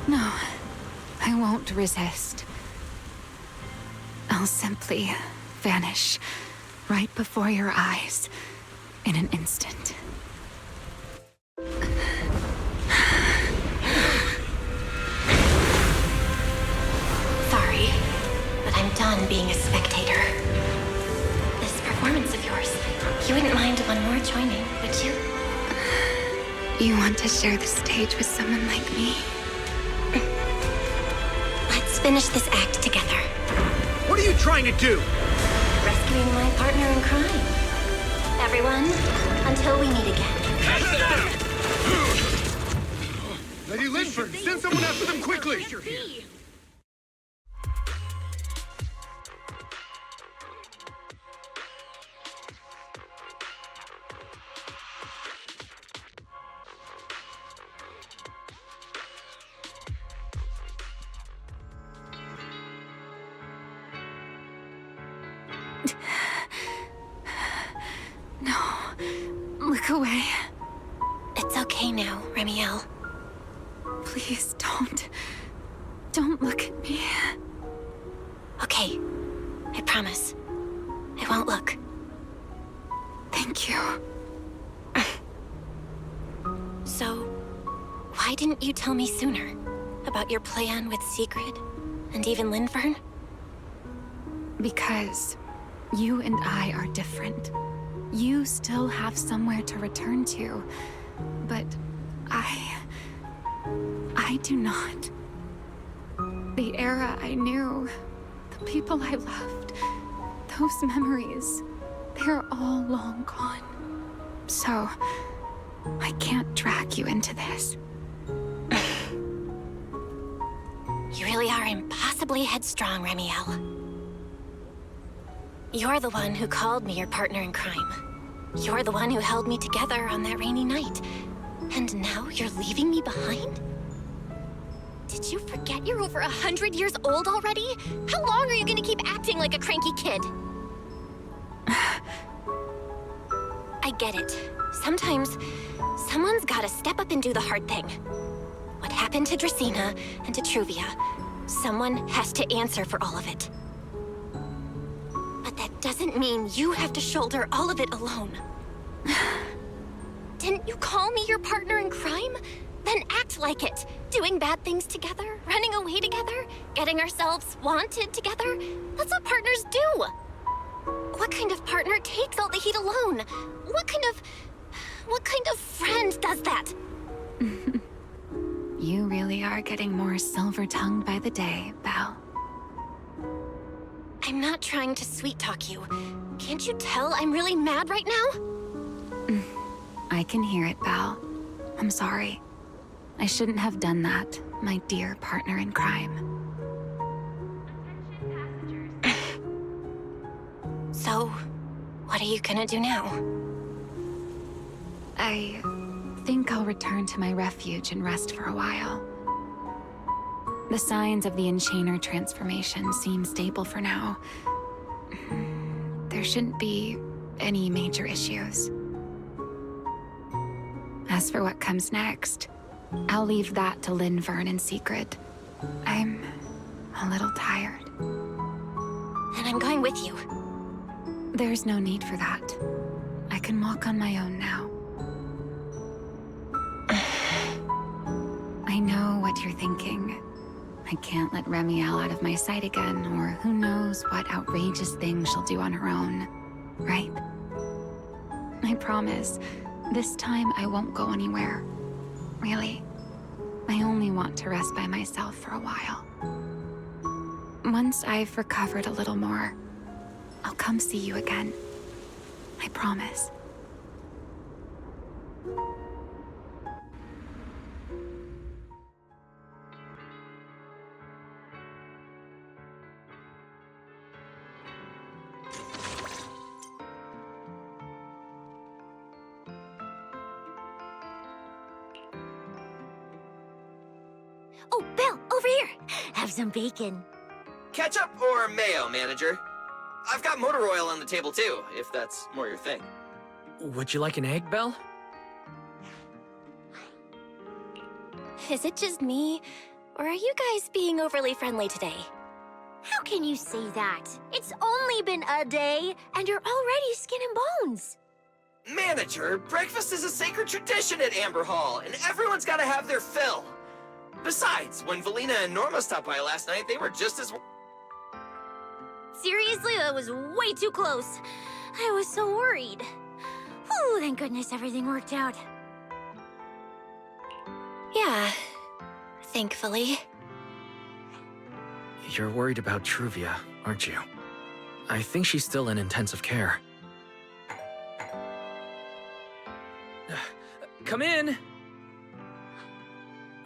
No, I won't resist. I'll simply vanish right before your eyes in an instant. Sorry, but I'm done being a spectator. This performance of yours, you wouldn't mind one more joining, would you? You want to share the stage with someone like me? Let's finish this act together. What are you trying to do? Rescuing my partner in crime. Everyone, until we meet again. Lady Linford, send someone after them quickly! No, look away. It's okay now, Ramielle. Please don't. Don't look at me. Okay, I promise. I won't look. Thank you. So, why didn't you tell me sooner about your plan with Sigrid and even Linfern? Because you and I are different. You still have somewhere to return to, but I do not. The era I knew, the people I loved, those memories, they're all long gone. So, I can't drag you into this. You really are impossibly headstrong, Ramielle. You're the one who called me your partner in crime. You're the one who held me together on that rainy night. And now you're leaving me behind? Did you forget you're over 100 years old already? How long are you gonna keep acting like a cranky kid? I get it. Sometimes, someone's gotta step up and do the hard thing. What happened to Dracena and to Truvia, someone has to answer for all of it. But that doesn't mean you have to shoulder all of it alone. Didn't you call me your partner in crime? Then act like it. Doing bad things together, running away together, getting ourselves wanted together. That's what partners do. What kind of partner takes all the heat alone? What kind of friend does that? You really are getting more silver-tongued by the day, Belle. I'm not trying to sweet-talk you. Can't you tell I'm really mad right now? I can hear it, Belle. I'm sorry. I shouldn't have done that, my dear partner in crime. So, what are you gonna do now? I think I'll return to my refuge and rest for a while. The signs of the Enchainer transformation seem stable for now. There shouldn't be any major issues. As for what comes next, I'll leave that to Linvern in secret. I'm a little tired. And I'm going with you. There's no need for that. I can walk on my own now. I know what you're thinking. I can't let Ramielle out of my sight again, or who knows what outrageous thing she'll do on her own, right? I promise, this time I won't go anywhere. Really. I only want to rest by myself for a while. Once I've recovered a little more, I'll come see you again. I promise. Oh, Belle, over here! Have some bacon. Ketchup or mayo, manager? I've got motor oil on the table too, if that's more your thing. Would you like an egg, Belle? Is it just me? Or are you guys being overly friendly today? How can you say that? It's only been a day, and you're already skin and bones. Manager, breakfast is a sacred tradition at Amber Hall, and everyone's gotta have their fill. Besides, when Valina and Norma stopped by last night, they were just as... Seriously, that was way too close. I was so worried. Whew, thank goodness everything worked out. Yeah, thankfully. You're worried about Truvia, aren't you? I think she's still in intensive care. Come in!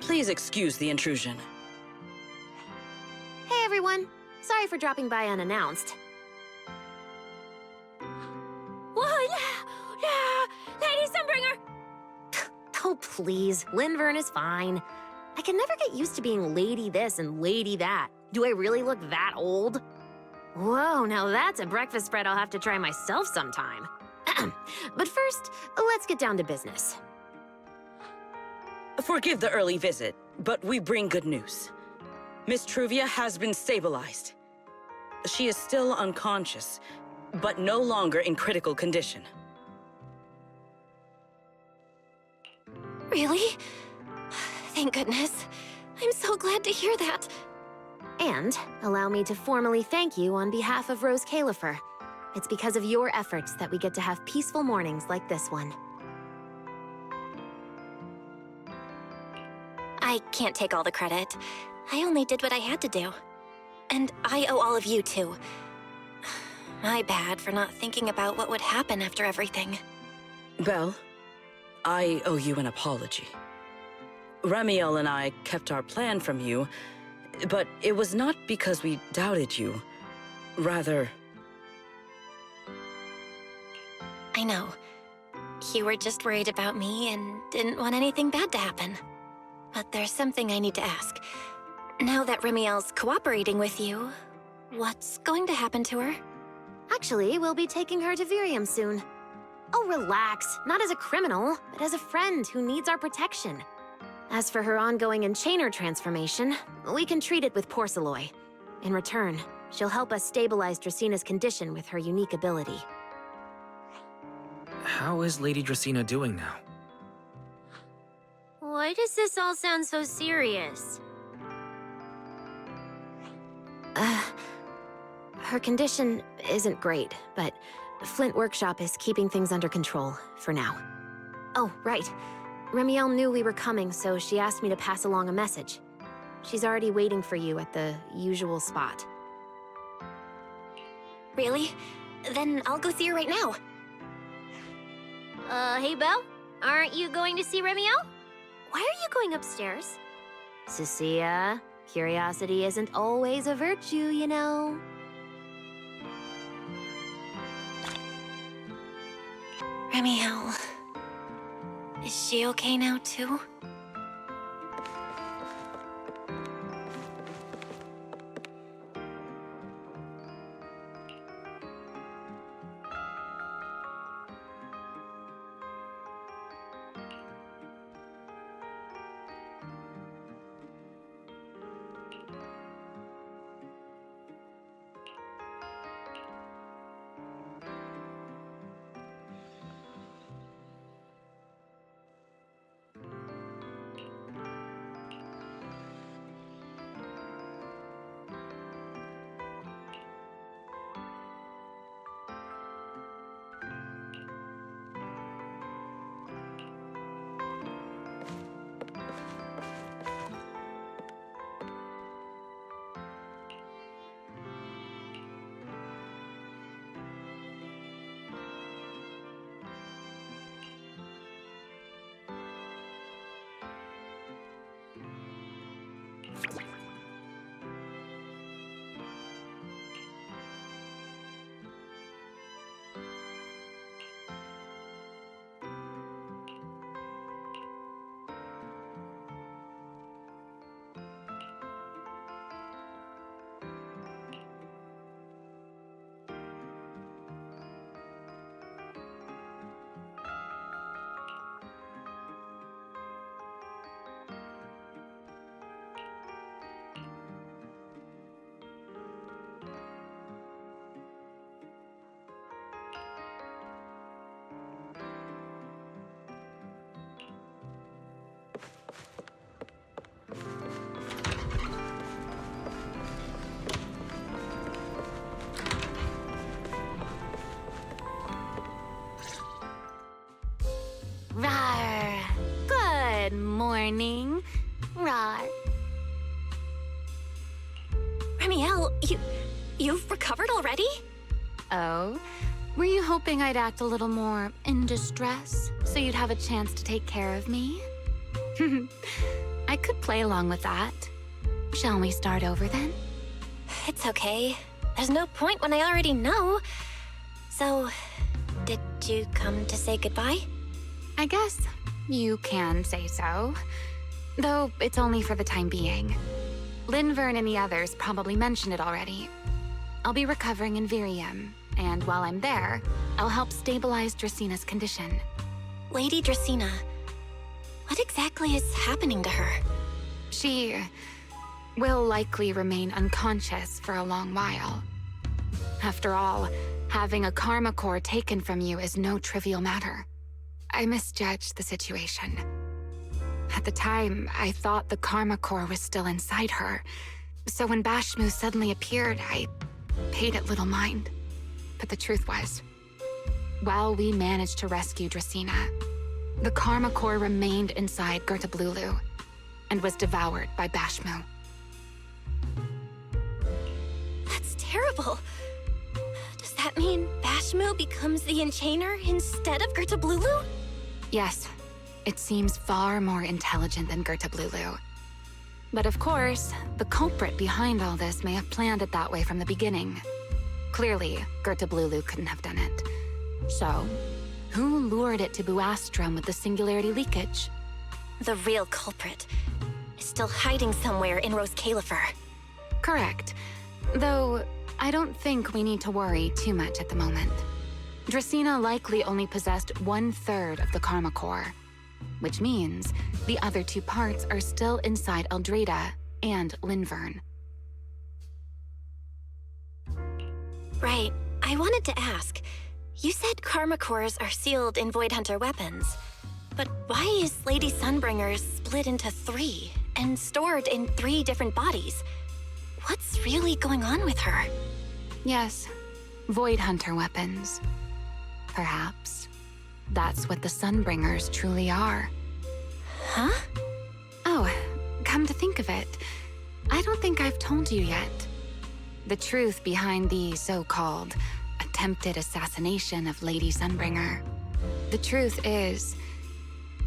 Please excuse the intrusion. Hey everyone, sorry for dropping by unannounced. What? Lady Sunbringer! Oh please, Linvern is fine. I can never get used to being lady this and lady that. Do I really look that old? Whoa, now that's a breakfast spread I'll have to try myself sometime. But first, let's get down to business. Forgive the early visit, but we bring good news. Miss Truvia has been stabilized. She is still unconscious, but no longer in critical condition. Really? Thank goodness. I'm so glad to hear that. And allow me to formally thank you on behalf of Rose Califer. It's because of your efforts that we get to have peaceful mornings like this one. I can't take all the credit. I only did what I had to do. And I owe all of you, too. My bad for not thinking about what would happen after everything. Belle, I owe you an apology. Ramielle and I kept our plan from you, but it was not because we doubted you. Rather... I know. You were just worried about me and didn't want anything bad to happen. But there's something I need to ask. Now that Ramielle's cooperating with you, what's going to happen to her? Actually, we'll be taking her to Virium soon. Oh, relax. Not as a criminal, but as a friend who needs our protection. As for her ongoing Enchainer transformation, we can treat it with Porceloy. In return, she'll help us stabilize Dracina's condition with her unique ability. How is Lady Dracina doing now? Why does this all sound so serious? Her condition isn't great, but Flint Workshop is keeping things under control, for now. Oh, right. Ramielle knew we were coming, so she asked me to pass along a message. She's already waiting for you at the usual spot. Really? Then I'll go see her right now. Hey Belle? Aren't you going to see Ramielle? Why are you going upstairs? Cecilia, curiosity isn't always a virtue, you know. Ramielle. Is she okay now, too? Rawr. Good morning. Rawr. Ramielle, you've recovered already? Oh? Were you hoping I'd act a little more in distress so you'd have a chance to take care of me? I could play along with that. Shall we start over then? It's okay. There's no point when I already know. So, did you come to say goodbye? I guess you can say so. Though it's only for the time being. Linvern and the others probably mentioned it already. I'll be recovering in Virium, and while I'm there, I'll help stabilize Dracina's condition. Lady Dracina, what exactly is happening to her? She will likely remain unconscious for a long while. After all, having a karma core taken from you is no trivial matter. I misjudged the situation. At the time, I thought the karma core was still inside her. So when Bashmu suddenly appeared, I paid it little mind. But the truth was, while we managed to rescue Dracina, the karma core remained inside Gertablulu and was devoured by Bashmu. That's terrible. Does that mean Bashmu becomes the Enchainer instead of Gertablulu? Yes, it seems far more intelligent than Gertablulu. But of course, the culprit behind all this may have planned it that way from the beginning. Clearly, Gertablulu couldn't have done it. So, who lured it to Buastrum with the singularity leakage? The real culprit is still hiding somewhere in Rose Califer. Correct. Though, I don't think we need to worry too much at the moment. Dracina likely only possessed 1/3 of the karma core, which means the other 2 parts are still inside Eldrada and Linvern. Right. I wanted to ask. You said karma cores are sealed in Void Hunter weapons. But why is Lady Sunbringer split into 3 and stored in 3 different bodies? What's really going on with her? Yes, Void Hunter weapons. Perhaps. That's what the Sunbringers truly are. Huh? Oh, come to think of it, I don't think I've told you yet. The truth behind the so-called attempted assassination of Lady Sunbringer. The truth is,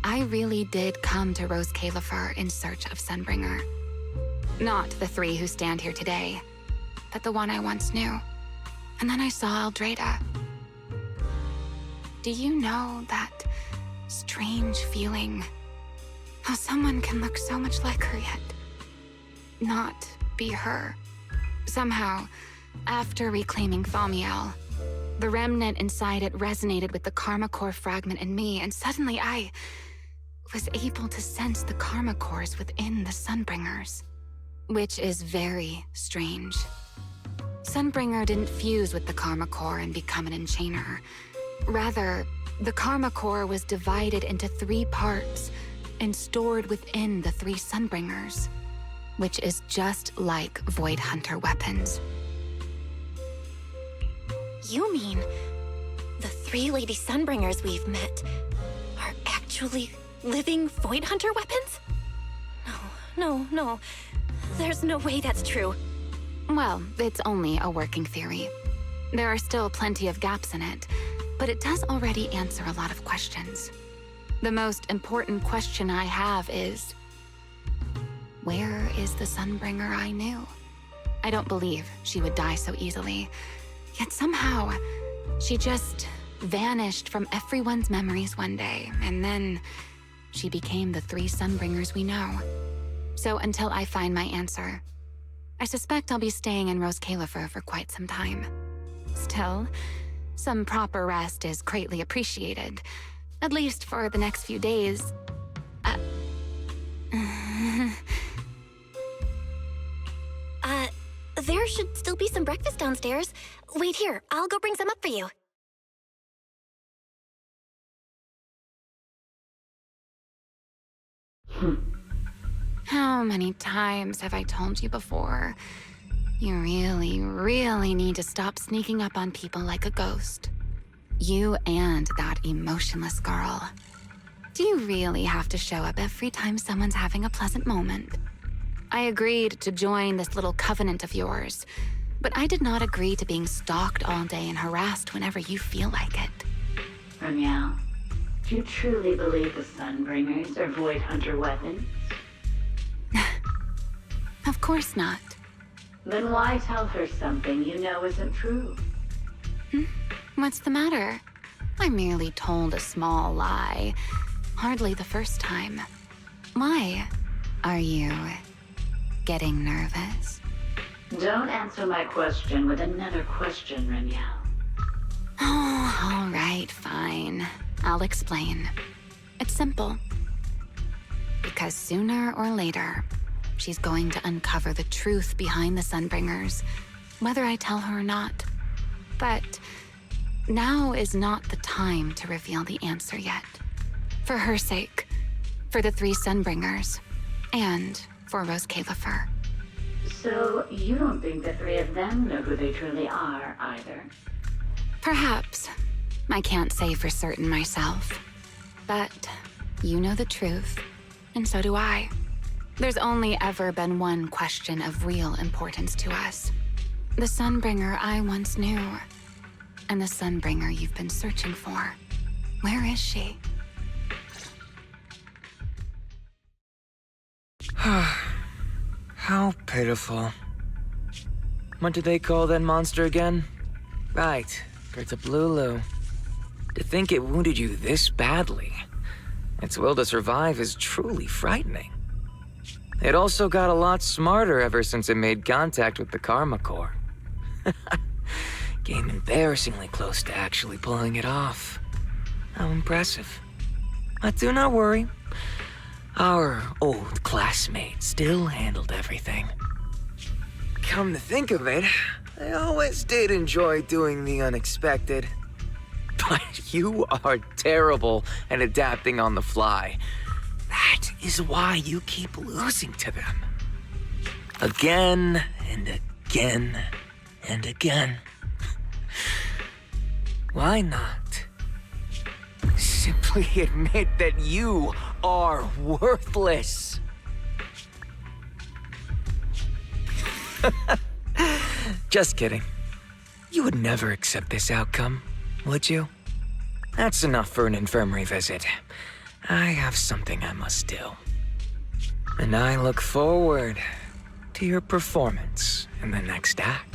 I really did come to Rose Califer in search of Sunbringer. Not the 3 who stand here today, but the one I once knew. And then I saw Eldrada. do you know that strange feeling? How someone can look so much like her yet not be her. Somehow, after reclaiming Ramielle, the remnant inside it resonated with the Karma Core fragment in me, and suddenly I was able to sense the Karma Cores within the Sunbringers, which is very strange. Sunbringer didn't fuse with the Karma Core and become an enchainer. Rather, the Karma Core was divided into 3 parts and stored within the 3 Sunbringers, which is just like Void Hunter weapons. You mean the 3 Lady Sunbringers we've met are actually living Void Hunter weapons? No. There's no way that's true. Well, it's only a working theory. There are still plenty of gaps in it, but it does already answer a lot of questions. The most important question I have is, where is the Sunbringer I knew? I don't believe she would die so easily. Yet somehow, she just vanished from everyone's memories one day, and then she became the 3 Sunbringers we know. So until I find my answer, I suspect I'll be staying in Rose Califer for quite some time. Still, some proper rest is greatly appreciated, at least for the next few days. There should still be some breakfast downstairs. Wait here, I'll go bring some up for you. How many times have I told you before? You really need to stop sneaking up on people like a ghost. You and that emotionless girl. Do you really have to show up every time someone's having a pleasant moment? I agreed to join this little covenant of yours, but I did not agree to being stalked all day and harassed whenever you feel like it. Ramielle, do you truly believe the Sunbringers are Void Hunter weapons? Of course not. Then why tell her something you know isn't true? What's the matter? I merely told a small lie. Hardly the first time. Why? Are you getting nervous? Don't answer my question with another question, Ramielle. Oh, all right, fine. I'll explain. It's simple. Because sooner or later, she's going to uncover the truth behind the Sunbringers, whether I tell her or not. But now is not the time to reveal the answer yet. For her sake, for the 3 Sunbringers, and for Rose Califer. So you don't think the 3 of them know who they truly are, either? Perhaps. I can't say for certain myself. But you know the truth, and so do I. There's only ever been one question of real importance to us. The Sunbringer I once knew, and the Sunbringer you've been searching for. Where is she? How pitiful. What do they call that monster again? Right, Gertablulu. To think it wounded you this badly. Its will to survive is truly frightening. It also got a lot smarter ever since it made contact with the Karma Core. Came embarrassingly close to actually pulling it off. How impressive. But do not worry. Our old classmate still handled everything. Come to think of it, I always did enjoy doing the unexpected. But you are terrible at adapting on the fly. That is why you keep losing to them. Again and again and again. Why not? Simply admit that you are worthless. Just kidding. You would never accept this outcome, would you? That's enough for an infirmary visit. I have something I must do. And I look forward to your performance in the next act.